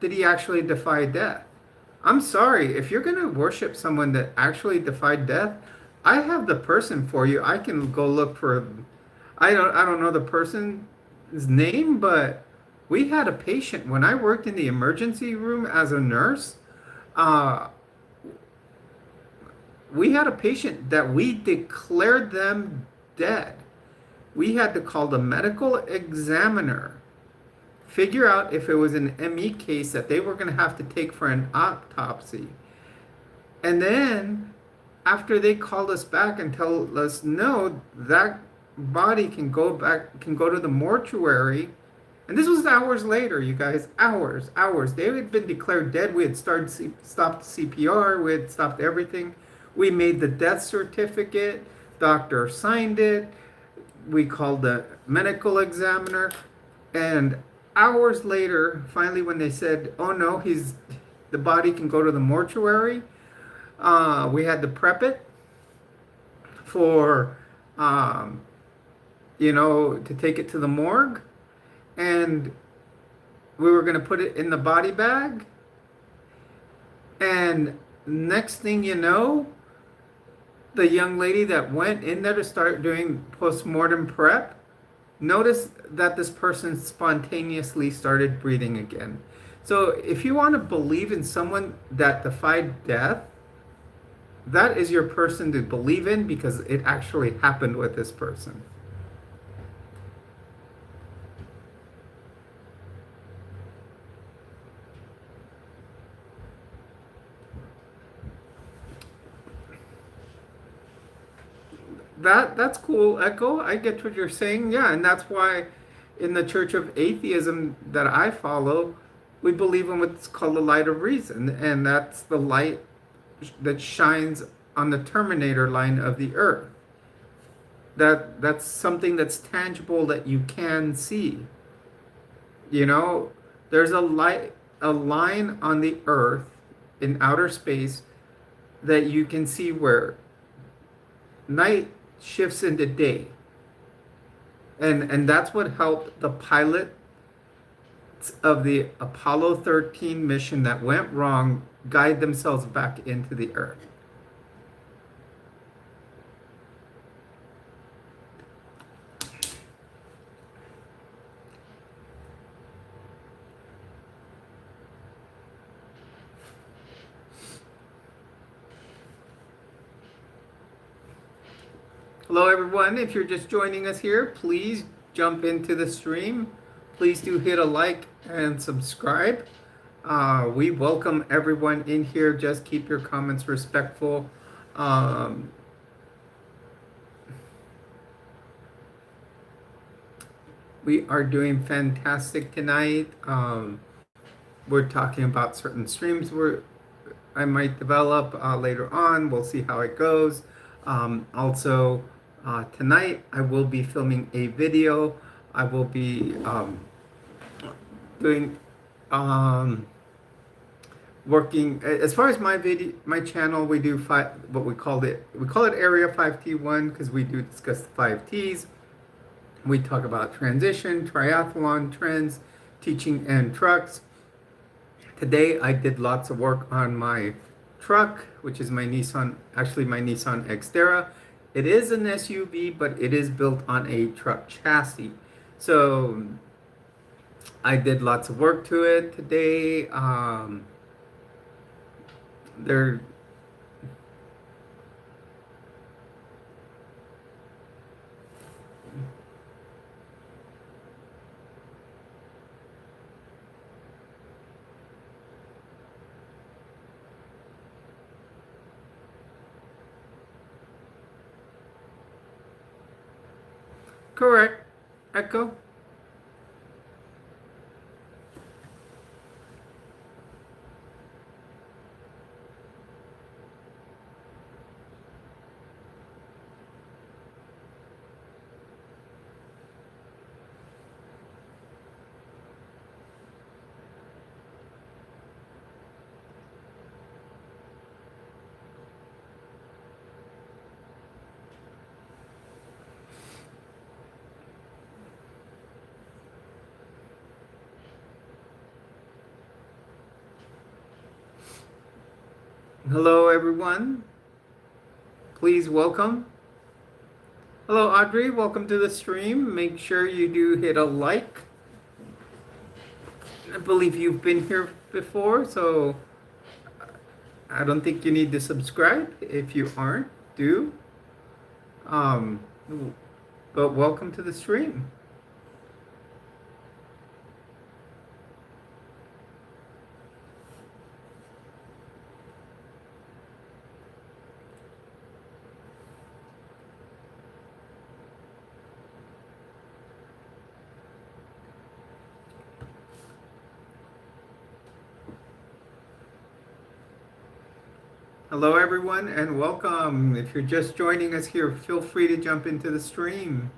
did he actually defy death? I'm sorry, if you're going to worship someone that actually defied death, I have the person for you. I can go look for, I don't know the person's name, but we had a patient when I worked in the emergency room as a nurse. Uh, we had a patient that we declared them dead. We had to call the medical examiner, figure out if it was an ME case that they were going to have to take for an autopsy. And then after they called us back and tell us no, that body can go to the mortuary. And this was hours later, you guys, hours. They had been declared dead. We had stopped CPR. We had stopped everything. We made the death certificate. Doctor signed it. We called the medical examiner. And hours later, finally, when they said, "Oh no, the body can go to the mortuary," we had to prep it for, to take it to the morgue, and we were going to put it in the body bag. And next thing you know, the young lady that went in there to start doing postmortem prep noticed that this person spontaneously started breathing again. So if you want to believe in someone that defied death, that is your person to believe in, because it actually happened with this person. That's cool, Echo. I get what you're saying. Yeah, and that's why in the Church of Atheism that I follow, we believe in what's called the light of reason, and that's the light that shines on the terminator line of the earth. That's something that's tangible that you can see. There's a line on the earth in outer space that you can see where night shifts into day. And that's what helped the pilots of the Apollo 13 mission that went wrong guide themselves back into the earth. Hello, everyone. If you're just joining us here, please jump into the stream. Please do hit a like and subscribe. We welcome everyone in here. Just keep your comments respectful. We are doing fantastic tonight. We're talking about certain streams I might develop later on. We'll see how it goes. Also, tonight I will be filming a video. I will be doing working as far as my channel. We do what we call it Area 5T1, because we do discuss the 5Ts. We talk about transition, triathlon, trends, teaching, and trucks. Today I did lots of work on my truck, which is my Nissan Xterra. It is an SUV, but it is built on a truck chassis. So I did lots of work to it today. There Correct. Echo. Hello, everyone. Please welcome. Hello, Audrey. Welcome to the stream. Make sure you do hit a like. I believe you've been here before, so I don't think you need to subscribe. If you aren't, do. Um, but welcome to the stream. Hello, everyone, and welcome. If you're just joining us here, feel free to jump into the stream.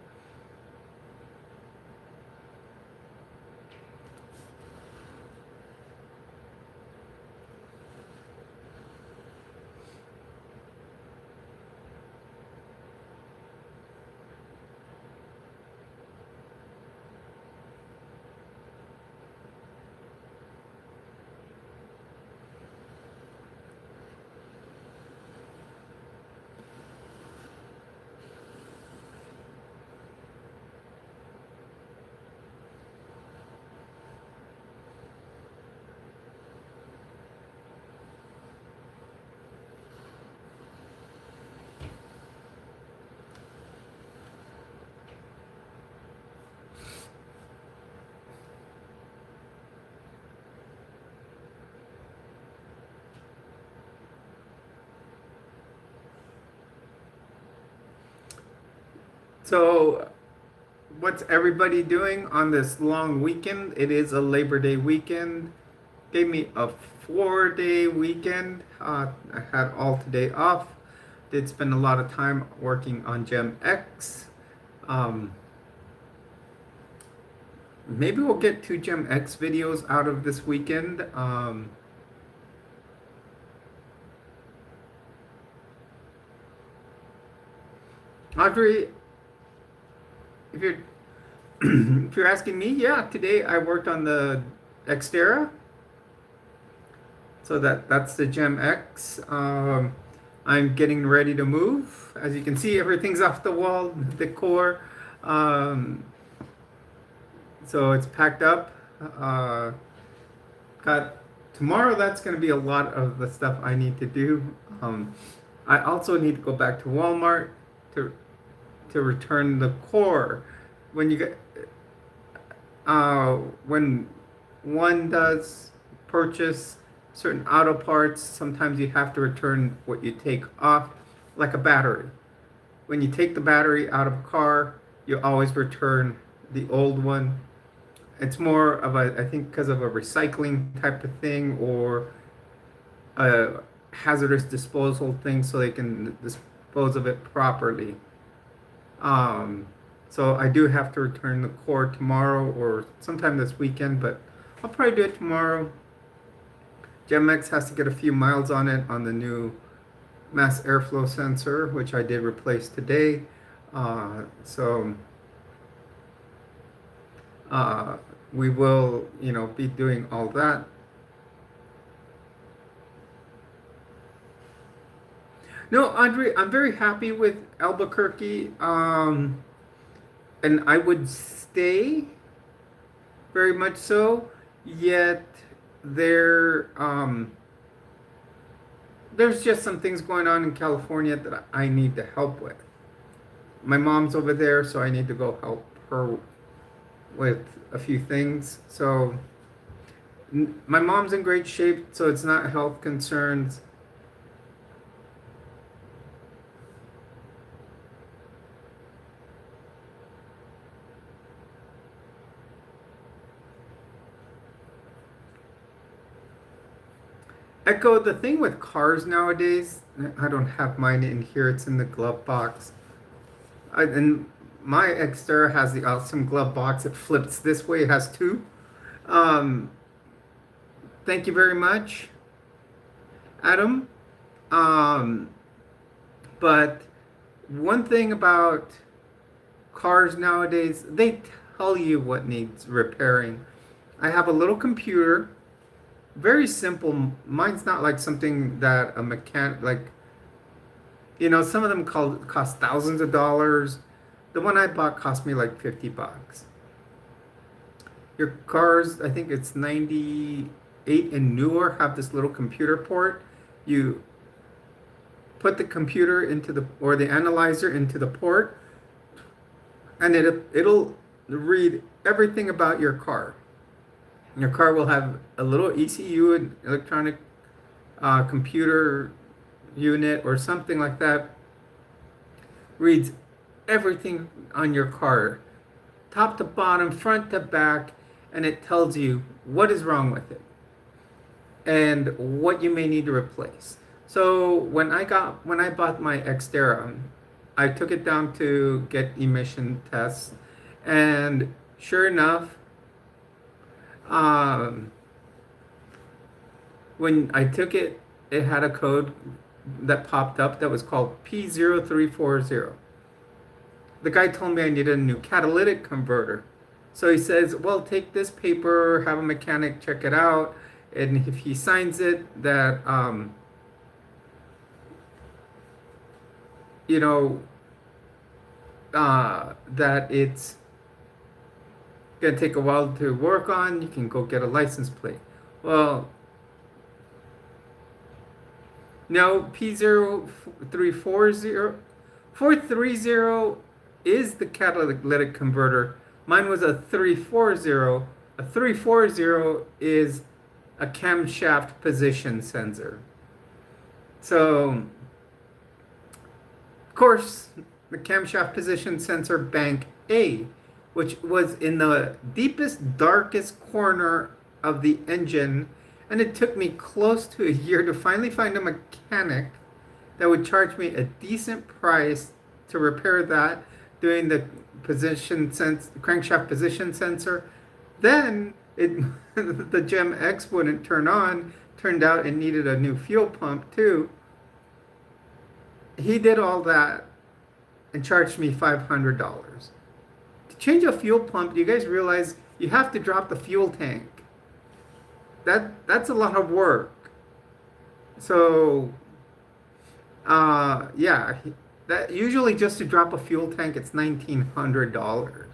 So, what's everybody doing on this long weekend? It is a Labor Day weekend. Gave me a 4-day weekend. I had all today off. Did spend a lot of time working on Gem X. Maybe we'll get 2 Gem X videos out of this weekend. Audrey, if you're if you're asking me, yeah, today I worked on the Xterra. So that's the Gem X. I'm getting ready to move. As you can see, everything's off the wall, the core. So it's packed up. Got tomorrow. That's going to be a lot of the stuff I need to do. I also need to go back to Walmart to return the core. When you get when one does purchase certain auto parts, sometimes you have to return what you take off, like a battery. When you take the battery out of a car, you always return the old one. It's more of a, I think, because of a recycling type of thing or a hazardous disposal thing, so they can dispose of it properly. So I do have to return the core tomorrow or sometime this weekend, but I'll probably do it tomorrow. GemX has to get a few miles on it on the new mass airflow sensor, which I did replace today. We will, be doing all that. No, Andre, I'm very happy with Albuquerque, and I would stay very much so. Yet there's just some things going on in California that I need to help with. My mom's over there, so I need to go help her with a few things. So my mom's in great shape, so it's not health concerns. Echo, the thing with cars nowadays, I don't have mine in here, it's in the glove box. And my Xterra has the awesome glove box. It flips this way, it has two. Um, Thank you very much, Adam. Um, but one thing about cars nowadays, they tell you what needs repairing. I have a little computer, very simple. Mine's not like something that a mechanic, like, some of them cost thousands of dollars. The one I bought cost me like $50. Your cars, I think it's 98 and newer, have this little computer port. You put the computer into or the analyzer into the port, and it'll read everything about your car. Your car will have a little ECU, an electronic computer unit or something like that. Reads everything on your car, top to bottom, front to back, and it tells you what is wrong with it and what you may need to replace. So when I bought my Xterra, I took it down to get emission tests, and sure enough, when I took it, it had a code that popped up that was called P0340. The guy told me I needed a new catalytic converter. So he says, well, take this paper, have a mechanic check it out, and if he signs it, that, that it's gonna take a while to work on, you can go get a license plate. Well, no, P0340 is the catalytic converter. Mine was a 340. A 340 is a camshaft position sensor. So, of course, the camshaft position sensor bank A, which was in the deepest, darkest corner of the engine, and it took me close to a year to finally find a mechanic that would charge me a decent price to repair that, doing the crankshaft position sensor. Then the Gem X wouldn't turn on. Turned out it needed a new fuel pump too. He did all that and charged me $500. To change a fuel pump, do you guys realize you have to drop the fuel tank? That's a lot of work. So, yeah, that usually just to drop a fuel tank, it's $1,900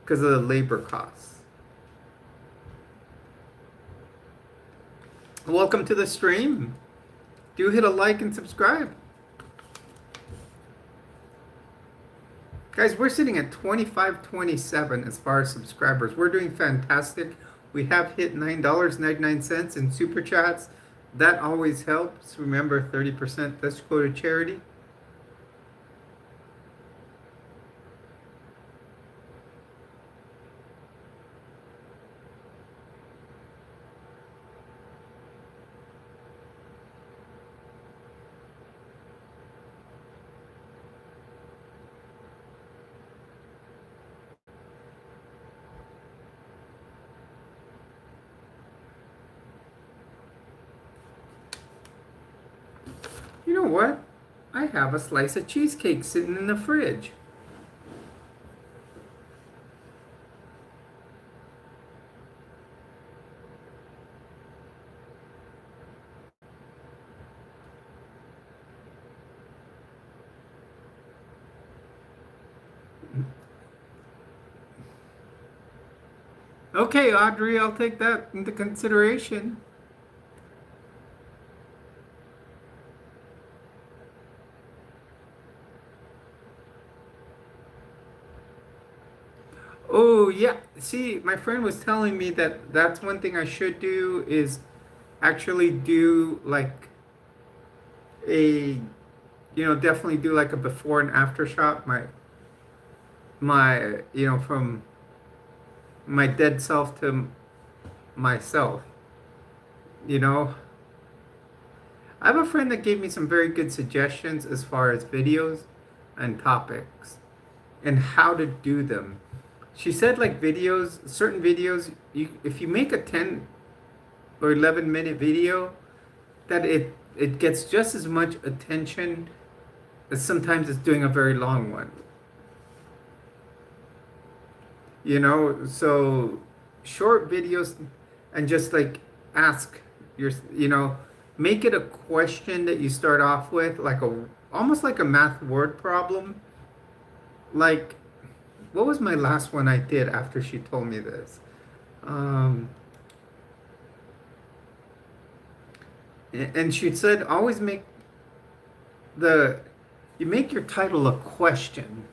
because of the labor costs. Welcome to the stream. Do hit a like and subscribe. Guys, we're sitting at 2527 as far as subscribers. We're doing fantastic. We have hit $9.99 in super chats. That always helps. Remember, 30% does go to charity. You know what? I have a slice of cheesecake sitting in the fridge. Okay, Audrey, I'll take that into consideration. Oh, yeah. See, my friend was telling me that that's one thing I should do is actually do like a, definitely do like a before and after shot. From my dead self to myself, you know, I have a friend that gave me some very good suggestions as far as videos and topics and how to do them. She said like videos, certain videos, if you make a 10 or 11-minute video, that it gets just as much attention as sometimes it's doing a very long one. You know, so short videos and just like ask your, make it a question that you start off with, like almost like a math word problem. Like, what was my last one I did after she told me this? Um, and she said, always you make your title a question.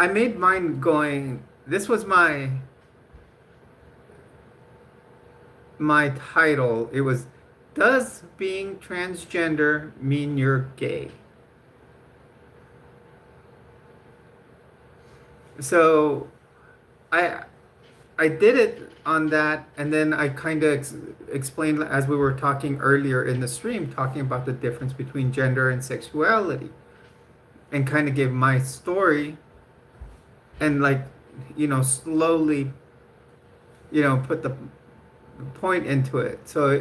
I made mine going, this was my title. It was, does being transgender mean you're gay? So I I did it on that, and then I kind of explained as we were talking earlier in the stream, talking about the difference between gender and sexuality, and kind of gave my story, and like, slowly, put the point into it. So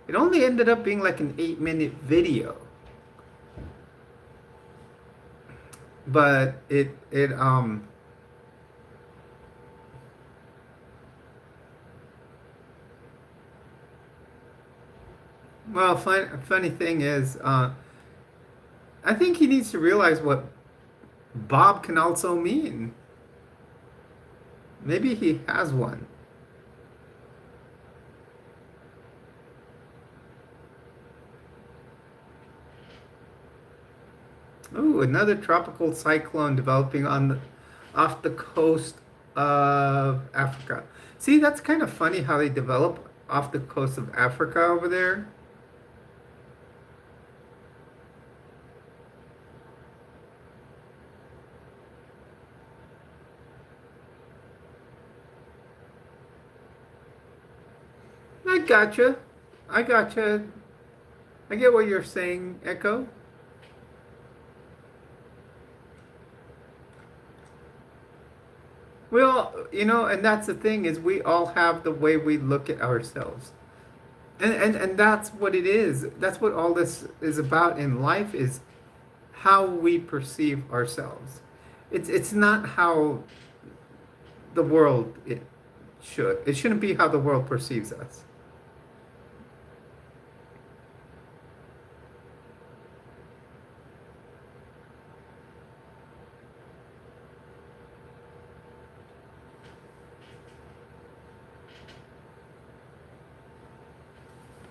it only ended up being like an 8-minute video, but well, funny thing is, I think he needs to realize what Bob can also mean. Maybe he has one. Oh, another tropical cyclone developing off the coast of Africa. See, that's kind of funny how they develop off the coast of Africa over there. I gotcha. I gotcha. I get what you're saying, Echo. Well, and that's the thing is we all have the way we look at ourselves. And that's what it is. That's what all this is about in life is how we perceive ourselves. It's not how the world should. It shouldn't be how the world perceives us.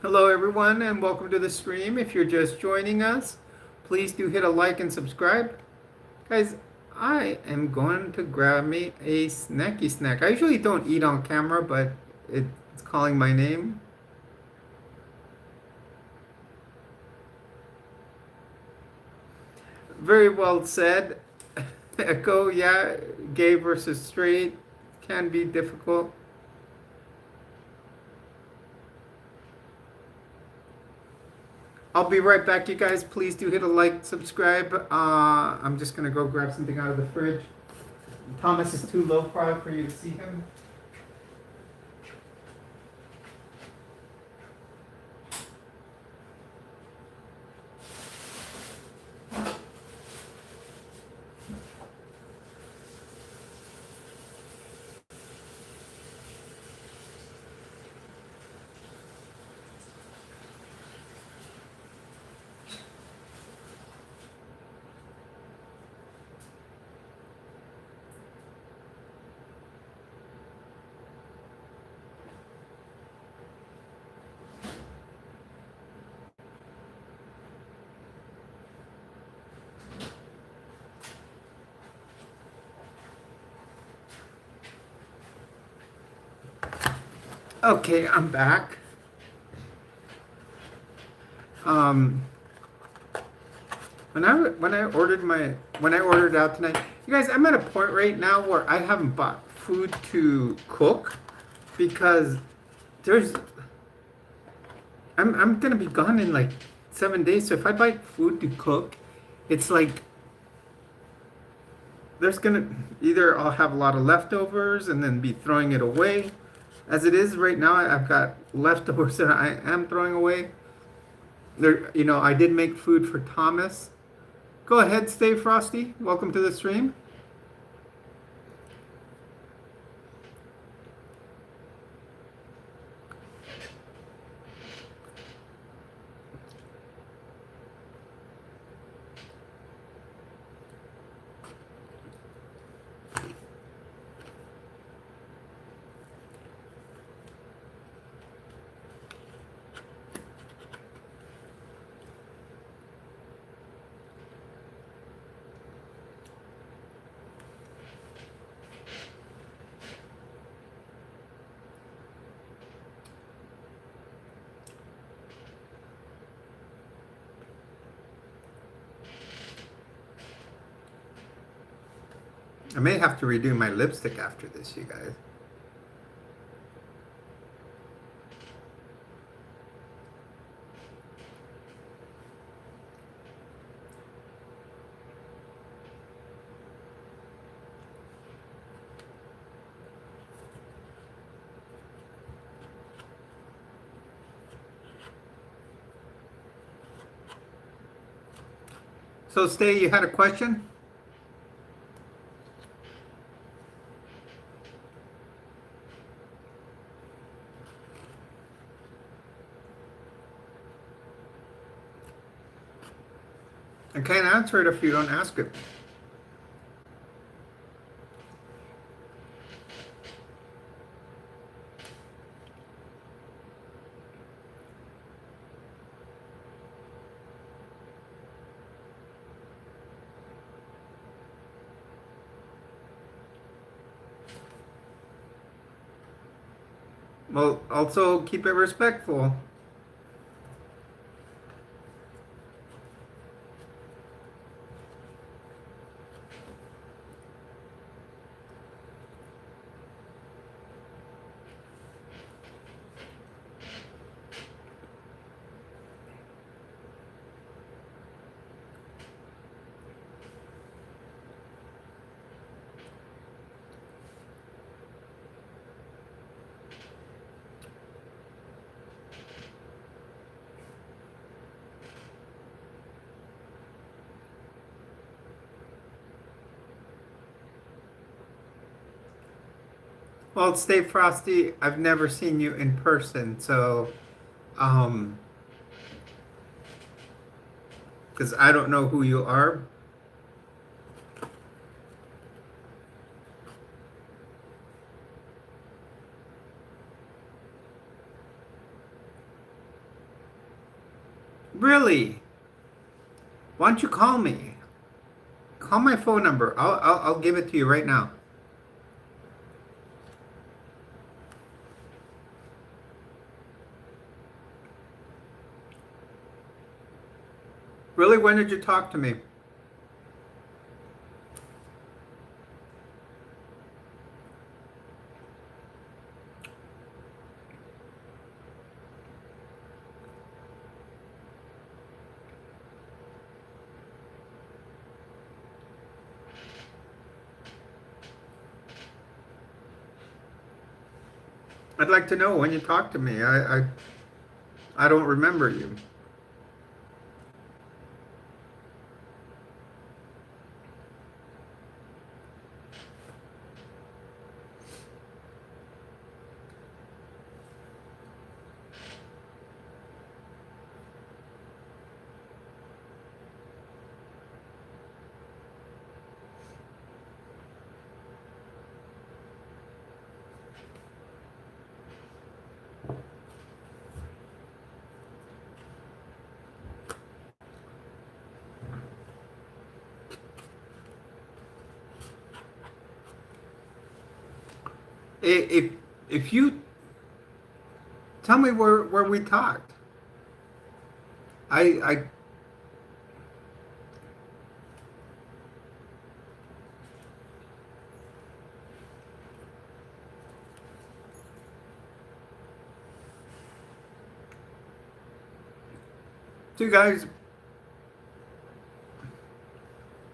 Hello, everyone, and welcome to the stream. If you're just joining us, please do hit a like and subscribe. Guys, I am going to grab me a snacky snack. I usually don't eat on camera, but it's calling my name. Very well said. Echo, yeah, gay versus straight can be difficult. I'll be right back, you guys. Please do hit a like, subscribe. I'm just going to go grab something out of the fridge. Thomas is too low probably for you to see him. Okay, I'm back. When I ordered out tonight, you guys, I'm at a point right now where I haven't bought food to cook because there's I'm gonna be gone in like 7 days. So if I buy food to cook, it's like there's gonna either I'll have a lot of leftovers and then be throwing it away. As it is right now, I've got leftovers that I am throwing away. There, I did make food for Thomas. Go ahead, Stay Frosty. Welcome to the stream. I may have to redo my lipstick after this, you guys. So, Stay, you had a question? I can't answer it if you don't ask it. Well, also keep it respectful. Well, Stay Frosty, I've never seen you in person, so because I don't know who you are. Really? Why don't you call me? Call my phone number. I'll give it to you right now. Really? When did you talk to me? I'd like to know when you talked to me. I don't remember you. If if you tell me where we talked, I So you guys,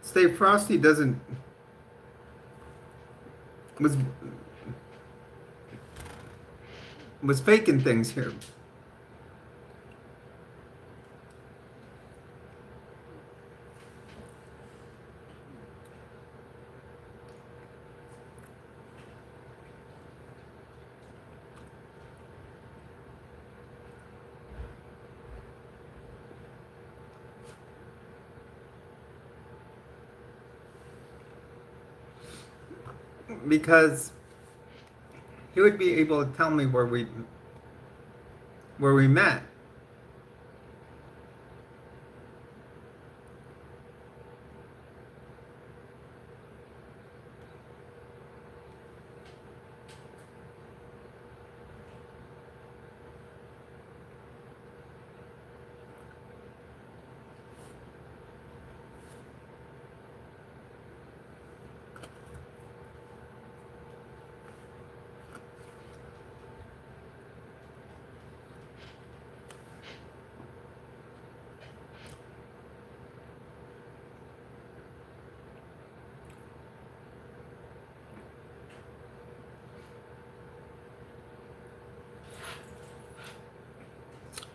Stay Frosty was was faking things here. Because he would be able to tell me where we met.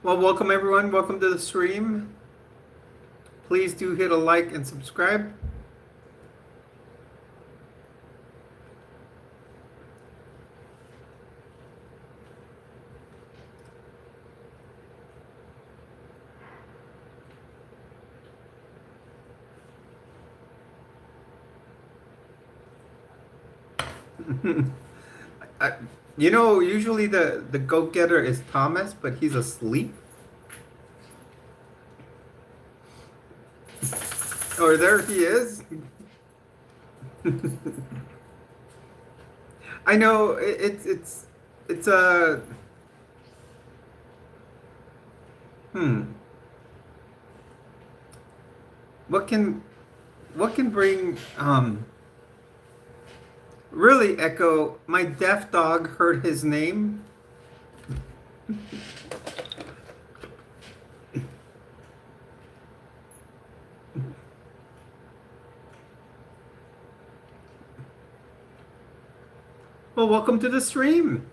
Well, welcome everyone. Welcome to the stream. Please do hit a like and subscribe. I, usually the go-getter is Thomas, but he's asleep. Or there he is. I know it's a what can bring really Echo, my deaf dog heard his name. Well, welcome to the stream.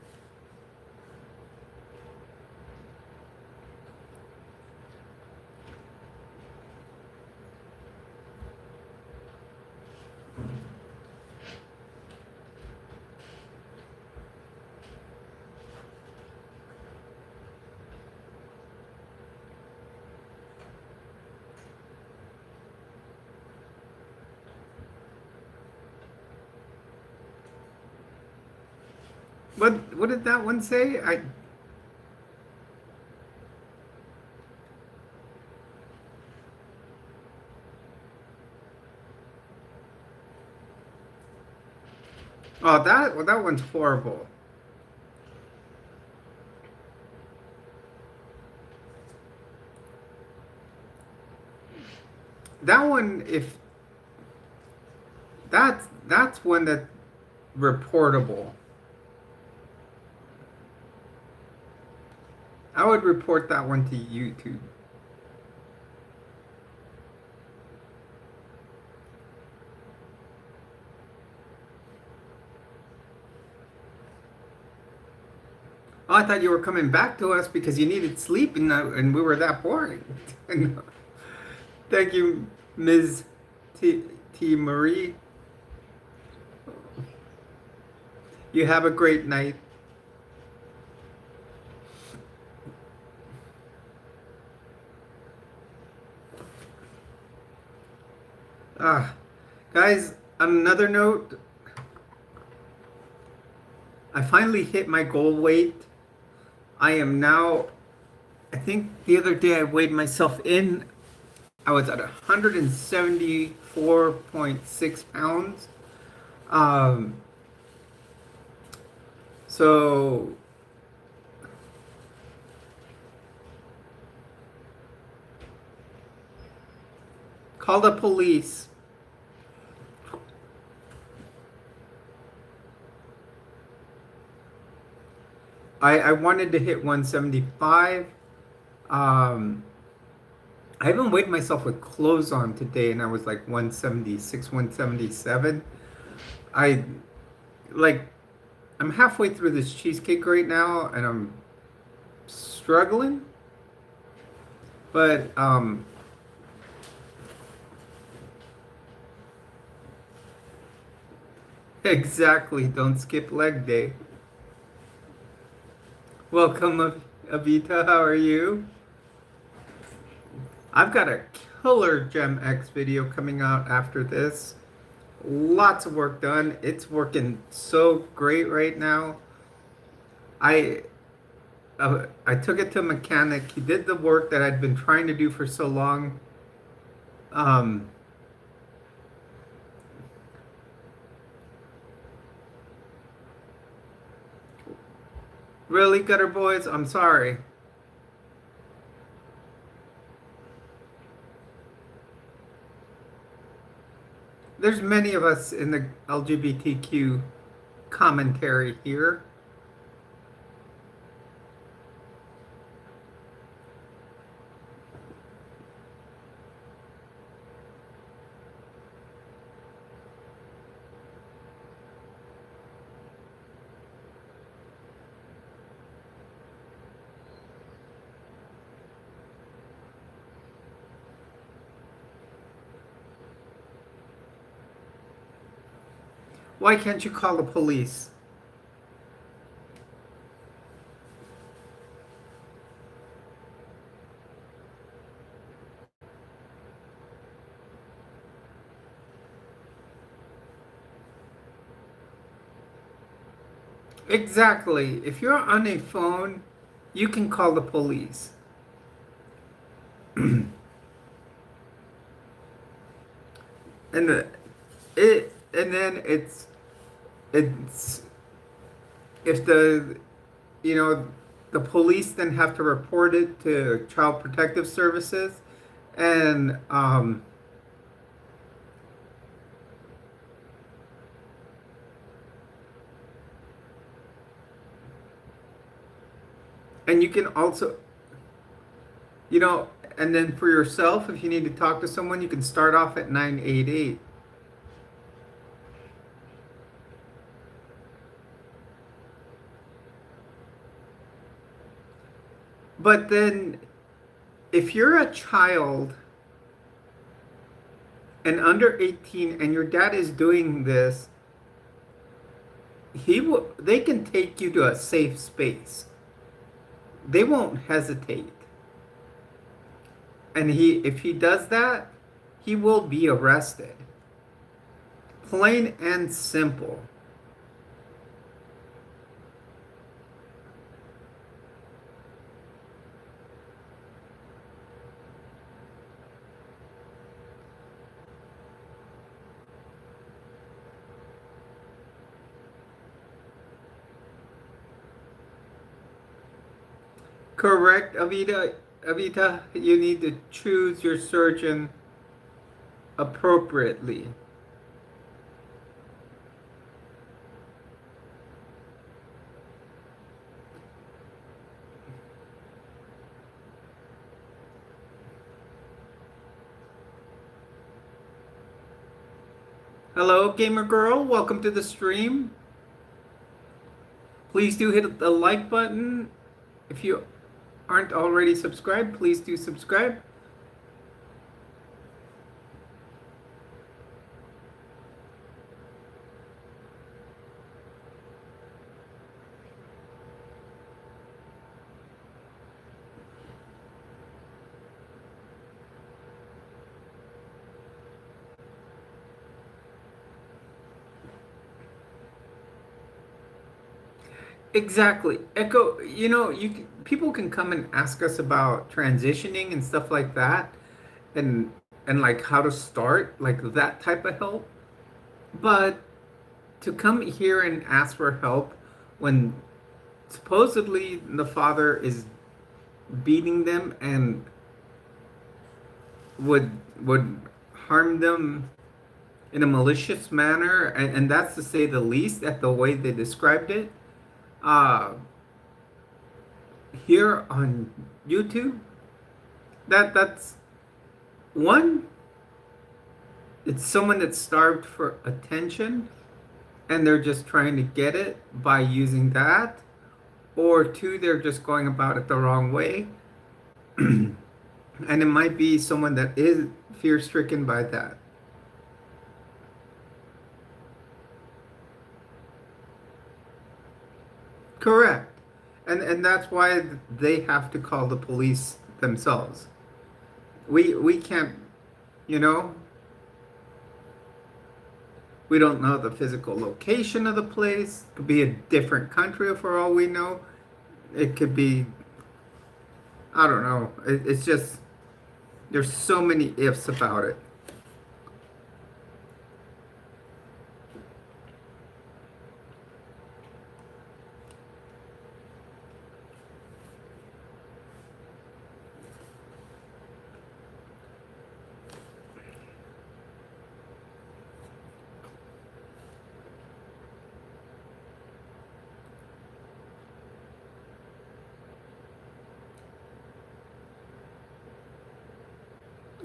What did that one say? Oh, that one's horrible. That one, if that's one that's reportable. I would report that one to YouTube. Oh, I thought you were coming back to us because you needed sleep and we were that boring. Thank you, Ms. T. Marie. You have a great night. Guys, on another note, I finally hit my goal weight. I am now, I think the other day I weighed myself in. I was at 174.6 pounds. So call the police. I wanted to hit 175. I even weighed myself with clothes on today, and I was like 176, 177. I like I'm halfway through this cheesecake right now, and I'm struggling. But exactly, don't skip leg day. Welcome, Avita. How are you? I've got a killer Gem X video coming out after this. Lots of work done. It's working so great right now. I I took it to a mechanic. He did the work that I'd been trying to do for so long. Um, really, Gutter Boys? I'm sorry. There's many of us in the LGBTQ commentary here. Why can't you call the police? Exactly. If you're on a phone, you can call the police. And and then it's if the you know the police then have to report it to Child Protective Services, and you can also and then for yourself, if you need to talk to someone, you can start off at 988. But then if you're a child and under 18 and your dad is doing this, they can take you to a safe space. They won't hesitate. And if he does that, he will be arrested. Plain and simple. Correct, Avita. Avita, you need to choose your surgeon appropriately. Hello, gamer girl. Welcome to the stream. Please do hit the like button. If you aren't already subscribed, please do subscribe. Exactly. Echo, people can come and ask us about transitioning and stuff like that, and like how to start, like that type of help. But to come here and ask for help when supposedly the father is beating them and would harm them in a malicious manner, and that's to say the least at the way they described it. Uh, Here on YouTube, that's One, it's someone that's starved for attention and they're just trying to get it by using that. Or two, they're just going about it the wrong way. And it might be someone that is fear-stricken by that. Correct. And that's why they have to call the police themselves. We can't, you know, we don't know the physical location of the place. It could be a different country for all we know. It could be, I don't know. It's just, there's so many ifs about it.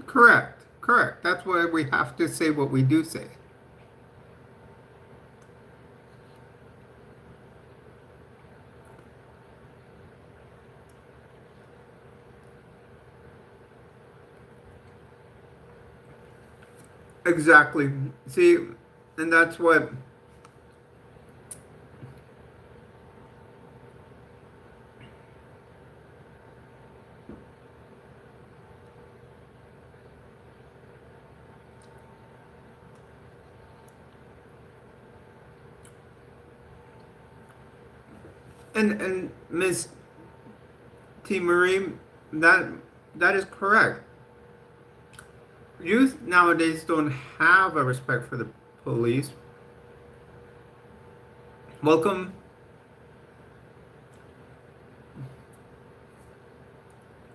Correct. Correct. That's why we have to say what we do say. Exactly. See, and that's what. And Miss T. Marie, that is correct. Youth nowadays don't have a respect for the police. Welcome.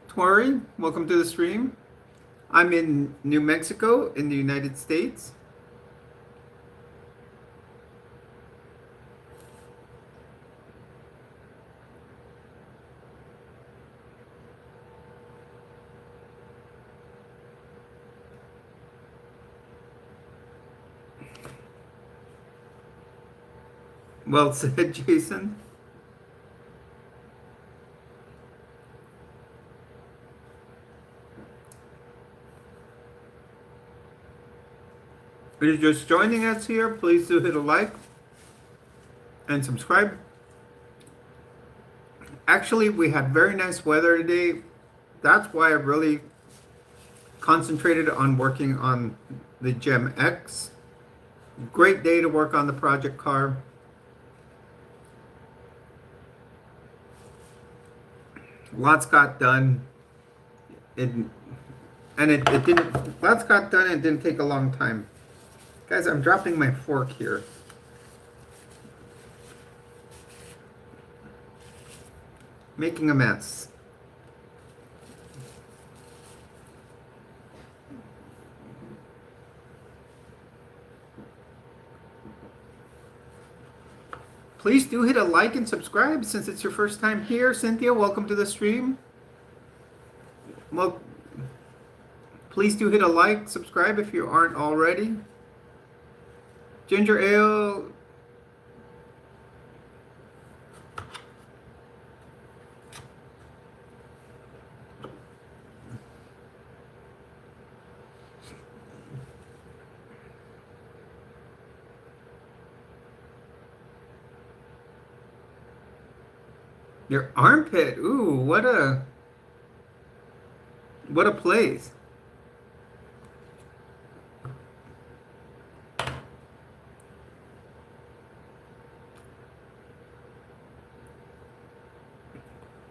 Tori, welcome to the stream. I'm in New Mexico in the United States. Well said, Jason. If you're just joining us here, please do hit a like and subscribe. Actually, we had very nice weather today. That's why I really concentrated on working on the Gem X. Great day to work on the project car. Lots got done. Lots got done and it didn't take a long time. Guys, I'm dropping my fork here. Making a mess. Please do hit a like and subscribe since it's your first time here. Cynthia, welcome to the stream. Well, please do hit a like, subscribe if you aren't already. Ginger Ale. Your armpit. Ooh, what a place.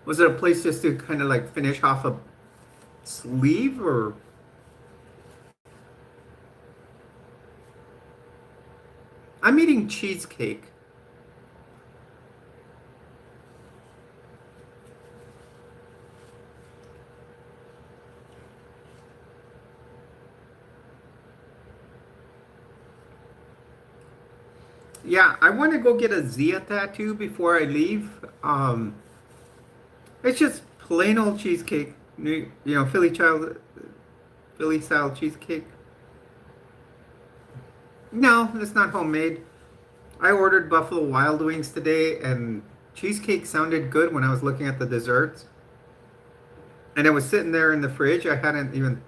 Was it a place just to kind of like finish off a sleeve or? I'm eating cheesecake. Yeah, I want to go get a Zia tattoo before I leave. It's just plain old cheesecake. You know, Philly child. Philly style cheesecake. No, it's not homemade. I ordered Buffalo Wild Wings today, and cheesecake sounded good when I was looking at the desserts. And it was sitting there in the fridge. I hadn't even.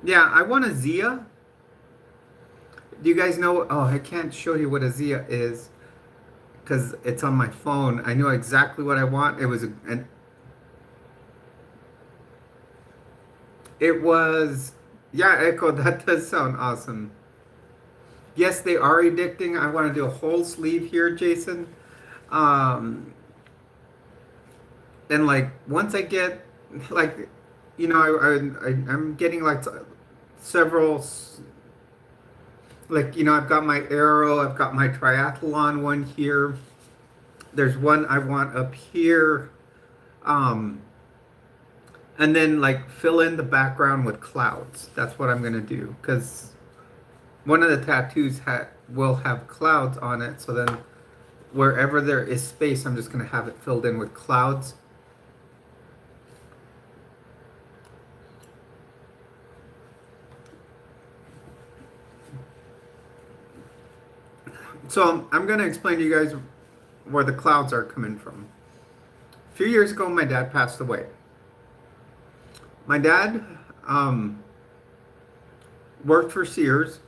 Yeah, I want a Zia. Do you guys know? Oh, I can't show you what a Zia is because it's on my phone. I know exactly what I want. It was, yeah, Echo, that does sound awesome. Yes, they are addicting. I want to do a whole sleeve here, Jason. Um, and like once I get like, I'm getting like several like I've got my arrow, I've got my triathlon one here. There's one I want up here. Um, and then like fill in the background with clouds. That's what I'm gonna do because one of the tattoos will have clouds on it. So then wherever there is space, I'm just gonna have it filled in with clouds. So I'm gonna explain to you guys where the clouds are coming from. A few years ago, my dad passed away. My dad worked for Sears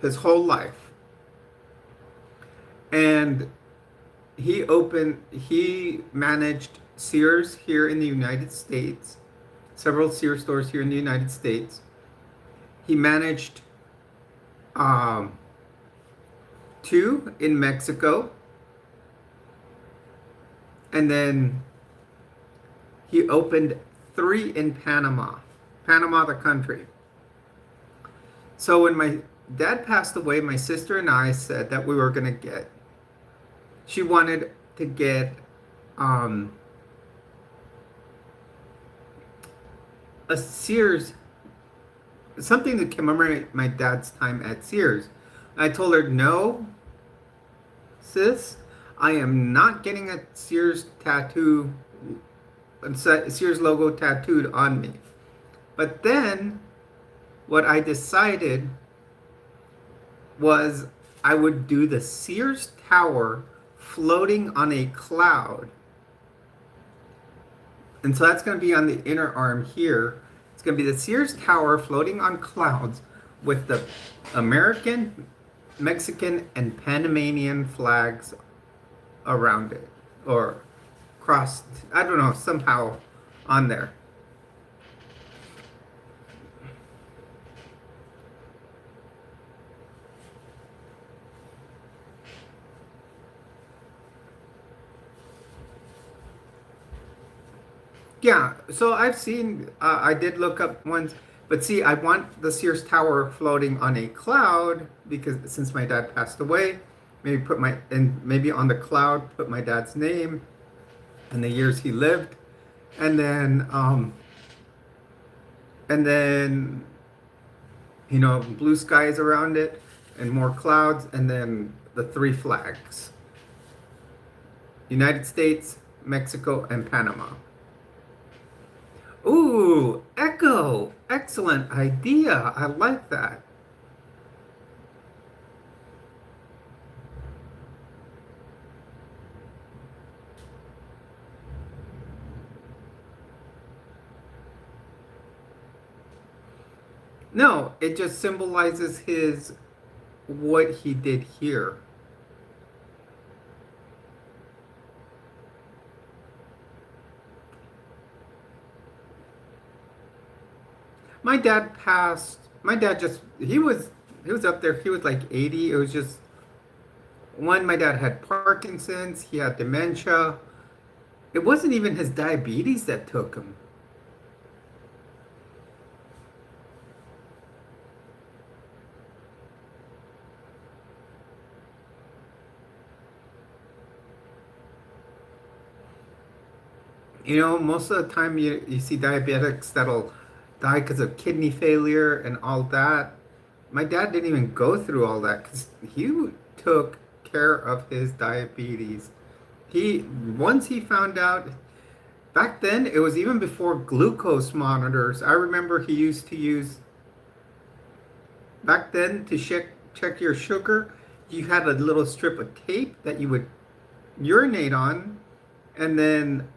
his whole life. And he managed Sears here in the United States, several Sears stores here in the United States. He managed two in Mexico. And then he opened three in Panama, the country. So when my dad passed away, my sister and I said that we were going to she wanted to get a Sears, something to commemorate my dad's time at Sears. I told her, no, sis, I am not getting a Sears tattoo, a Sears logo tattooed on me. But then what I decided was I would do the Sears Tower floating on a cloud. And so that's going to be on the inner arm here. It's going to be the Sears Tower floating on clouds with the American, Mexican, and Panamanian flags around it, or crossed, I don't know, somehow on there. Yeah, so I've seen, I did look up ones, but see, I want the Sears Tower floating on a cloud because since my dad passed away, maybe on the cloud put my dad's name and the years he lived, and then blue skies around it and more clouds, and then the three flags: United States, Mexico, and Panama. Ooh, Echo! Excellent idea. I like that. No, it just symbolizes what he did here. My dad passed. My dad he was up there. He was like 80. It was just my dad had Parkinson's, he had dementia. It wasn't even his diabetes that took him. Most of the time you see diabetics that'll die because of kidney failure and all that. My dad didn't even go through all that because he took care of his diabetes. Once he found out, back then it was even before glucose monitors. I remember he used to use, back then, to check your sugar, you had a little strip of tape that you would urinate on, and then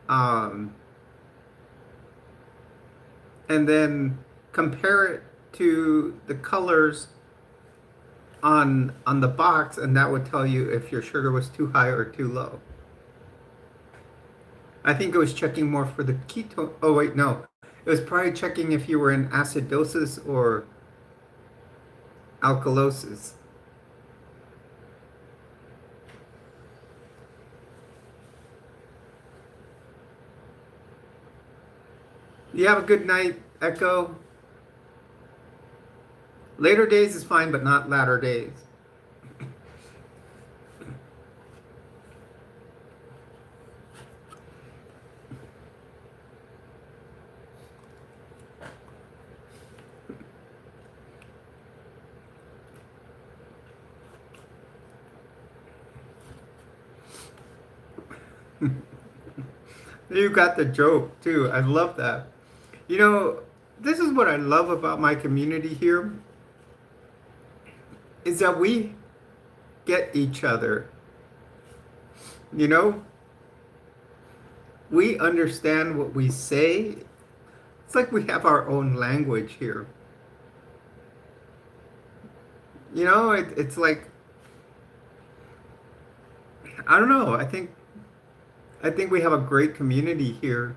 compare it to the colors on the box, and that would tell you if your sugar was too high or too low. I think it was checking more for the ketone. Oh wait, no. It was probably checking if you were in acidosis or alkalosis. You have a good night, Echo. Later days is fine, but not latter days. You got the joke too. I love that. You know, this is what I love about my community here, is that we get each other. You know, we understand what we say. It's like we have our own language here. You know, it's like, I don't know. I think we have a great community here.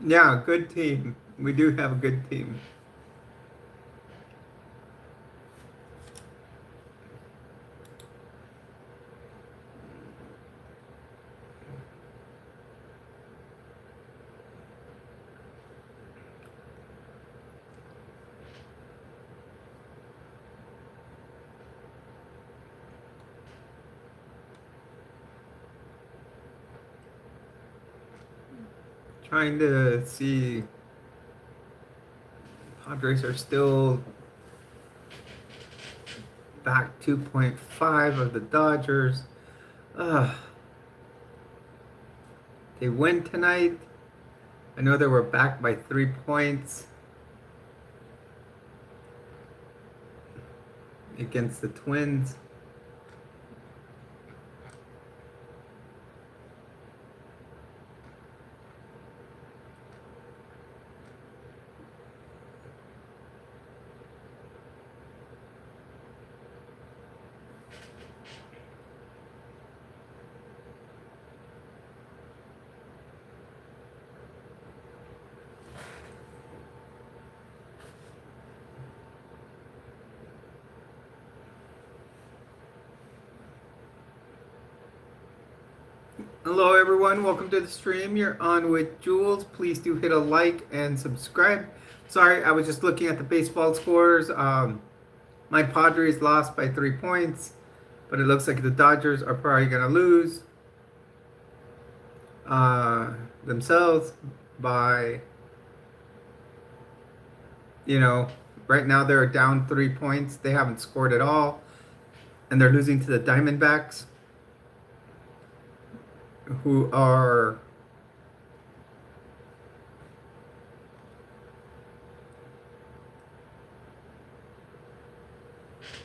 Yeah, good team. We do have a good team. Trying to see, Padres are still back 2.5 of the Dodgers. They win tonight. I know they were back by 3 points against the Twins. Hello everyone, welcome to the stream. You're on with Jules. Please do hit a like and subscribe. Sorry, I was just looking at the baseball scores. My Padres lost by 3 points, but it looks like the Dodgers are probably going to lose themselves by, right now they're down 3 points. They haven't scored at all, and they're losing to the Diamondbacks, who are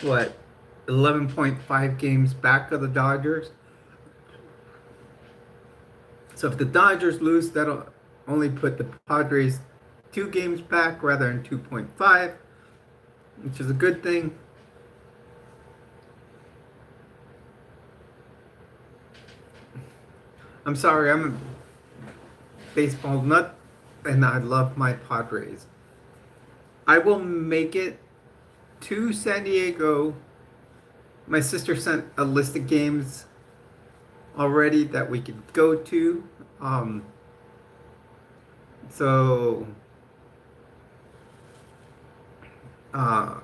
what, 11.5 games back of the Dodgers. So if the Dodgers lose, that'll only put the Padres 2 games back rather than 2.5, which is a good thing. I'm sorry, I'm a baseball nut, and I love my Padres. I will make it to San Diego. My sister sent a list of games already that we could go to. Um, so uh,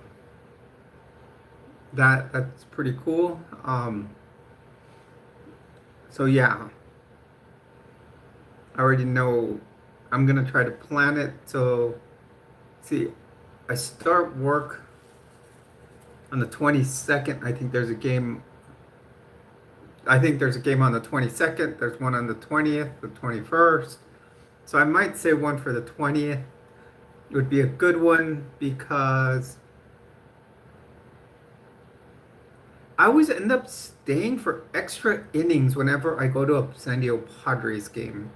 that's pretty cool. So yeah, I already know I'm gonna try to plan it. So see, I start work on the 22nd. I think there's a game on the 22nd. There's one on the 20th, the 21st. So I might say one for the 20th. It would be a good one because I always end up staying for extra innings whenever I go to a San Diego Padres game.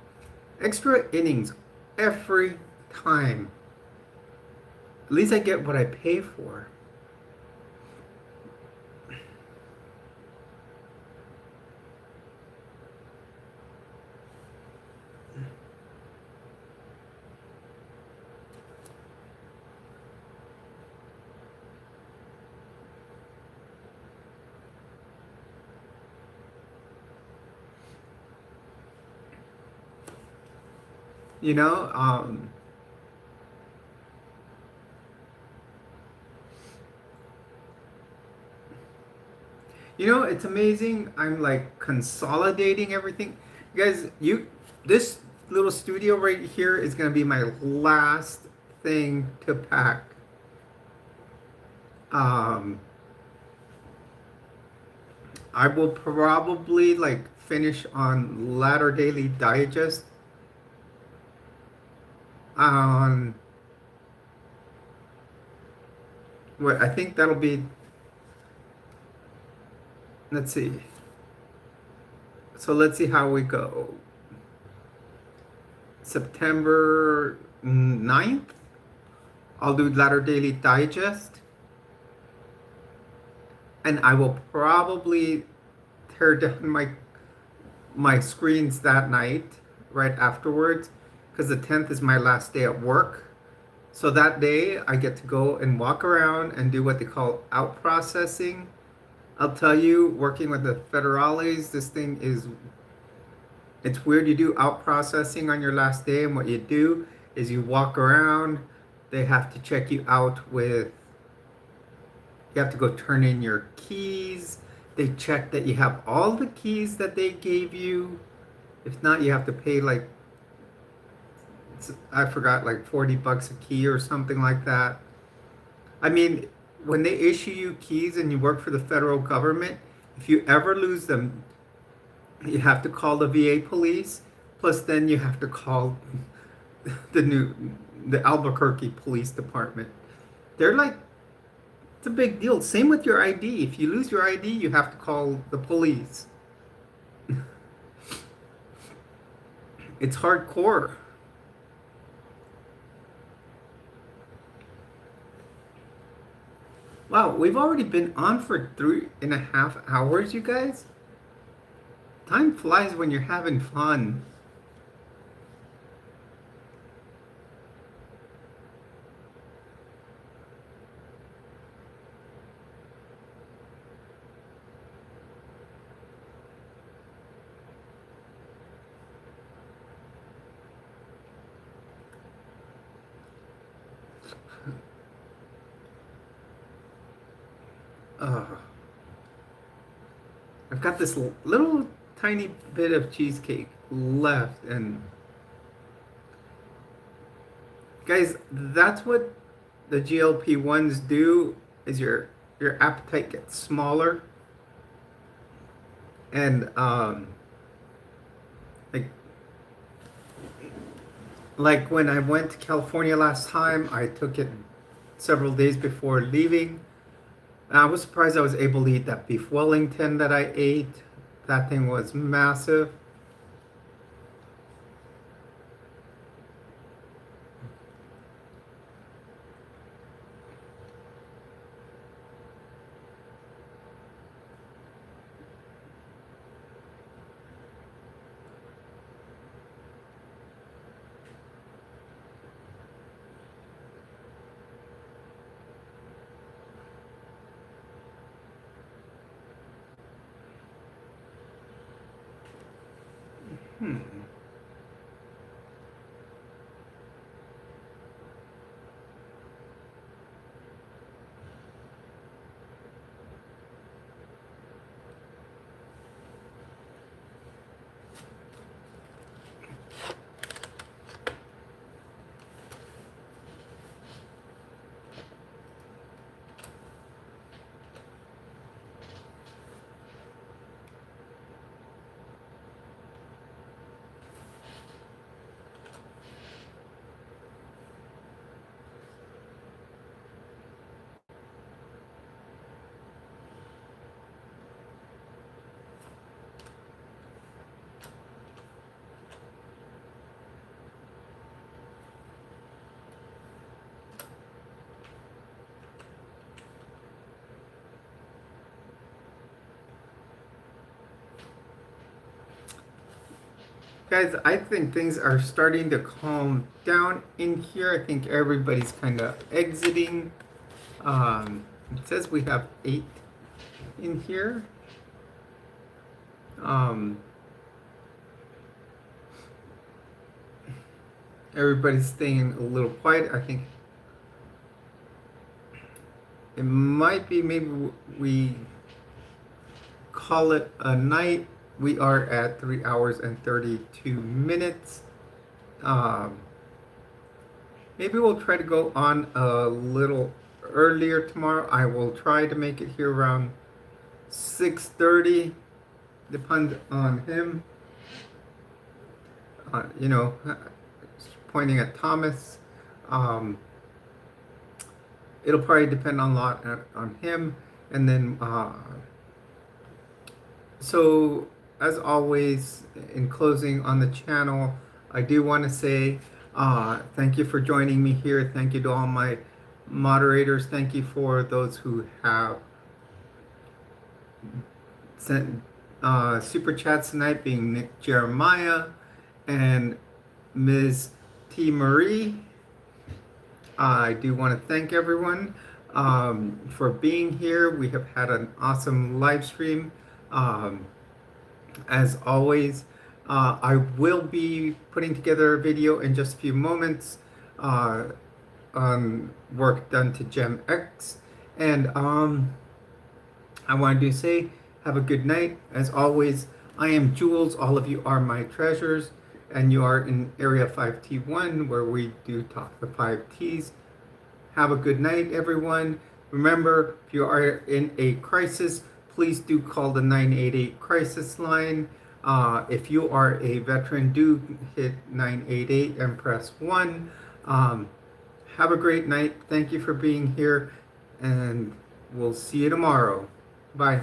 Extra innings every time. At least I get what I pay for. You know, it's amazing. I'm like consolidating everything. You guys, this little studio right here is gonna be my last thing to pack. Um, I will probably like finish on Latter Daily Digest on what I think that'll be. Let's see. So let's see how we go. September 9th, I'll do Latter Daily Digest, and I will probably tear down my screens that night right afterwards because the 10th is my last day at work. So that day I get to go and walk around and do what they call out processing. I'll tell you, working with the federales, it's weird. You do out processing on your last day, and what you do is you walk around. They have to check you out you have to go turn in your keys. They check that you have all the keys that they gave you. If not, you have to pay like, I forgot, like $40 a key or something like that. I mean, when they issue you keys and you work for the federal government, if you ever lose them, you have to call the VA police. Plus, then you have to call the Albuquerque Police Department. They're like, it's a big deal. Same with your ID. If you lose your ID, you have to call the police. It's hardcore. Wow, we've already been on for 3.5 hours, you guys. Time flies when you're having fun. Uh, I've got this little tiny bit of cheesecake left, and guys, that's what the GLP-1s do. Is your appetite gets smaller, and like like when I went to California last time, I took it several days before leaving. And I was surprised I was able to eat that beef Wellington that I ate. That thing was massive. Hmm. Guys, I think things are starting to calm down in here. I think everybody's kind of exiting. It says we have 8 in here. Everybody's staying a little quiet. I think it might be maybe we call it a night. We are at 3 hours and 32 minutes. Maybe we'll try to go on a little earlier tomorrow. I will try to make it here around 6:30. Depends on him. You know, pointing at Thomas. It'll probably depend on a lot on him. And then, so as always, in closing on the channel, I do want to say thank you for joining me here. Thank you to all my moderators. Thank you for those who have sent super chats tonight, being Nick Jeremiah and Ms. T. Marie. I do want to thank everyone for being here. We have had an awesome live stream. As always, I will be putting together a video in just a few moments on work done to Gem X. And I wanted to say, have a good night. As always, I am Jules. All of you are my treasures. And you are in Area 5T1, where we do talk the 5Ts. Have a good night, everyone. Remember, if you are in a crisis, please do call the 988 crisis line. If you are a veteran, do hit 988 and press 1. Have a great night. Thank you for being here, and we'll see you tomorrow. Bye.